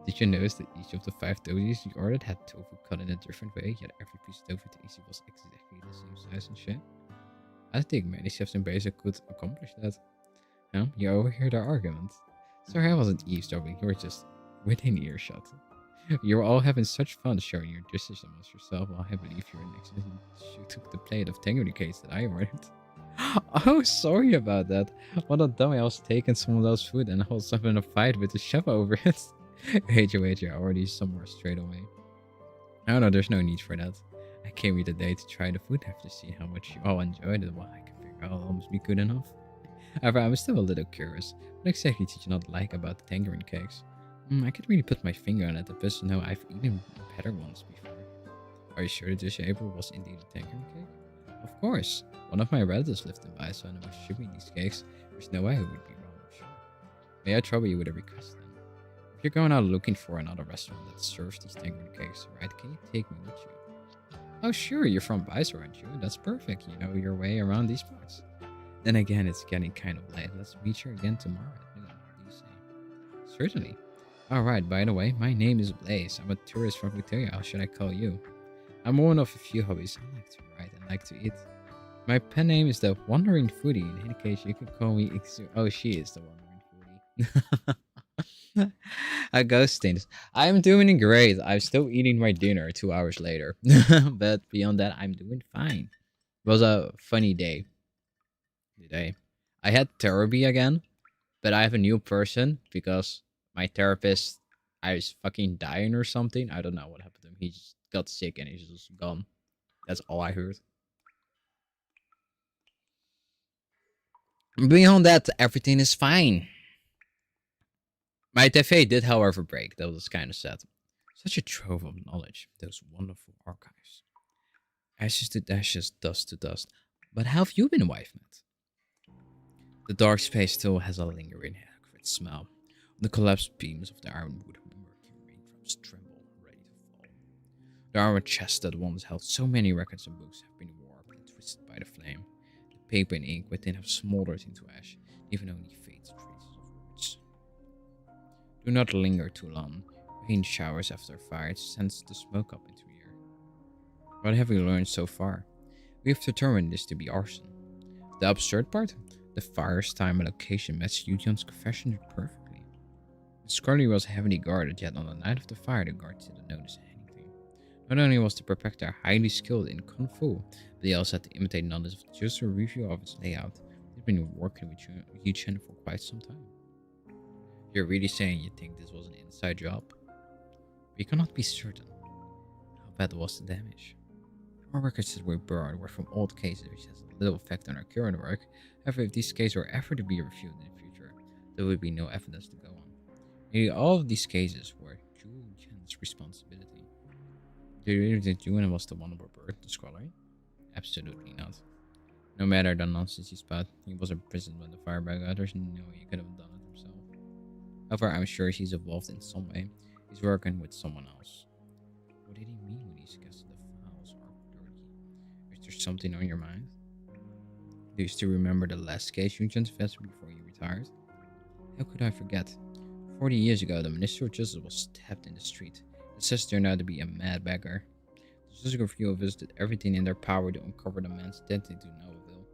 Did you notice that each of the 5 dojis you ordered had tofu cut in a different way, yet every piece of tofu tasty was exactly the same size and shit? I think many chefs in basic could accomplish that. Huh? You overheard our argument. Sorry, I wasn't eavesdropping, you were just within earshot. You were all having such fun showing your dishes amongst yourself while I believe you were next to you took the plate of Tengen cakes that I ordered. Oh, sorry about that. What a dummy, I was taking some of those food and I was having a fight with the chef over it. Wait, I already somewhere straight away. Oh no, there's no need for that. I came here today to try the food after seeing how much you all enjoyed it. Well, I can figure I'll almost be good enough. However, I'm still a little curious. What exactly did you not like about the tangerine cakes? I can't really put my finger on it, but no, I've eaten better ones before. Are you sure that the shaper was indeed a tangerine cake? Of course. One of my relatives lived in Baiso and was shipping these cakes. There's no way it would be wrong, sure. May I trouble you with a request then? If you're going out looking for another restaurant that serves these tangerine cakes, right, can you take me with you? Oh sure, you're from Baiso, aren't you? That's perfect. You know your way around these parts. Then again, it's getting kind of late. Let's meet here again tomorrow at noon. What do you say? Certainly. Alright, by the way, my name is Blaze. I'm a tourist from Victoria. How should I call you? I'm one of a few hobbies. I like to write and like to eat. My pen name is the Wandering Foodie. In any case, you can call me Oh, she is the Wandering Foodie. A ghost things. I'm doing great. I'm still eating my dinner 2 hours later. But beyond that, I'm doing fine. It was a funny day today. I had therapy again, but I have a new person because my therapist, I was fucking dying or something. I don't know what happened to him. He just got sick and he's just gone. That's all I heard. Beyond that, everything is fine. My TFA did, however, break. That was kind of sad. Such a trove of knowledge. Those wonderful archives. Ashes to ashes, dust to dust. But how have you been, wife, Matt? The dark space still has a lingering acrid smell. The collapsed beams of the ironwood murky raindrops tremble, ready to fall. The armored chest that once held so many records and books have been warped and twisted by the flame. The paper and ink within have smoldered into ash, leaving only faint traces of words. Do not linger too long. Rain showers after fire sends the smoke up into the air. What have we learned so far? We have determined this to be arson. The absurd part? The fire's time and location matched Yujon's confession perfectly. The Scully was heavily guarded, yet on the night of the fire, the guards didn't notice anything. Not only was the Prefector highly skilled in Kung Fu, but they also had to imitate knowledge of just a review of its layout. They'd been working with Yuchen for quite some time. You're really saying you think this was an inside job? We cannot be certain. How bad was the damage? Our records that were burned were from old cases, which has little effect on our current work. However, if these cases were ever to be reviewed in the future, there would be no evidence to go on. Nearly all of these cases were Zhu Chen's responsibility. Do you really think Yuan was the one who birthed the scholar? Absolutely not. No matter the nonsense he spat, he was imprisoned when the fire broke out. There's no way he could have done it himself. However, I'm sure he's involved in some way. He's working with someone else. What did he mean when he suggested the files are dirty? Is there something on your mind? Do you still remember the last case you just faced before you retired? How could I forget? 40 years ago, the Minister of Justice was stabbed in the street. His sister turned out to be a mad beggar. The Justice Review visited everything in their power to uncover the man's identity to no avail.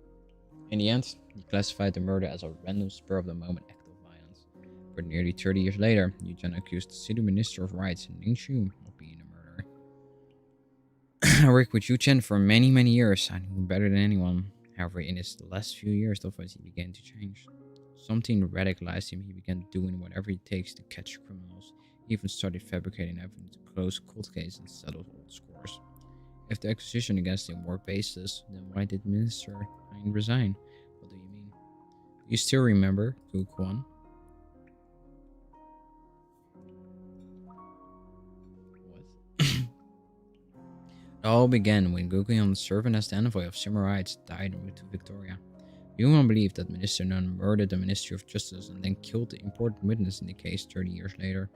In the end, he classified the murder as a random spur-of-the-moment act of violence. But nearly 30 years later, Yuchen accused the City Minister of Rights, Ning Xu, of being the murderer. I worked with Yuchen for many, many years. I knew him better than anyone. However, in his last few years, the voice began to change. Something radicalized him. He began doing whatever it takes to catch criminals. He even started fabricating evidence to close cold cases and settle old scores. If the accusation against him were baseless, then why did Minister Hein resign? What do you mean? Do you still remember Gu Quan? What? It all began when Gu Quan, serving as the envoy of Simurites, died en route to Victoria. Yuan believed that Minister Nun murdered the Ministry of Justice and then killed the important witness in the case 30 years later.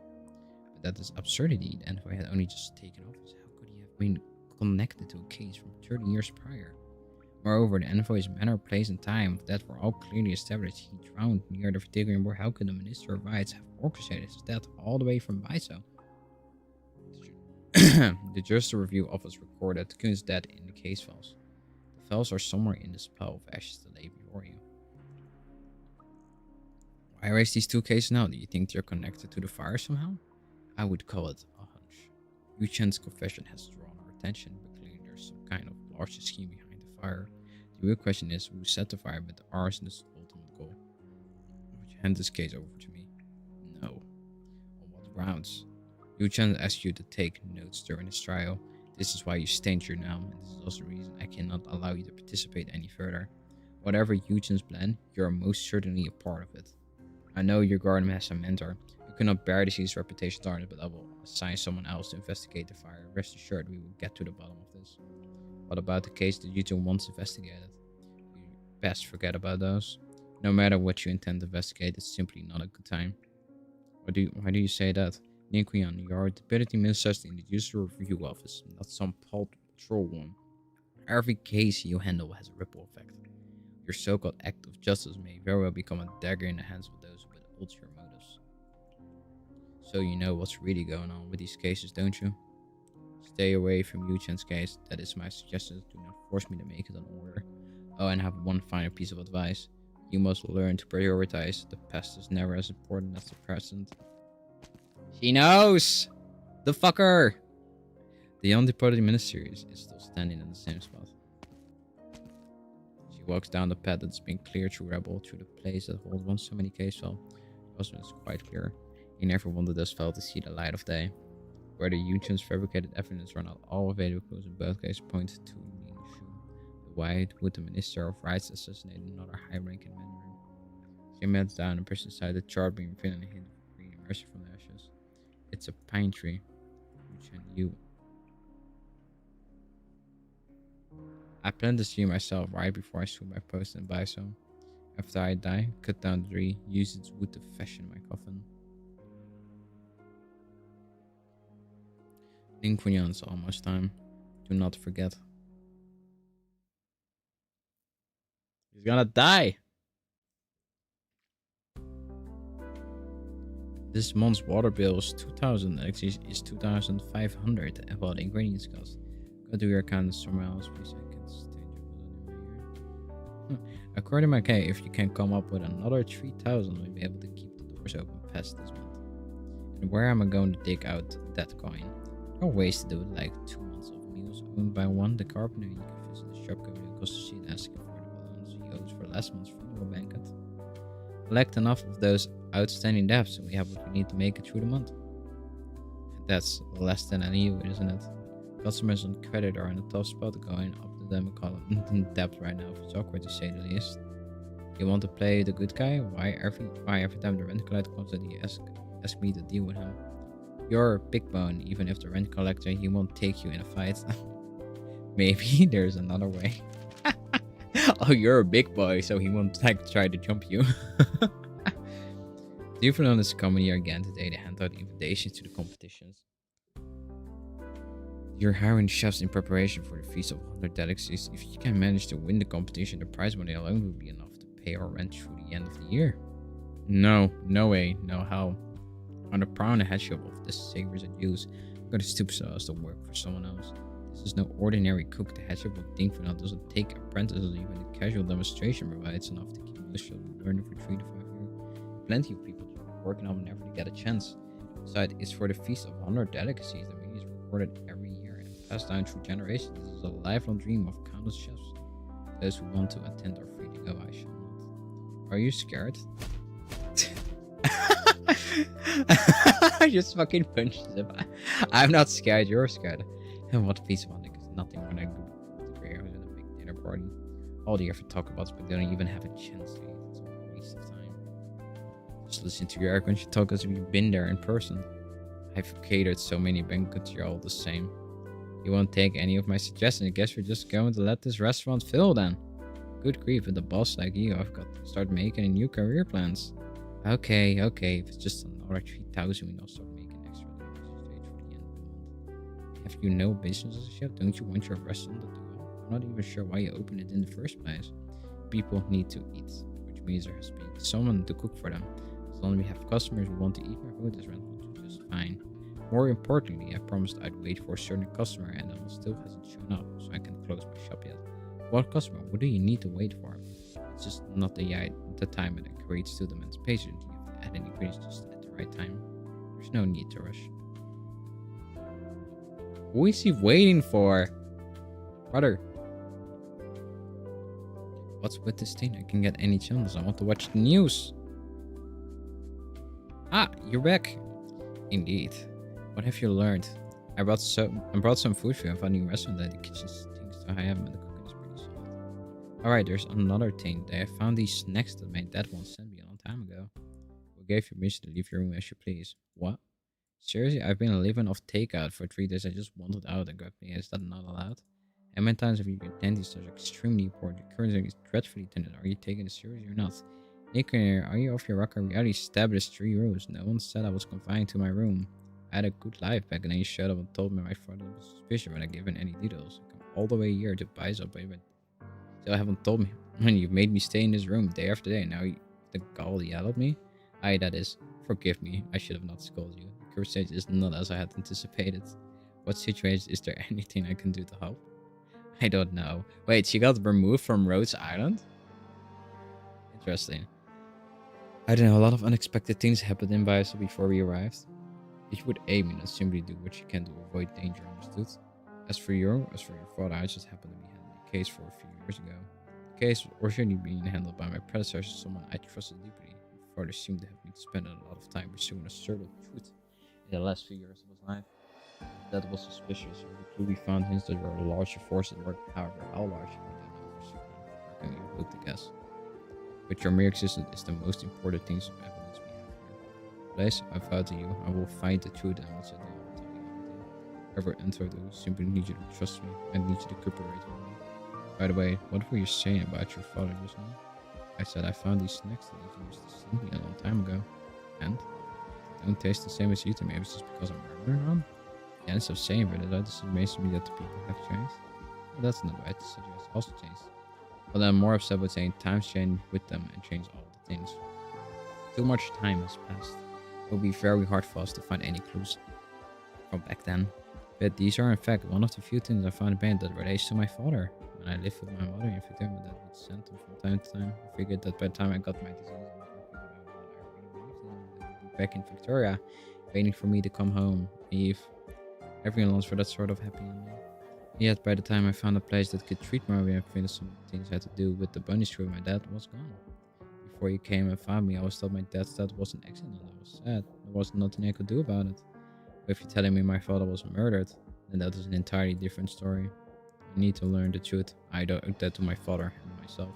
But that is absurdity. The envoy had only just taken office. How could he have been connected to a case from 30 years prior? Moreover, the envoy's manner, place, and time of death were all clearly established. He drowned near the Vertigrian War. How could the Minister of Rights have orchestrated his death all the way from Baiso? The Justice Review Office recorded Kun's death in the case files. The files are somewhere in this pile of ashes that lay before you. Why raise these two cases now? Do you think they're connected to the fire somehow? I would call it a hunch. Yu Chen's confession has drawn our attention, but clearly there's some kind of larger scheme behind the fire. The real question is who set the fire, but the arsonist's ultimate goal. Would you hand this case over to me? No. On what grounds? Yu Chen asked you to take notes during his trial. This is why you stand here now, and this is also the reason I cannot allow you to participate any further. Whatever Yu Chen's plan, you are most certainly a part of it. I know your guard has a mentor. You cannot bear to see his reputation tarnished, but I will assign someone else to investigate the fire. Rest assured, we will get to the bottom of this. What about the case that Yu Chen once investigated? You best forget about those. No matter what you intend to investigate, it's simply not a good time. Why do you say that? Ning Qian, you are a deputy minister in the user review office, not some patrol one. Every case you handle has a ripple effect. Your so-called act of justice may very well become a dagger in the hands of those with ulterior motives. So you know what's really going on with these cases, don't you? Stay away from Yu Chen's case. That is my suggestion. Do not force me to make it an order. Oh, and I have one final piece of advice. You must learn to prioritize. The past is never as important as the present. She knows! The fucker! The undeported minister is still standing in the same spot. She walks down the path that's been cleared through rubble, through the place that holds once so many cases fell. The husband is quite clear. He never wanted us fell to see the light of day. Whether Yu Chen's fabricated evidence or not, all available clues in both cases point to Ning Shu. Why would the Minister of Rights assassinate another high-ranking Mandarin? She bends down and pushes aside the chart being written and a hint of green emerging from the ashes. It's a pine tree. Yu Chen, you. I plan to see myself right before I shoot my post and buy some. After I die, cut down the tree, use its wood to fashion my coffin. Ning Kunyan's almost time. Do not forget. He's gonna die! This month's water bill is 2,000, actually is 2,500, and what the ingredients cost. Go do your account somewhere else, please. I can't stand your blood in my ear. According to my K, if you can come up with another 3,000, we'll be able to keep the doors open past this month. And where am I going to dig out that coin? There are ways to do it, like 2 months of meals owned by one, the carpenter. You can visit the shop, go to the cost sheet, asking for the balance he owes for last month's funeral banquet. Collect enough of those outstanding debts, and we have what we need to make it through the month. That's less than I knew, isn't it? Customers on credit are in a tough spot, going up to them and call them in debt right now. It's awkward to say the least. You want to play the good guy? Why every time the rent collector comes in, he ask me to deal with him? You're big bone. Even if the rent collector, he won't take you in a fight. Maybe there's another way. Oh, you're a big boy, so he won't try to jump you. Do you feel this comedy again today? They hand out invitations to the competitions. You're hiring chefs in preparation for the Feast of 100 Delicacies. If you can manage to win the competition, the prize money alone will be enough to pay our rent through the end of the year. No way, no how. On the prawn head shop of the savors and juice, I'm going to stoop so as to work for someone else. This is no ordinary cook. The head shop of Dinkfernal doesn't take apprentices. Even a casual demonstration provides enough to keep most children learning for 3 to 5 years. Plenty of people working on never to get a chance. Besides, it's for the Feast of 100 Delicacies. The meal is recorded every year and passed down through generations. This is a lifelong dream of countless chefs. Those who want to attend are free to go. I shall not. Are you scared? I just fucking punched him. I'm not scared, you're scared. And what piece of hunting is nothing when I go to the in a big dinner party. All they ever talk about, but they don't even have a chance to eat. It's a waste of time. Just listen to your Eric when she talks as if you've been there in person. I've catered so many banquets, you're all the same. You won't take any of my suggestions. I guess we're just going to let this restaurant fill then. Good grief, with a boss like you, I've got to start making new career plans. Okay, if it's just another 3,000, we'll start making extra straight for the end of the month. Have you no business as a chef? Don't you want your restaurant to do well? I'm not even sure why you opened it in the first place. People need to eat, which means there has to be someone to cook for them. As long as we have customers who want to eat my food, this rent will do just fine. More importantly, I promised I'd wait for a certain customer, and that one still hasn't shown up, so I can close my shop yet. What customer? What do you need to wait for? It's just not the time that creates to them and patient. You have to add any ingredients just at the right time. There's no need to rush. Who is he waiting for? Brother. What's with this thing? I can get any channels. I want to watch the news. Ah, you're back. Indeed. What have you learned? I brought some food for you. I found a new restaurant that the kitchen stinks so high up and the cooking is pretty solid. Alright, there's another thing. I found these snacks that my dad once sent me a long time ago. Who gave you permission to leave your room as you please? What? Seriously, I've been living off takeout for 3 days. I just wanted out and grabbed me. Is that not allowed? How many times have you been planting such extremely important? Your current is dreadfully tended. Are you taking it seriously or not? Nick, are you off your rocker? Reality established 3 rules. No one said I was confined to my room. I had a good life back then. You showed up and told me my father was suspicious when I given any details. I come all the way here to buy something, but still haven't told me. And you've made me stay in this room day after day. Now you the gall yell at me? Aye, that is. Forgive me. I should have not scolded you. The conversation is not as I had anticipated. What situation is there anything I can do to help? I don't know. Wait, she got removed from Rhodes Island? Interesting. I don't know, a lot of unexpected things happened in Biosel before we arrived. If you would aim and simply do what you can to avoid danger, understood? As for your father, I just happened to be handling a case for a few years ago. The case was originally being handled by my predecessor, someone I trusted deeply. My father seemed to have me to spend a lot of time pursuing a certain truth in the last few years of his life. That was suspicious. The clue we found hints that there are larger forces at work. However, how large, we don't know for certain. How can we hope to guess? But your mere existence is the most important things of evidence we have here. Please, I vow to you, I will find the truth and once I do, I will tell you everything. Ever enter do, simply need you to trust me. I need you to cooperate with me. By the way, what were you saying about your father just now? I said I found these snacks that you used to send me a long time ago. And? They don't taste the same as you to me. Maybe it's just because I'm remembering them? The ends of saying but it just amazes me that the people have changed. Well, that's not right to suggest also changed. But I'm more upset with saying times change with them and change all the things. Too much time has passed. It will be very hard for us to find any clues from back then. But these are in fact one of the few things I found in that relates to my father. When I lived with my mother in Victoria, my dad would send them from time to time. I figured that by the time I got my disease, I would be back in Victoria, waiting for me to come home. Eve. Everyone longs for that sort of happy ending. Yet by the time I found a place that could treat me, I finished some things I had to do with the bunny screw. My dad was gone. Before you came and found me, I was told my dad's death was an accident. I was sad. There was nothing I could do about it. But if you're telling me my father was murdered, then that is an entirely different story. I need to learn the truth. I owe that to my father and myself.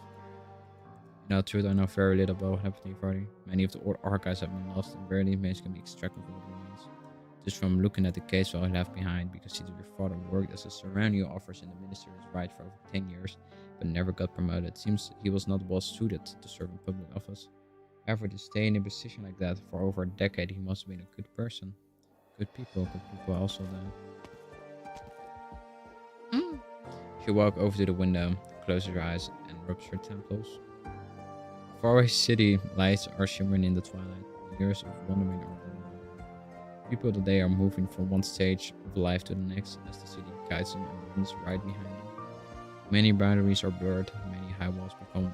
In all truth, I know very little about what happened to your father. Many of the old archives have been lost and rarely information can be extracted from what remains. Just from looking at the case I left behind, because see that your father worked as a ceremonial officer in the minister's right for over 10 years, but never got promoted. It seems he was not well suited to serve in public office. However, to stay in a position like that for over a decade, he must have been a good person. Good people also though. She walked over to the window, closed her eyes, and rubs her temples. Faraway city lights are shimmering in the twilight. Years of wandering are over. People today are moving from one stage of life to the next as the city guides them and runs right behind them. Many boundaries are blurred, many high walls become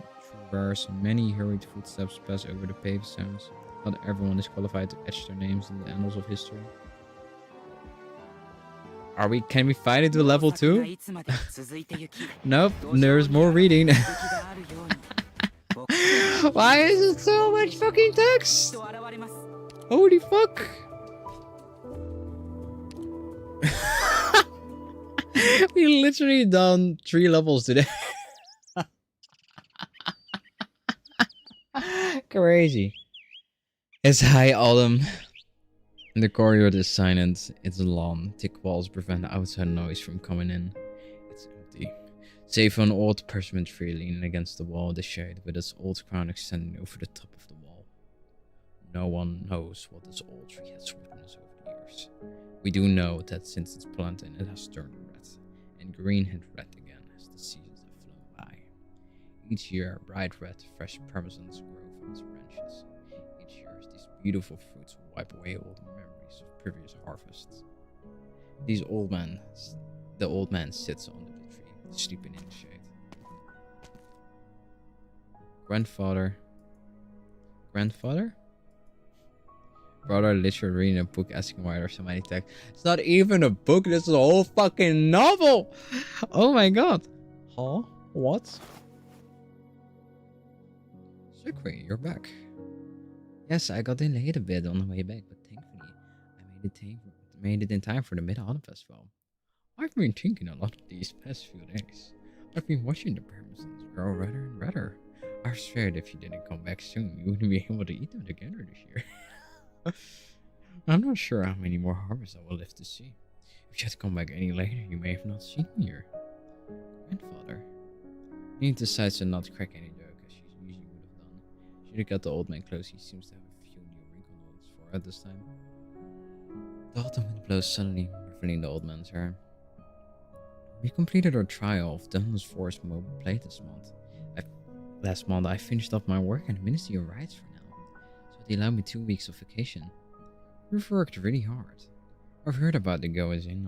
traversed, many hurried footsteps pass over the paved stones. Not everyone is qualified to etch their names in the annals of history. Can we find it to level 2? Nope, there's more reading. Why is it so much fucking text? Holy fuck. We literally done 3 levels today. Crazy. It's high autumn. The corridor is silent. It's long. Thick walls prevent outside noise from coming in. It's empty. Save for an old persimmon tree leaning against the wall in the shade, with its old crown extending over the top of the wall. No one knows what this old tree has witnessed over the years. We do know that since its planting, it has turned red, and green and red again as the seasons have flown by. Each year, bright red, fresh parmesans grow from its branches. Each year, these beautiful fruits wipe away all the memories of previous harvests. The old man sits under the tree, sleeping in the shade. Grandfather? Brother literally reading a book asking why there's so many texts. It's not even a book, this is a whole fucking novel! Oh my god. Huh? What? Sukri, you're back. Yes, I got delayed a bit on the way back, but thankfully I made it made it in time for the Mid-Autumn Festival. I've been thinking a lot of these past few days. I've been watching the parmesan grow redder and redder. I swear that if you didn't come back soon, you wouldn't be able to eat them together this year. I'm not sure how many more harvests I will live to see. If you had come back any later, you may have not seen me here. Grandfather. He decides to not crack any joke as she usually would have done. She looked at the old man close. He seems to have a few new wrinkles on his forehead this time. The autumn wind blows suddenly, ruffling the old man's hair. We completed our trial of Dunham's Forest mobile plate this month. Last month I finished up my work in the Ministry of Rights for now, so they allowed me 2 weeks of vacation. We've worked really hard. I've heard about the goings on in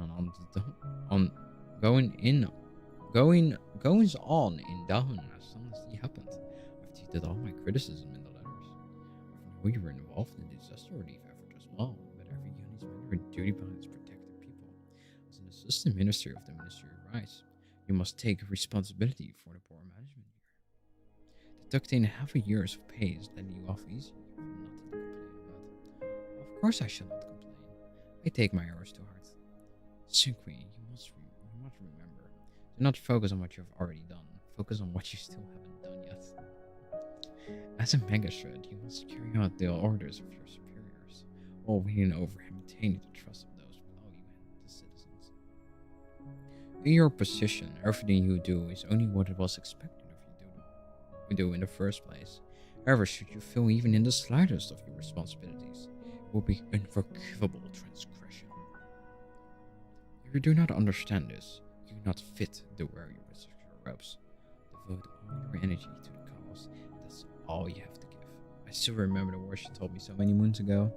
Down as soon as it happened. I've tweeted all my criticism in the letters. I know you were involved in the disaster relief effort as well, but every unit's mandatory duty bound to protect their people. As an assistant minister of the Ministry of Rights, you must take responsibility for the poor management here. Deducting half a year's of pay is letting you off easy. You have nothing to complain about. Of course I shall not complain. I take my errors to heart. Sunqui, you must remember. Do not focus on what you have already done. Focus on what you still haven't done yet. As a magistrate, you must carry out the orders of your superiors, while winning over and maintaining the trust of those below you and the citizens. In your position, everything you do is only what it was expected of you to do in the first place. However, should you fail even in the slightest of your responsibilities, it will be unforgivable transgression. If you do not understand this, you are not fit to wear your ministerial robes. Devote all your energy to the cause, and that's all you have to give. I still remember the words she told me so many moons ago.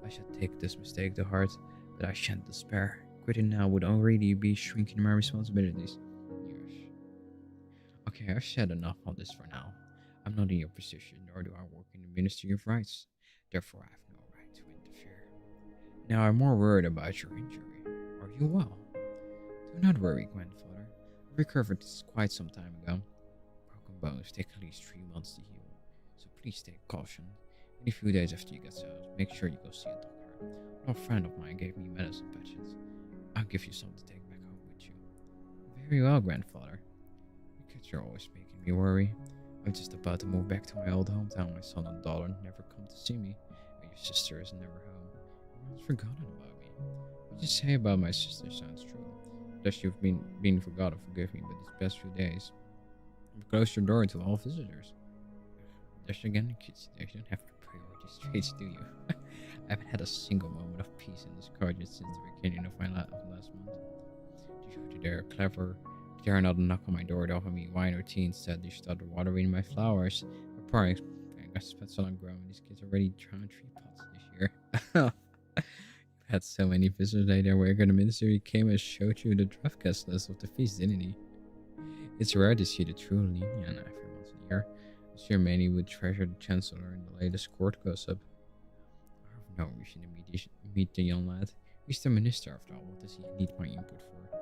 I shall take this mistake to heart, but I shan't despair. Quitting now would already be shrinking my responsibilities. Yes. Okay, I've said enough on this for now. I'm not in your position, nor do I work in the Ministry of Rights. Therefore, I have no right to interfere. Now, I'm more worried about your injury. Are you well? Do not worry, grandfather. I recovered quite some time ago. Broken bones take at least 3 months to heal, so please take caution. In a few days after you get settled, make sure you go see a doctor. A friend of mine gave me medicine patches. I'll give you some to take back home with you. Very well, grandfather. You kids are always making me worry. I'm just about to move back to my old hometown. My son and daughter never come to see me, and your sister is never home. Everyone's forgotten about me. What you say about my sister sounds true. Unless you've been forgotten, forgive me, but these past few days, I've closed your door to all visitors. There's again, kids, you don't have your priorities straight, do you? I haven't had a single moment of peace in this garden since the beginning of last month. You dare clever. Dare not knock on my door to offer me wine or tea. Instead, you started watering my flowers. My parents, I spent so long growing. These kids already drowned 3 pots this year. You've had so many visitors later. Where the minister came and showed you the draft guest list of the feast, didn't he? It's rare to see the true Lenian every once in a year. I'm sure many would treasure the chancellor and the latest court gossip. I have no reason to meet the young lad. He's the minister after all. What does he need my input for?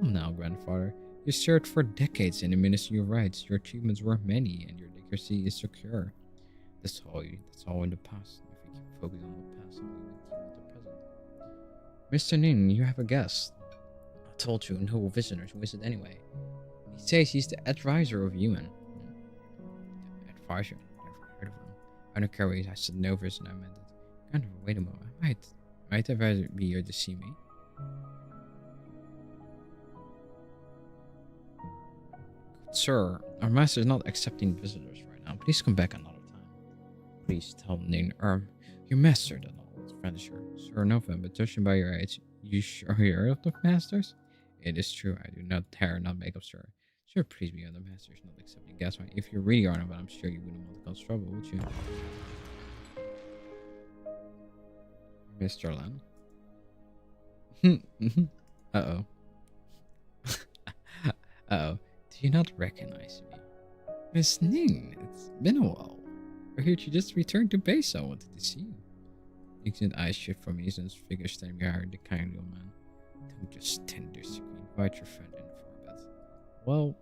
Come now, grandfather. You served for decades in the Ministry of Rights. Your achievements were many, and your legacy is secure. That's all in the past. If we keep focusing on the past, only with you at the present. Mr. Nin, you have a guest. I told you, no visitors. Who is it anyway? He says he's the advisor of UN. The advisor? Never heard of him. I don't care what I said no visit, I meant it. Kind of, wait a moment. Might advisor be here to see me? Sir, our master is not accepting visitors right now. Please come back another time. Please tell Ning your master that old friend is sure. Sir, no offense, but judging by your age, you sure you heard of the masters? It is true, I do not dare not make up, sir. Sure, please be on the masters not accepting guests. If you really are not, but I'm sure you wouldn't want to cause trouble, would you? Mr. Lam? Uh-oh. Uh-oh. Do you not recognize me? Miss Ning, it's been a while. I heard you just returned to base, so I wanted to see you. Ning's eyes shift from Ethan's figure standing behind the kindly old man. Don't just stand there, Suki. Invite your friend in for a bit. Well...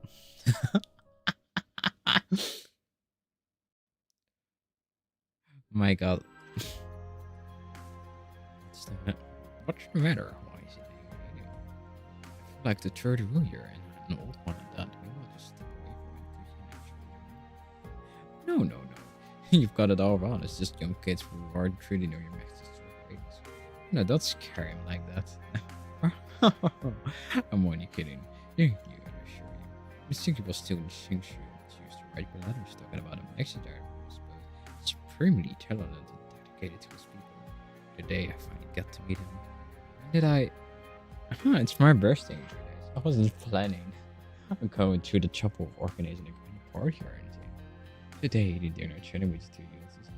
My god. What's the matter? Why is it you? I feel like the third wheel here and an old one at that. Maybe I'll just step away from it. No, no, no. You've got it all wrong. It's just young kids who are treating your messages to ratings. No, don't scare him like that. I'm only kidding. Thank you, I assure you. Miss Tinky was still in Xingxu. She used to write letters talking about a message artist, but supremely talented and dedicated to his people. Today I finally got to meet him. When did I? It's my birthday in 3 days. I wasn't planning on going to the chapel of organizing a grand party or anything. Today, the dinner chatting with the 2 youths is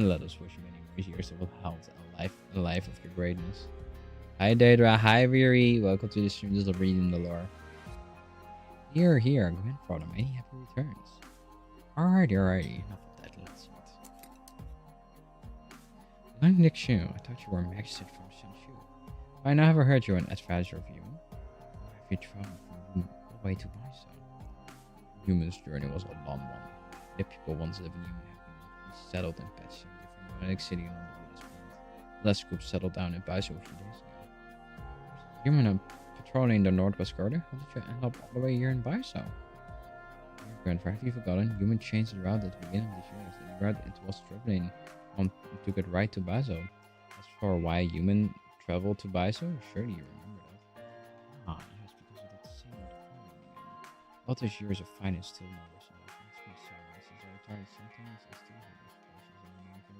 let us wish you many more years of health and a life of your greatness. Hi Daedra, hi Riri, welcome to the stream. Just reading the lore. Here, grandfather, many happy returns. Alrighty, enough of that, let's eat. I'm Nick Shu. I thought you were a magistrate from Shenshu. I never heard you an advisor of you. Or have you traveled from all the way to Baiso? Human's journey was a long one. The people once living human have been settled in patches in different nomadic city along the Buddhist path. The last group settled down in Baiso a few days ago. Human are patrolling the northwest corridor. How did you end up all the way here in Baiso? Grandfather, have you forgotten? Human changed the route at the beginning of this year. The route it was traveling on to get right to Baiso. As for why human traveled to Baiso, surely you remember that. Ah, yes, because of that same all those years of fighting still knowledge and it makes me so nice. Since I retired, sometimes I still hear those voices in the meaningful.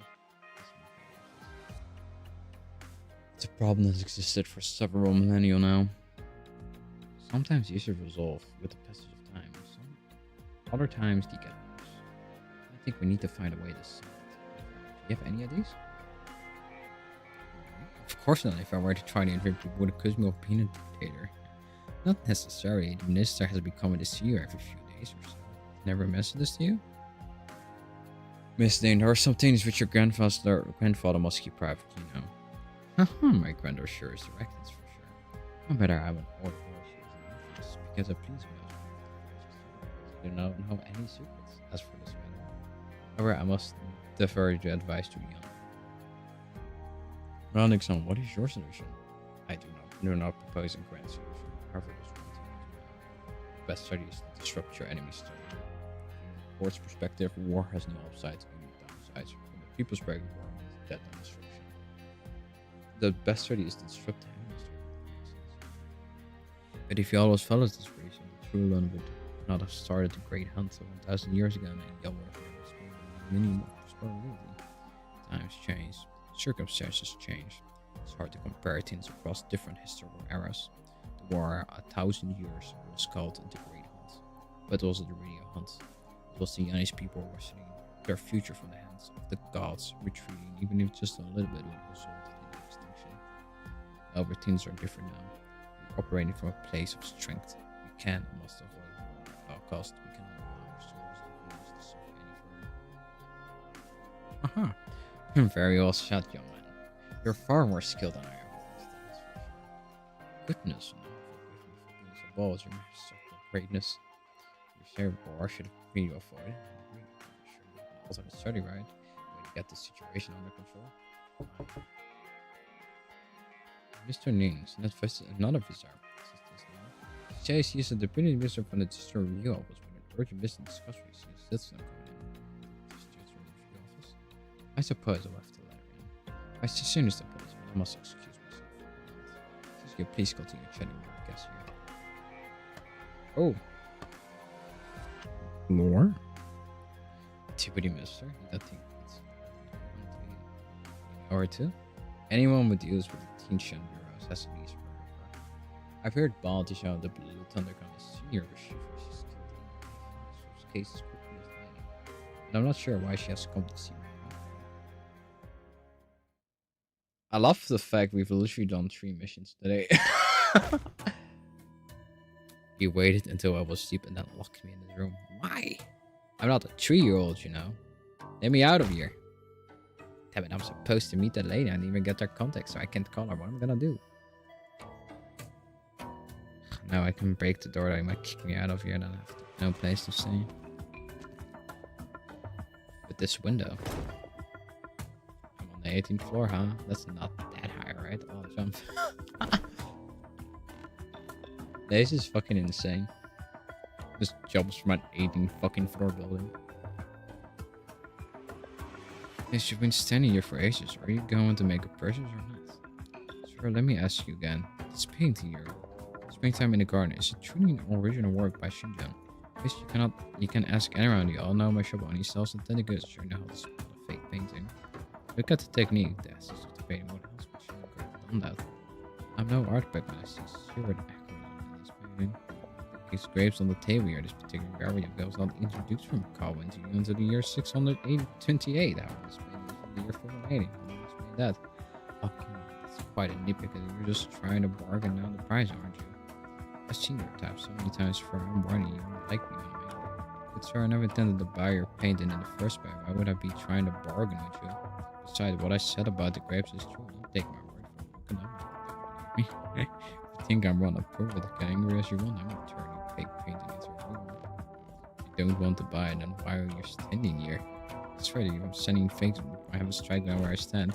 It's a problem that's existed for several millennia now. Sometimes these are resolved with the passage of time. Other times they get worse. I think we need to find a way to solve it. Do you have any ideas? Of course not. If I were to try to invent people would accuse me of being a dictator. Not necessarily. The minister has been coming to see you every few days or so. Never mentioned this to you? Miss Dane, there are some things which your grandfather must keep private, you know. My granddaughter sure is direct, that's for sure. I better have an order for us because I please me. I do not know any secrets as for this matter. However, I must defer your advice to the young. Well, Nixon, what is your solution? I do not propose a grand solution. However, the best study is to disrupt your enemy's study. From the court's perspective, war has no upsides, only downsides. From the people's perspective, war means death and destruction. The best study is to disrupt the enemy's study. But if you always followed this reason, the true learner would not have started the great hunt 1,000 years ago, and y'all would have never experienced a minimum of prosperity. Times change, circumstances change. It's hard to compare things across different historical eras. The war 1,000 years was called the Great Hunt, but was it really a hunt? It was the Chinese people wrestling their future from the hands of the gods, retreating, even if just a little bit would result in extinction. However, things are different now. We're operating from a place of strength. We can and must avoid war at all costs. We cannot allow our soldiers and humans to suffer any further. Very well shot, young man. You're far more skilled than I am. Goodness, no. Forgive me for being so bold. Your masterful greatness. Your share of war should have been avoided. Sure, also have a study, right? Way to get the situation under control. Mr. Nings, another bizarre assistance now. He says he is a deputy minister from the district review office with an urgent business discussion. He sees that's not coming in. District review office. I suppose I'll have to let her in. My sincerest apologies, but I must excuse myself. Excuse me, please continue chatting with your guest here. Oh. More? Deputy minister? That thing. It's an hour or two? Anyone with deals with the Tinshan bureaus has to lease for her. I've heard Baltisha, the Blue Thundergun, is senior chief for his cases quickly as planning. And I'm not sure why she has come to see me. I love the fact we've literally done 3 missions today. He waited until I was asleep and then locked me in his room. Why? I'm not a 3-year-old, you know. Let me out of here. Damn it, I'm supposed to meet that lady. I didn't even get her contact, so I can't call her. What am I gonna do? Now I can break the door. They might kick me out of here. Then I have no place to stay. With this window. Come on, the 18th floor, huh? That's not that high, right? I'll jump. This is fucking insane. Just jumps from an 18th fucking floor building. Yes, you've been standing here for ages. Are you going to make a purchase or not? Sure, let me ask you again. This painting here. Springtime in the Garden. Is it truly an original work by Shinjan? Yes, you can ask anyone. You all know my shop only sells authentic goods. Sure know how to spell a fake painting. Look at the technique. The essence of the painting. What else would Shinjan could have done that? I'm no architect, but I see zero accurate in this painting. These grapes on the table here. This particular variant was not introduced from Kawa until the year 628. However, this painting is from the year 480. How long explain that? Fucking, that's quite a nitpick. You're just trying to bargain down the price, aren't you? I've seen your type so many times for one morning, you won't like me on me. But sir, I never intended to buy your painting in the first place. Why would I be trying to bargain with you? Besides, what I said about the grapes is true. Don't take my word for it. Look at me. If you think I'm wrong, I'll prove it. Get angry as you want. I'm not turning your fake painting into a real one. If you don't want to buy it, then why are you standing here? It's ready. If I'm sending fakes, I have a strike down where I stand.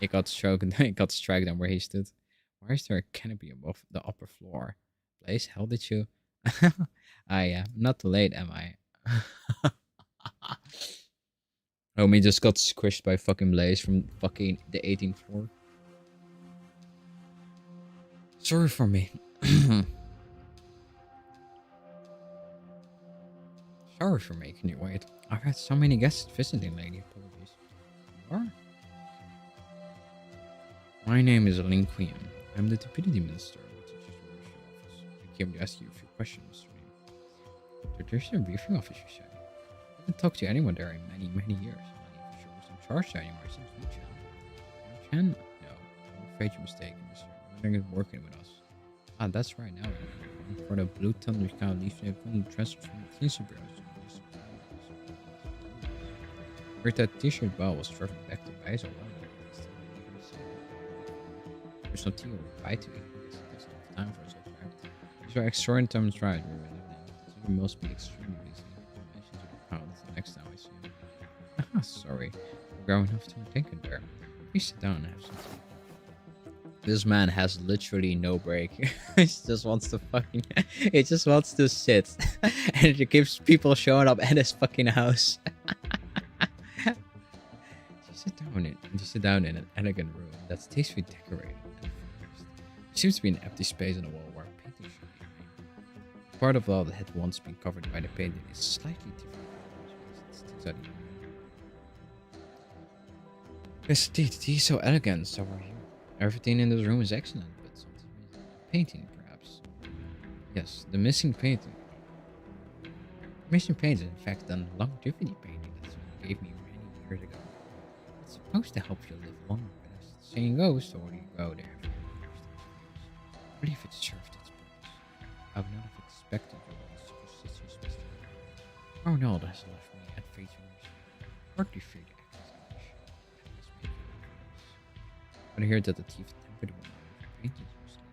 He got struck down where he stood. Why is there a canopy above the upper floor? Blaze, how did you? I am not too late, am I? Homie just got squished by fucking Blaze from fucking the 18th floor. Sorry for me. Sorry for making you wait. I've had so many guests visiting lately. Apologies. What? My name is Lin Qian. I'm the Deputy Minister of the Teachers' Membership Office. I came to ask you a few questions, Mr. Lee. The Teacher Briefing Office, you said. I haven't talked to anyone there in many, many years. I'm not even sure who's in charge there anymore. It seems to be Chen. Chen? No, I'm afraid you're mistaken, Mr. Wondering is working with us. Ah, that's right now. For the Blue Thunder County Leaf, they've been transferred from the Cleansing Bureau to the I heard that T-shirt ball was traveling back to Beisel. There's no tea or bite to eat. It takes enough time for us all to act. These are extraordinary times right where we live now. You must be extremely busy. Mention to the pounds the next time I see you. Ah, sorry. I'm growing enough to think it there. Please sit down and have some tea. This man has literally no break. He just wants to fucking... He just wants to sit. And it keeps people showing up at his fucking house. Just sit down in an elegant room that's tastefully decorated. There seems to be an empty space on the wall where a painting should be hanging. Part of the wall that had once been covered by the painting is slightly different. Yes, indeed, it is so elegant. So are you. Everything in this room is excellent, but something missing. A painting, perhaps. Yes, the missing painting. The missing painting is, in fact, a longevity painting that someone gave me many years ago. It's supposed to help you live longer, but as the saying goes, the older you go, the heavier the years. I believe it served its purpose. I would not have expected you all to persist your specific. Oh no, that's left me at fate years. Hardly fear the accusation. But I hear that the thief tempered one of your paintings recently.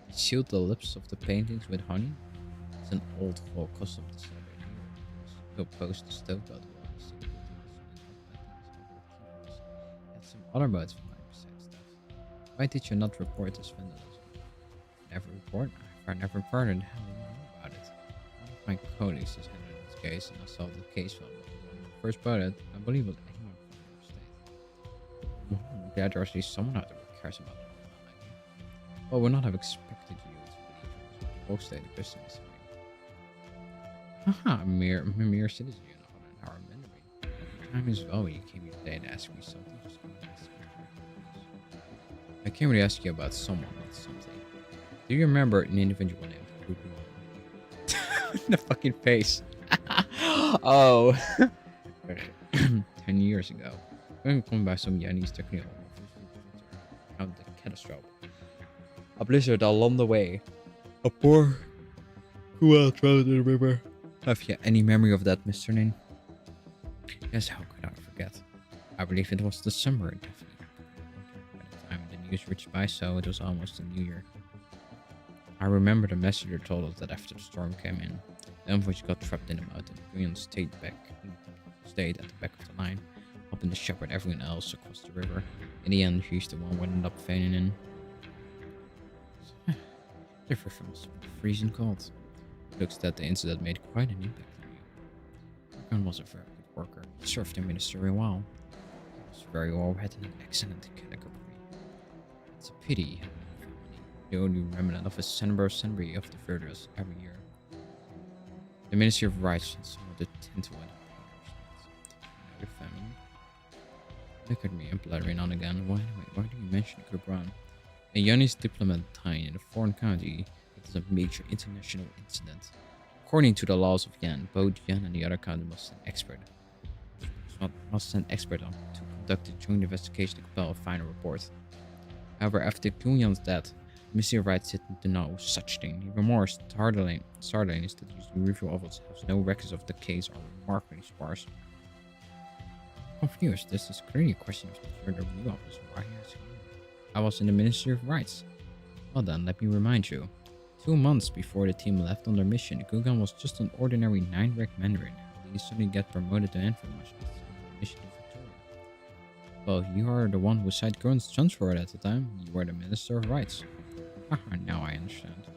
He sealed the lips of the paintings with honey. It's an old folk custom to celebrate heroes. He'll post the stove out the wall and see some other modes for mine besides stuff. Why did you not report this vandalism? Never report? I never reported. How do you know about it? One of my colleagues is handling this case, and I saw the case file. When I first bought it, I believe it was anyone from your state. Well, there's at least someone out there who cares about it. Well, would not have expected you to believe it was a state of business. Haha, a mere citizen, you know, and our memory. The time is well when you came here today to ask me something. Just come and ask me. I came to ask you about someone, not something. Do you remember an individual named the fucking face? Oh. 10 years ago. Going by some Chinese technical found the catastrophe. A blizzard along the way. A poor who else drowned in the river. Have you any memory of that, Mr. Nin? Yes, how could I forget? I believe it was December, definitely. By the time the news reached by, so it was almost a new year. I remember the messenger told us that after the storm came in, the envoys got trapped in the mountain. Guion stayed back stayed at the back of the line, helping the shepherd everyone else across the river. In the end, she's the one who ended up failing in. The river must be freezing cold. It looks that the incident made quite an impact on you. Arkan was a very good worker. He served the ministry well. He was very well read and an excellent calligraphy. It's a pity the only remnant of a assembly of the Verders every year. The Ministry of Rights and some of the Tinto and the family. Look at me, I'm blathering on again. Why do you mention Gubran? A Yanni's diplomat dying in a foreign country, it is a major international incident. According to the laws of Yan, both Yan and the other country must send expert on to conduct a joint investigation to compel a final report. However, after Kunyan's death, the Ministry of Rights didn't know such thing. Even more startling is that the review office has no records of the case or remarkably sparse. Confused, this is clearly a question of the review office. Why are you asking me? I was in the Ministry of Rights. Well then, let me remind you. 2 months before the team left on their mission, Gugan was just an ordinary 9-rank Mandarin. He suddenly get promoted to Enfield mission to Victoria. Well, you are the one who signed Gugan's transfer at the time. You were the Minister of Rights. Haha, now I understand.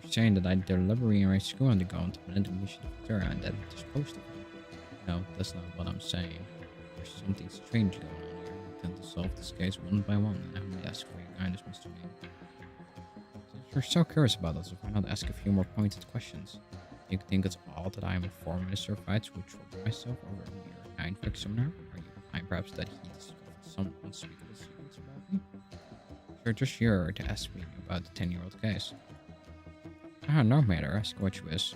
You're saying that I deliberately arranged Gugan to go on to the mission to Victoria and then disposed of him. No, that's not what I'm saying. There's something strange going on here. I intend to solve this case one by one, and I humbly ask for your guidance, Mr. Lee. If you're so curious about us, why not ask a few more pointed questions? Do you think it's odd that I am a former Minister of Rights who troubled myself over a mere 9-rank summoner? Are you implying perhaps that he discovered some unspeakable secrets about me? You're just here to ask me about the 10-year-old case. No matter, ask what you wish.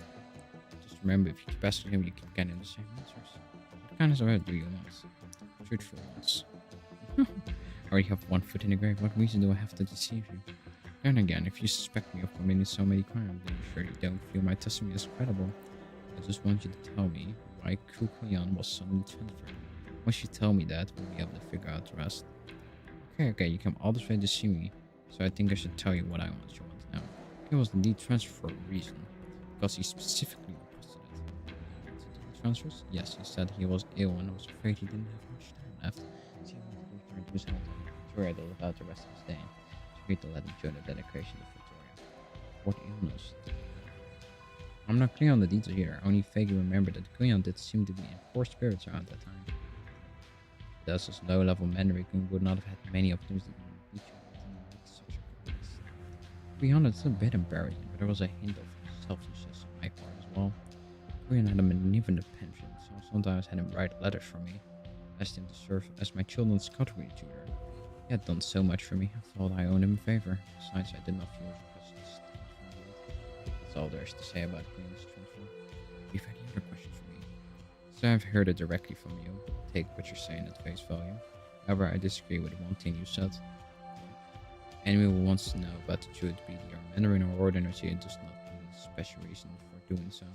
Just remember, if you keep asking him, you keep getting the same answers. What kind of answer do you want? Truthful ones. I already have one foot in the grave. What reason do I have to deceive you? Then again, if you suspect me of committing so many crimes, then you surely don't feel my testimony is credible. I just want you to tell me why Kukuyan was suddenly transferred. Once you tell me that, we'll be able to figure out the rest. Okay, you came all this way to see me, so I think I should tell you what I want you want to know. He was indeed transferred for a reason, because he specifically requested it. Transfers? Yes, he said he was ill and was afraid he didn't have much time left, so he wanted to return to his hometown Victoria to live out the rest of his day. So agreed to let him join the dedication to Victoria. What illness? I'm not clear on the details here, I only vaguely remember that Kuyan did seem to be in poor spirits around that time. Thus, as low-level Mandarin would not have had many opportunities to meet you with such a place. To be honest, it's a bit embarrassing, but there was a hint of selfishness on my part as well. Kuyan had a magnificent pension, so I sometimes had him write letters for me. I asked him to serve as my children's sculpture tutor. He had done so much for me, I thought I owed him a favor. Besides, I did not feel request to stay from me. That's all there is to say about Kuyan's transfer. Do you have any other questions for me? So I've heard it directly from you. Take what you're saying at face value. However, I disagree with one thing you said. Anyone who wants to know about the truth, be it your Mandarin or ordinary, it does not need a special reason for doing so.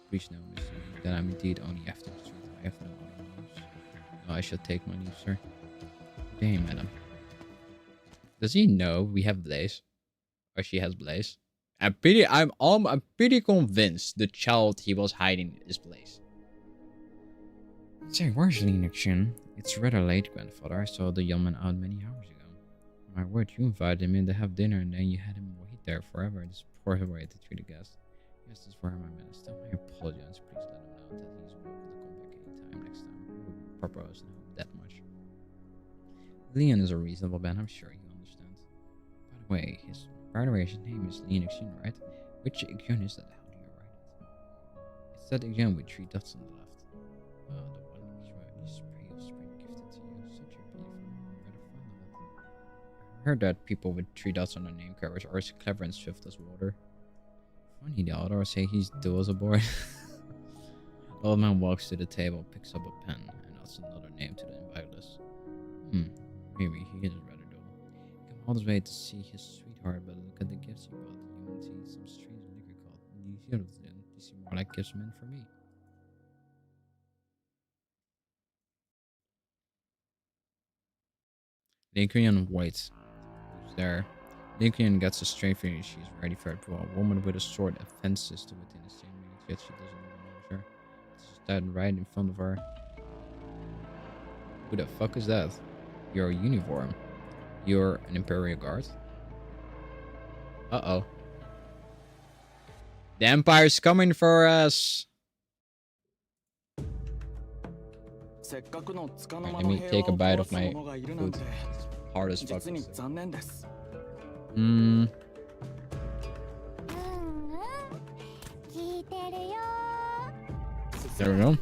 Please know, Mr. Lee, that I'm indeed only after the truth. I have no other motives. Now I shall take my leave, sir. Okay, madam. Does he know we have Blaze? Or she has Blaze? I'm pretty convinced the child he was hiding is Blaze. Say, where's Linux? It's rather late, grandfather. I saw the young man out many hours ago. My word, you invited him in to have dinner and then you had him wait there forever. This poor way to treat a guest. Yes, this is for him, my minister. I apologize. Please let him know that he's welcome to come back anytime next time. I wouldn't propose that much. Leon is a reasonable man, I'm sure he understands. By the way, his name is Linux, right? Which Ikyun is that? How do you write it? It's that Ikyun with 3 dots on the left. The one whose spray of spring gifted to you. Such a beautiful, I'm rather fond of it. I heard that people with 3 dots on their name carriers are as clever and swift as water. Funny, the others say he's dull as a boy. The old man walks to the table, picks up a pen, and adds another name to the invite list. Maybe he is rather dull. He came all this way to see his sweetheart, but look at the gifts he brought. You won't see some strange liquor called Nizirzen. They seem more like gifts meant for me. Lincoln waits. Who's there? Lincoln gets a strange feeling she's ready for it. A woman with a sword advances to within the same range, yet she doesn't even notice her. She's dead right in front of her. Who the fuck is that? Your uniform. You're an Imperial Guard. Uh-oh. The Empire's coming for us. Right, let me take a bite of my food. It's hard as fuck. There we go.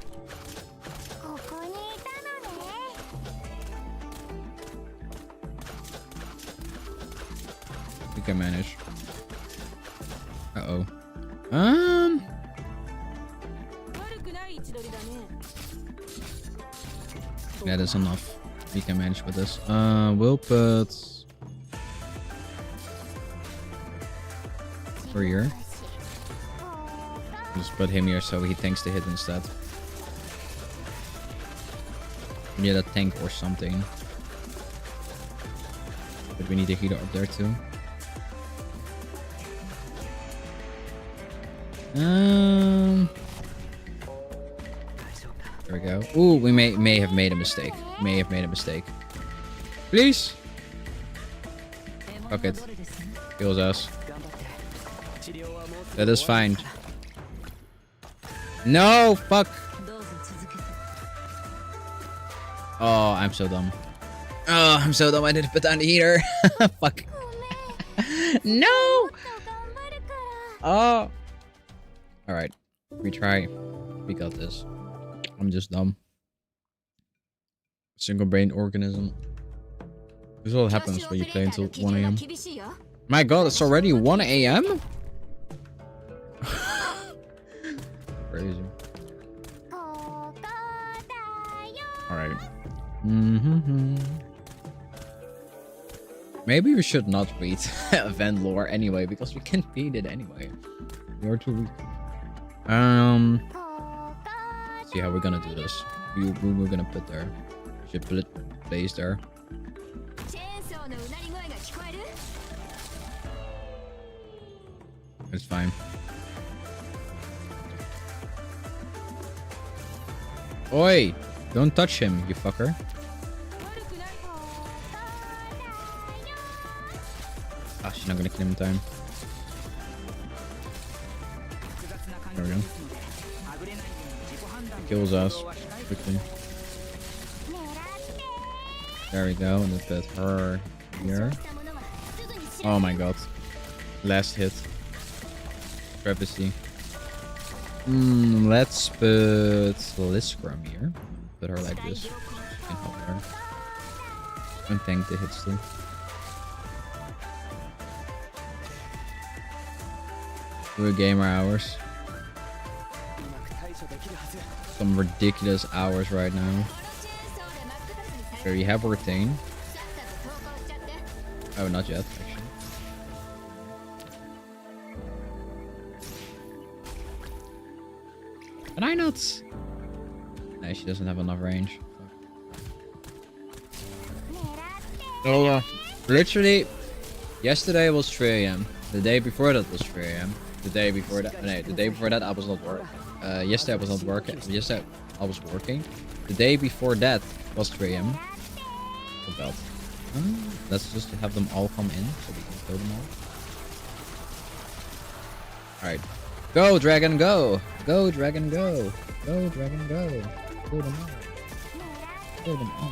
We can manage. Uh-oh. Yeah, that's enough. We can manage with this. We'll put for here. Just put him here so he tanks the hit instead. Yeah, that tank or something. But we need a healer up there too. There we go. Ooh, we may have made a mistake. Please. Fuck it. Kills us. That is fine. No, fuck. Oh, I'm so dumb. Oh, I'm so dumb. I didn't put down the heater. Fuck. No. Oh. Alright. Retry. We got this. I'm just dumb. Single brain organism. This is what happens when you play until 1 AM. My god, it's already 1 AM? Crazy. Alright. Maybe we should not read event lore anyway, because we can't beat it anyway. We are too weak. See how we're gonna do this. We're gonna put there. Should put it place there. It's fine. Oi! Don't touch him, you fucker. Ah, she's not gonna kill him in time. There we go. Kills us quickly. There we go, and let's put her here. Oh my god. Last hit. Travesty. Let's put Liscrum here. Put her like this. Can help her. And tank the hits too. We're gamer hours. Some ridiculous hours right now. Here you have retain. Oh, not yet, actually. Can I not? No, she doesn't have enough range. Oh, literally, yesterday was 3 AM. The day before that was 3 AM. The day before that, no, the day before that I was not working. Yesterday I was not working. Yesterday I was working. The day before that was 3 AM. Oh god. Let's just have them all come in so we can kill them all. Alright. Go, dragon, go! Go, dragon, go! Go, dragon, go! Kill them all. Kill them all.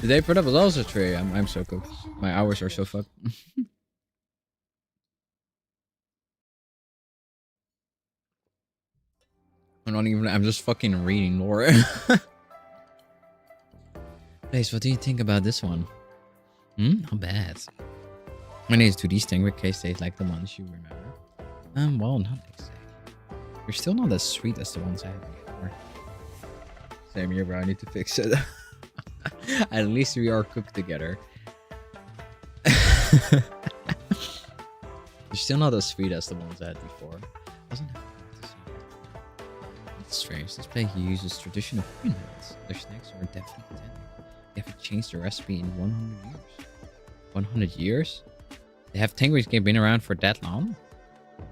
The day before that was also 3 AM. I'm so cooked. My hours are so fucked. I'm just fucking reading lore. Blaze, what do you think about this one? Not bad. My name is 2D Stingray case tastes like the ones you remember. Well, not exactly. You're still not as sweet as the ones I had before. Same here, bro. I need to fix it. At least we are cooked together. You're still not as sweet as the ones I had before. Wasn't that strange? This play uses traditional human hands. Their snacks are definitely tender. They haven't changed the recipe in 100 years. 100 years? They have Tangways been around for that long?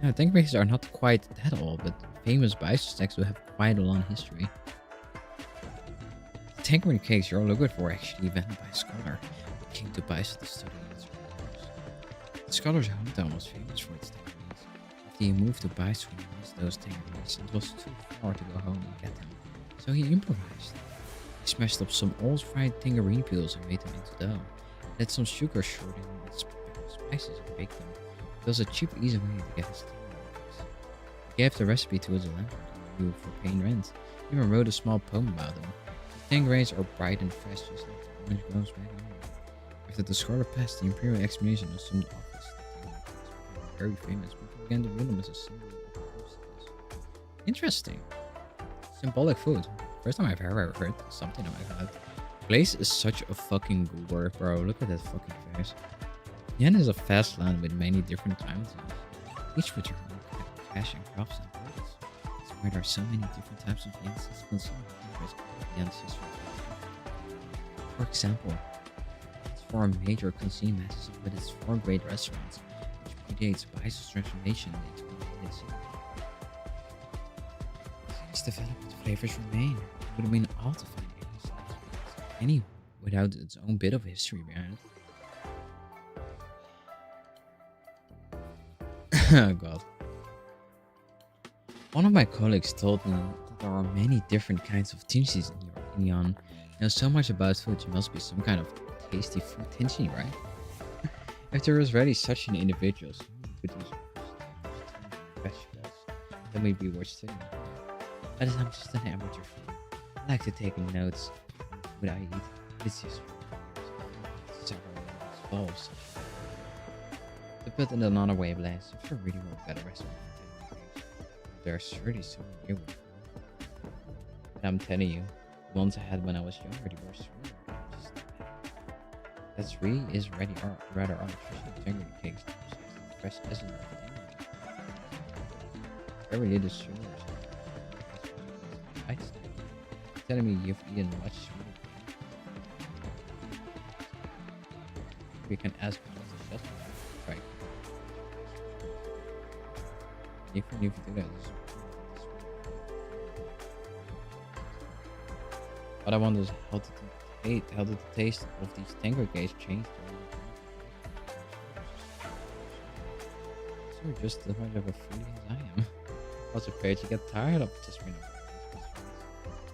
No, Tangways are not quite that old, but famous bison snacks will have quite a long history. Tangerine cakes you're looking for actually invented by a scholar who came to Bison to study its roots. The scholar's hometown was famous for its tangerines. After he moved to Bison and lost those tangerines, it was too far to go home and get them. So he improvised. He smashed up some old fried tangerine peels and made them into dough. Added some sugar shortened with spices and baked them. It was a cheap, easy way to get his tangerines. He gave the recipe to his landlord who knew for paying rent. He even wrote a small poem about them. The tangerines are bright and fresh, just like the orange grows right on them. After the scholar passed the imperial examination and assumed office, the tangerine became very famous. People began to view them as a symbol of hostess. Interesting. Symbolic food. First time I've ever heard something like that. Place is such a fucking goober, bro. Look at that fucking face. Yen is a fast land with many different time zones, each with their own cash and crops and products. That's why there are so many different types of yen systems. For example, its four major cuisine masses with its four great restaurants, which predates Biso's transformation into a United City. Since developed flavors remain, it would have been odd to find any without its own bit of history behind it. Oh god. One of my colleagues told me that there are many different kinds of tinsies in Yan. You know so much about food, you must be some kind of tasty food tinsi, right? If there was really such an individual who could use vegetables, then we'd be worth studying. But I'm just an amateur food. I like to take notes on what I eat. It's just several involves. To put in another way of less, if you really want better restaurant, there's really so many new. And I'm telling you, the ones I had when I was younger, they were really just that's really is really rather artificial tangerine cakes. Fresh essence of tangerine. Very little sugar. Telling me you've eaten much sweeter. We can ask for the chef. Right. Even if you do that, what I wonder is how did the taste of these tangerine cakes change? So you're just as much of a foodie as I am. I was afraid you get tired of just being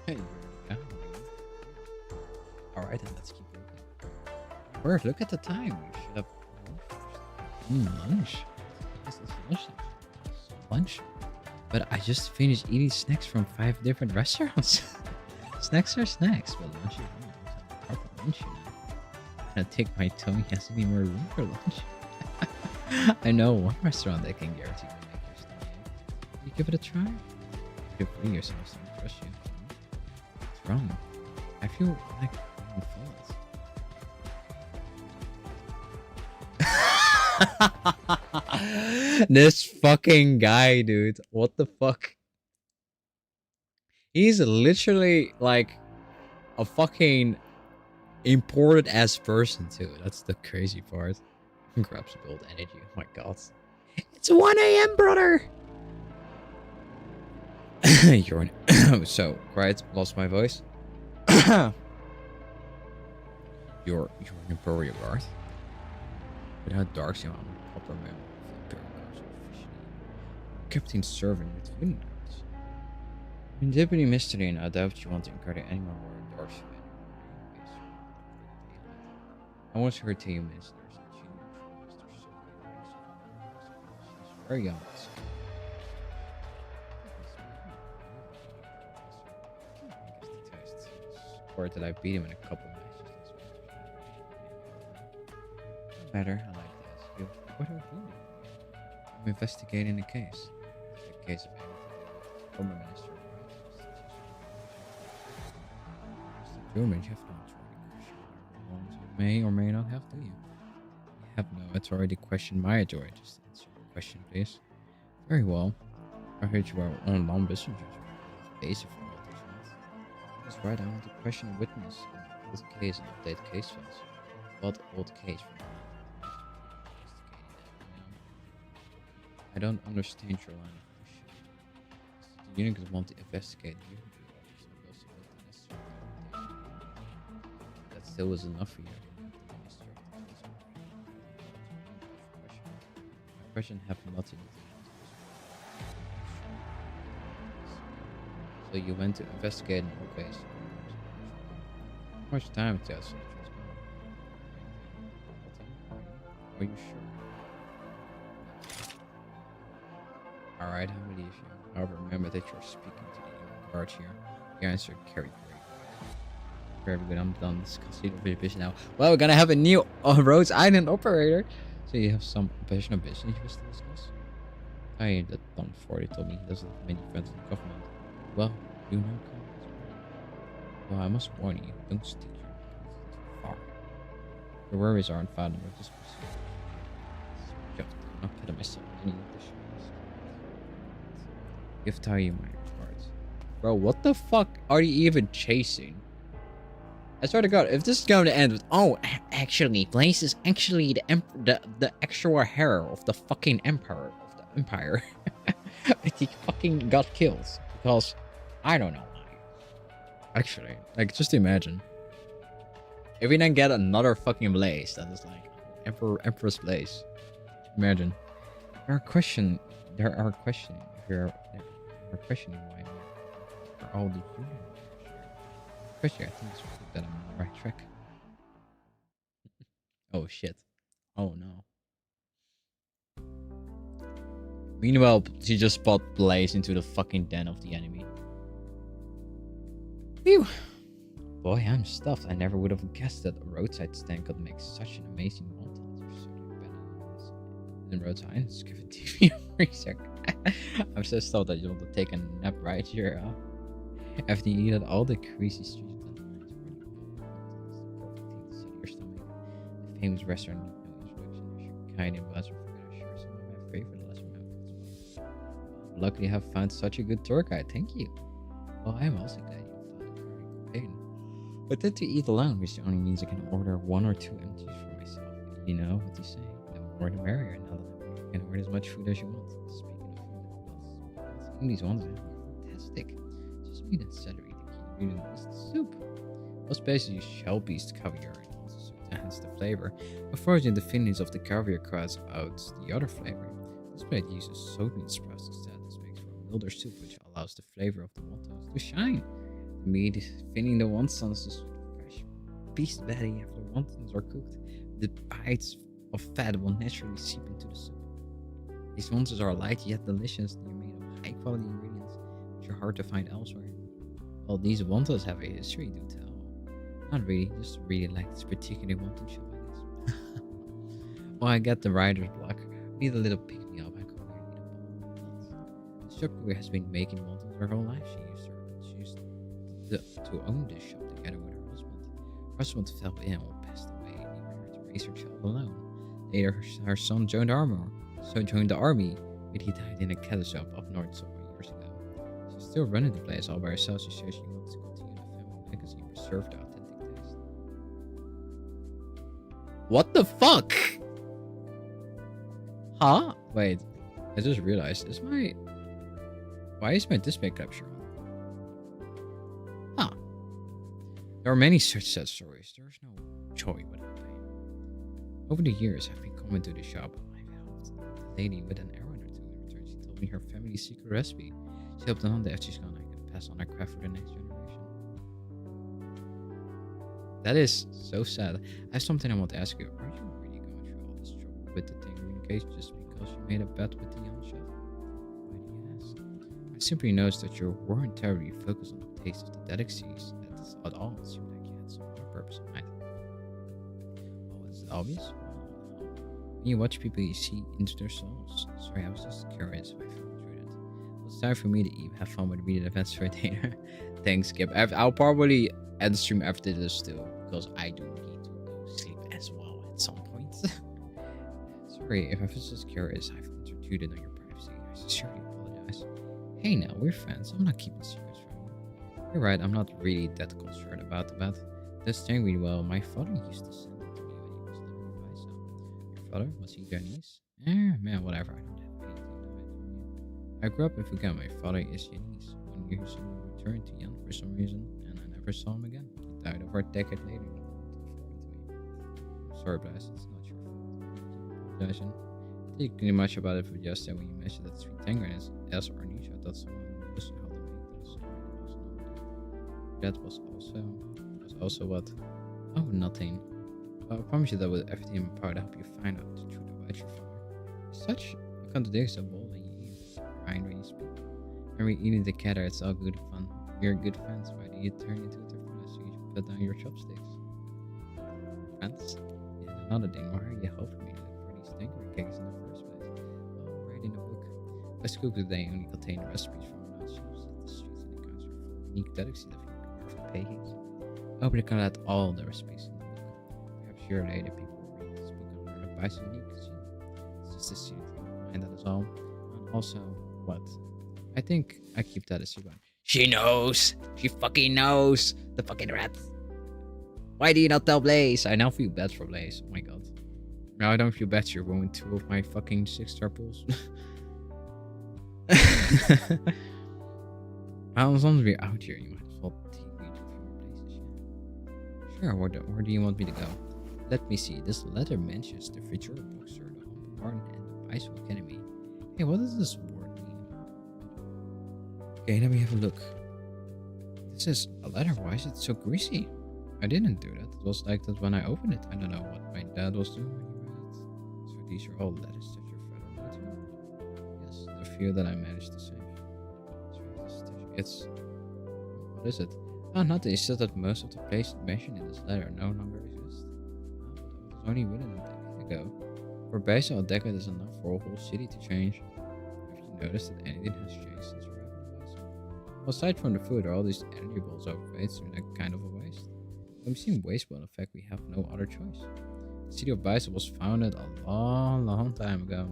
hey. Alright, then let's keep looking. Bird, look at the time. We should have lunch. Yes, it's lunch. Lunch. But I just finished eating snacks from 5 different restaurants. Snacks are snacks, but lunch is proper lunch. I'm gonna take my tummy has any more room for lunch. I know one restaurant that can guarantee to make your stomach. You give it a try? You'll bring yourself some trust you. What's wrong? I feel like I'm false. This fucking guy, dude. What the fuck? He's literally like a fucking imported ass person too. That's the crazy part. Grabs build energy. Oh my god. It's 1 AM, brother. You're an so right, lost my voice. you're an Imperial Guard. Without Darcy on proper member of the Imperial Guards officially. Captain serving with Union Guards. In Deputy Mystery, and I doubt you want to encounter anyone wearing Darcy. I want her to you, Ministers, and she knew Mr. She's very young. Or that I beat him in a couple matches. No matter, I like this. What are you doing? I'm investigating the case. The case of former Minister of Justice. Mr. Truman, you have no authority to may or may not have, do you? You have no authority to question my authority. Just answer the question, please. Very well. I heard you are on long business judgment. Basic for all these ones. That's right, I want to question a witness in an old case and update case files. What old case for me? I don't understand your line of questioning. The units want to investigate you. still was enough for you. My question have nothing. So you went to investigate in all cases. How much time it does? Are you sure? Alright, how many of you? However, remember that you're speaking to the guard here. The answer carried great. Very good, I'm done discussing the vision now. Well, we're gonna have a new Rhodes Island operator. So you have some operational business you wish to discuss? I hear that Don Forty told me he doesn't have many friends in the government. Well, you know Congress. Well, I must warn you, don't stick your nose too far. Your worries are unfounded at this pursuit. I'm not kidding myself any of this. Give tell you my regards. Bro, what the fuck are you even chasing? I swear to God, if this is going to end with, oh, actually, Blaze is actually the actual heir of the fucking empire he fucking got killed because I don't know why. Actually, like, just imagine if we then get another fucking Blaze that is like Empress Blaze. Imagine. There are questioning why for all the human. Especially, I think it's proof that I'm on the right track. Oh shit. Oh no. Meanwhile, she just bought Blaze into the fucking den of the enemy. Phew. Boy, I'm stuffed. I never would have guessed that a roadside stand could make such an amazing montage. You're certainly better than roadside. Just give it TV research. I'm so stuffed that you want to take a nap right here. After you eat at all the crazy streets of the night, the perfect thing to set your stomach. The famous restaurant kind and buzzer for sure. Some of my favorite lesson methods. Luckily, I have found such a good tour guide. Thank you. Well, I am also glad you found a very companion. But then to eat alone, which only means I can order 1 or 2 empties for myself. You know what you say? The more the merrier. Now that you can order as much food as you want. Speaking of food, these ones are fantastic. Just meat and celery. The key ingredient is the soup. Most basically shell-pieced caviar to enhance the flavor. Unfortunately, the thinness of the caviar crowds out the other flavor. This plate uses soybean sprouts instead. This makes for a milder soup, which allows the flavor of the wontons to shine. The meat is thinning the wontons is fresh beast belly after the wontons are cooked. The bites of fat will naturally seep into the soup. These wontons are light yet delicious. They're made of high-quality ingredients, which are hard to find elsewhere. Well, these wontons have a history to tell. Not really, just really like this particular wonton shop, I guess. Well, I get the writer's block. Need a little pick-me-up. I come here and eat a bowl of wontons. The shopkeeper has been making wontons her whole life. She used to own this shop together with her husband. Her husband fell ill, passed away, leaving her to raise her child alone. Later, her son joined the army, but he died in a cattle shop up north several years ago. She's still running the place all by herself. She says she wants to continue the family legacy and preserve the authentic taste. What the fuck? Huh? Wait, I just realized, why is my display capture on? Huh. There are many such sad stories. There's no joy without pain. Over the years, I've been coming to the shop. I've helped the lady with an errand or two. In return, she told me her family's secret recipe. She helped on that she's gone. I can pass on her craft for the next generation. That is so sad. I have something I want to ask you. Are you really going through all this trouble with the Tangerine case just because you made a bet with the young chef? Why do you ask? I simply noticed that you weren't terribly focused on the taste of the delicacies at all. It seemed like you had some other purpose in mind. Oh, is it obvious? When you watch people, you see into their souls. Sorry, I was just curious if I found through that. Well, it's time for me to have fun with reading events for dinner. Thanks, Skip. I'll probably end stream after this too, because I do need to go sleep as well at some point. Sorry, if I was just curious, I've intruded on your privacy. I sincerely apologize. Hey now, we're friends. I'm not keeping secrets from you. You're right, I'm not really that concerned about the bet. This thing really well, my father used to send it to me when he was living in Paisa. Your father? Was he Chinese? Man, whatever. I don't have anything to hide from you. I grew up in Fugan. My father is Chinese. 1 year he suddenly returned to Yan for some reason, and I never saw him again. He died over a decade later. Sorry, Blaze, it's not your fault. Apologizing. I think pretty much about it for just when you mentioned that sweet tangerine is as or niche. I thought someone knows how to make this. That was also what? Oh, nothing. Well, I promise you that with everything in my power to help you find out the truth about your father. Such a contradiction, bold and you crying when you speak. When we're eating together, it's all good fun. We're good friends. Why do you turn into a friend so you put down your chopsticks? Friends? And another thing, why are you helping me look for these tangerine cakes in the first place? Well, I'm writing a book. Best cook today only contain recipes from around shelves at the streets and accounts for unique delicacies of pancakes. I hope you can add all the recipes in the book. Perhaps your later people will read this book and learn to buy some unique cuisine. It's just a secret mind, that is all. And also, what? I think I keep that a secret. She knows! She fucking knows! The fucking rat! Why do you not tell Blaze? I now feel bad for Blaze. Oh my god. Now I don't feel bad, you're ruined 2 of my fucking 6-star pools. Well, as long as we're out here, you might as well take me to a few more places. Yeah. Sure, where do you want me to go? Let me see. This letter mentions the future bookstore, the home garden, and the bicycle academy. Hey, what does this word mean? Okay, let me have a look. This is a letter. Why is it so greasy? I didn't do that. It was like that when I opened it. I don't know what my dad was doing when he read it. So these are all letters that your father wrote to me. Yes, the few that I managed to save. It's... What is it? Oh, nothing. It's just that most of the places mentioned in this letter no longer exist. Oh, but it was only written a decade ago. For basically a decade is enough for a whole city to change. Have you noticed that anything has changed since your advent? Well, aside from the food, are all these energy balls overpaid, so they're kind of a waste. When we seem wasteful, in fact, we have no other choice. The city of Bison was founded a long time ago.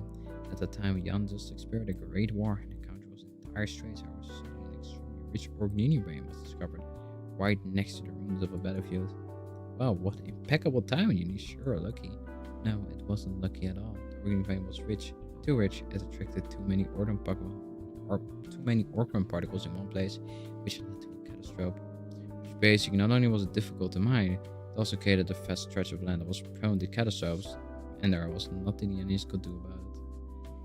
At the time, Jan just experienced a great war, and the country was in dire straits. However, suddenly an extremely rich Orgnini brain was discovered, right next to the ruins of a battlefield. Wow, what impeccable timing! You need sure lucky. No, it wasn't lucky at all. The Orgnini vein was rich, too rich. It attracted too many Orkran particles in one place, which led to a catastrophe. Basically, not only was it difficult to mine, it also created a vast stretch of land that was prone to catastrophes, and there was nothing the enemies could do about it.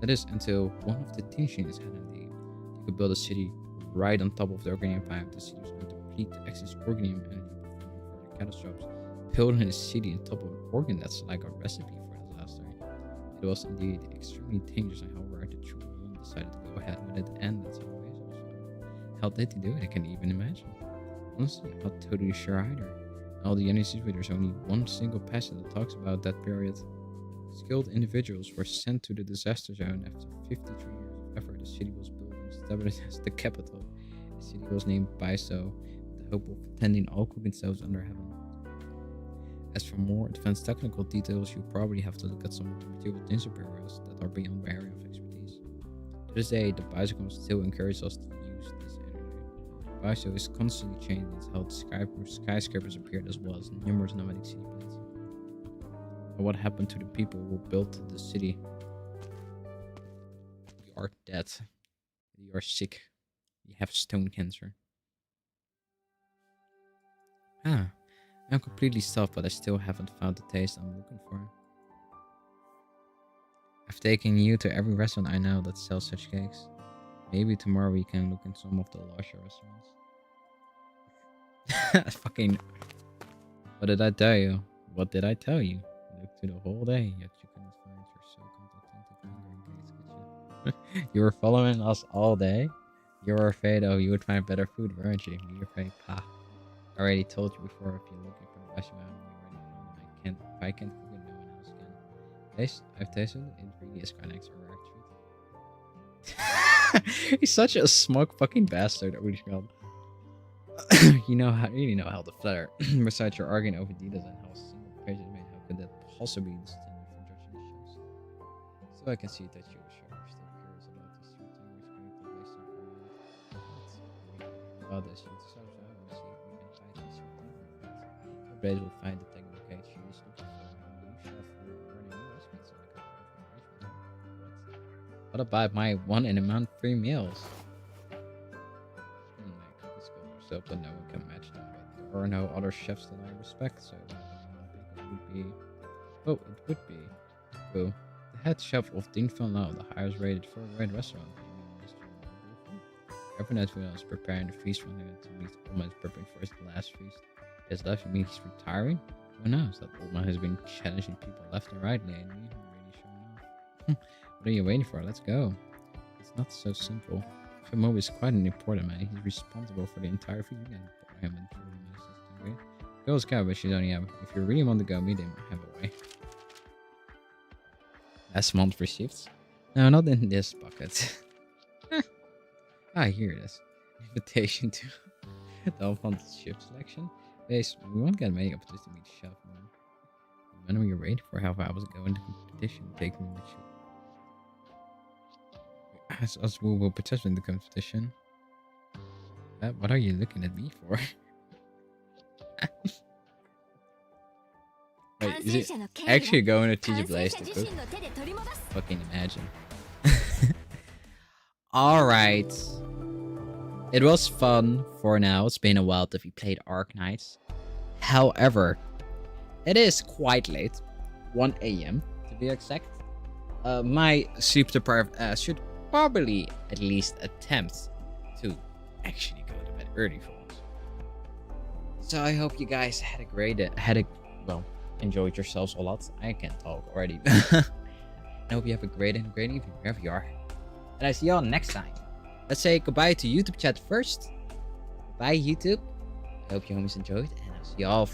That is, until one of the Tinshins had an idea. They could build a city right on top of the Organium pipe. The city was going to complete the excess Organium energy for the catastrophes. Building a city on top of an organ, that's like a recipe for disaster. It was indeed extremely dangerous, and however, the true one decided to go ahead with it, and that's how the base was found. How did he do it? I can't even imagine. Honestly, I'm not totally sure either. All the enemies, there's only one single passage that talks about that period. Skilled individuals were sent to the disaster zone. After 53 years of effort, the city was built and established as the capital. The city was named Baiso, with the hope of attending all cooking stoves under heaven. As for more advanced technical details, you probably have to look at some of the medieval tinsel bureaus that are beyond my area of expertise. To this day, the bicycle still encourages us to use this energy. Baiso is constantly changing how skyscrapers appeared, as well as numerous nomadic city plans. But what happened to the people who built the city? You are dead. You are sick. You have stone cancer. I'm completely stuffed, but I still haven't found the taste I'm looking for. I've taken you to every restaurant I know that sells such cakes. Maybe tomorrow we can look in some of the larger restaurants. Fucking... What did I tell you? What did I tell you? Look through the whole day, yet you couldn't find your so-called authentic lingering cakes, could you? You were following us all day? You were afraid, oh, you would find better food, weren't you? You were afraid, pa. I already told you before, if you're looking for the best you already found it. If I can't cook it, no one else can. I've tasted it. It really is quite nice. A rare treat. He's such a smug fucking bastard. Holy god. You know how to flatter. Besides, you're arguing over details and how a single page is made. How could that possibly be the standard for judging the shows? So I can see that you are still curious about this short time based on about this. Blaze will find the technical cake she is looking for. A new chef will learn a new recipe so I can learn from each. What about my 1 in a month free meals? My cooking skills are so but no one can match them, but there are no other chefs that I respect, so I think it would be... Oh, it would be. Oh, the head chef of Ding Fan Lao, the highest rated foreign restaurant. Every night when I was preparing the feast for him to meet Oma is preparing for his last feast. His life means he's retiring? Who knows? That Oma has been challenging people left and right lately. Really showing off. What are you waiting for? Let's go. It's not so simple. Fimo is quite an important man. He's responsible for the entire feast. You can borrow him in 30 minutes. That's too great. Girls go, but she's only have. If you really want to go, meet him. Have a way. Last month received? No, not in this bucket. Here it is. Invitation to the unfunded ship selection. Base, we won't get many opportunities to meet Chef. When we were for how I was going to competition, take me with you. As us we will participate in the competition. What are you looking at me for? Wait, is it actually going to teach Blaze to cook? Fucking imagine. Alright. It was fun for now. It's been a while that we played Arknights. However, it is quite late. 1 AM to be exact. My super deprived ass should probably at least attempt to actually go to bed early for once. So I hope you guys had a great enjoyed yourselves a lot. I can't talk already. I hope you have a great evening wherever you are. And I see y'all next time. Let's say goodbye to YouTube chat first. Bye YouTube. I hope you homies enjoyed, and I'll see y'all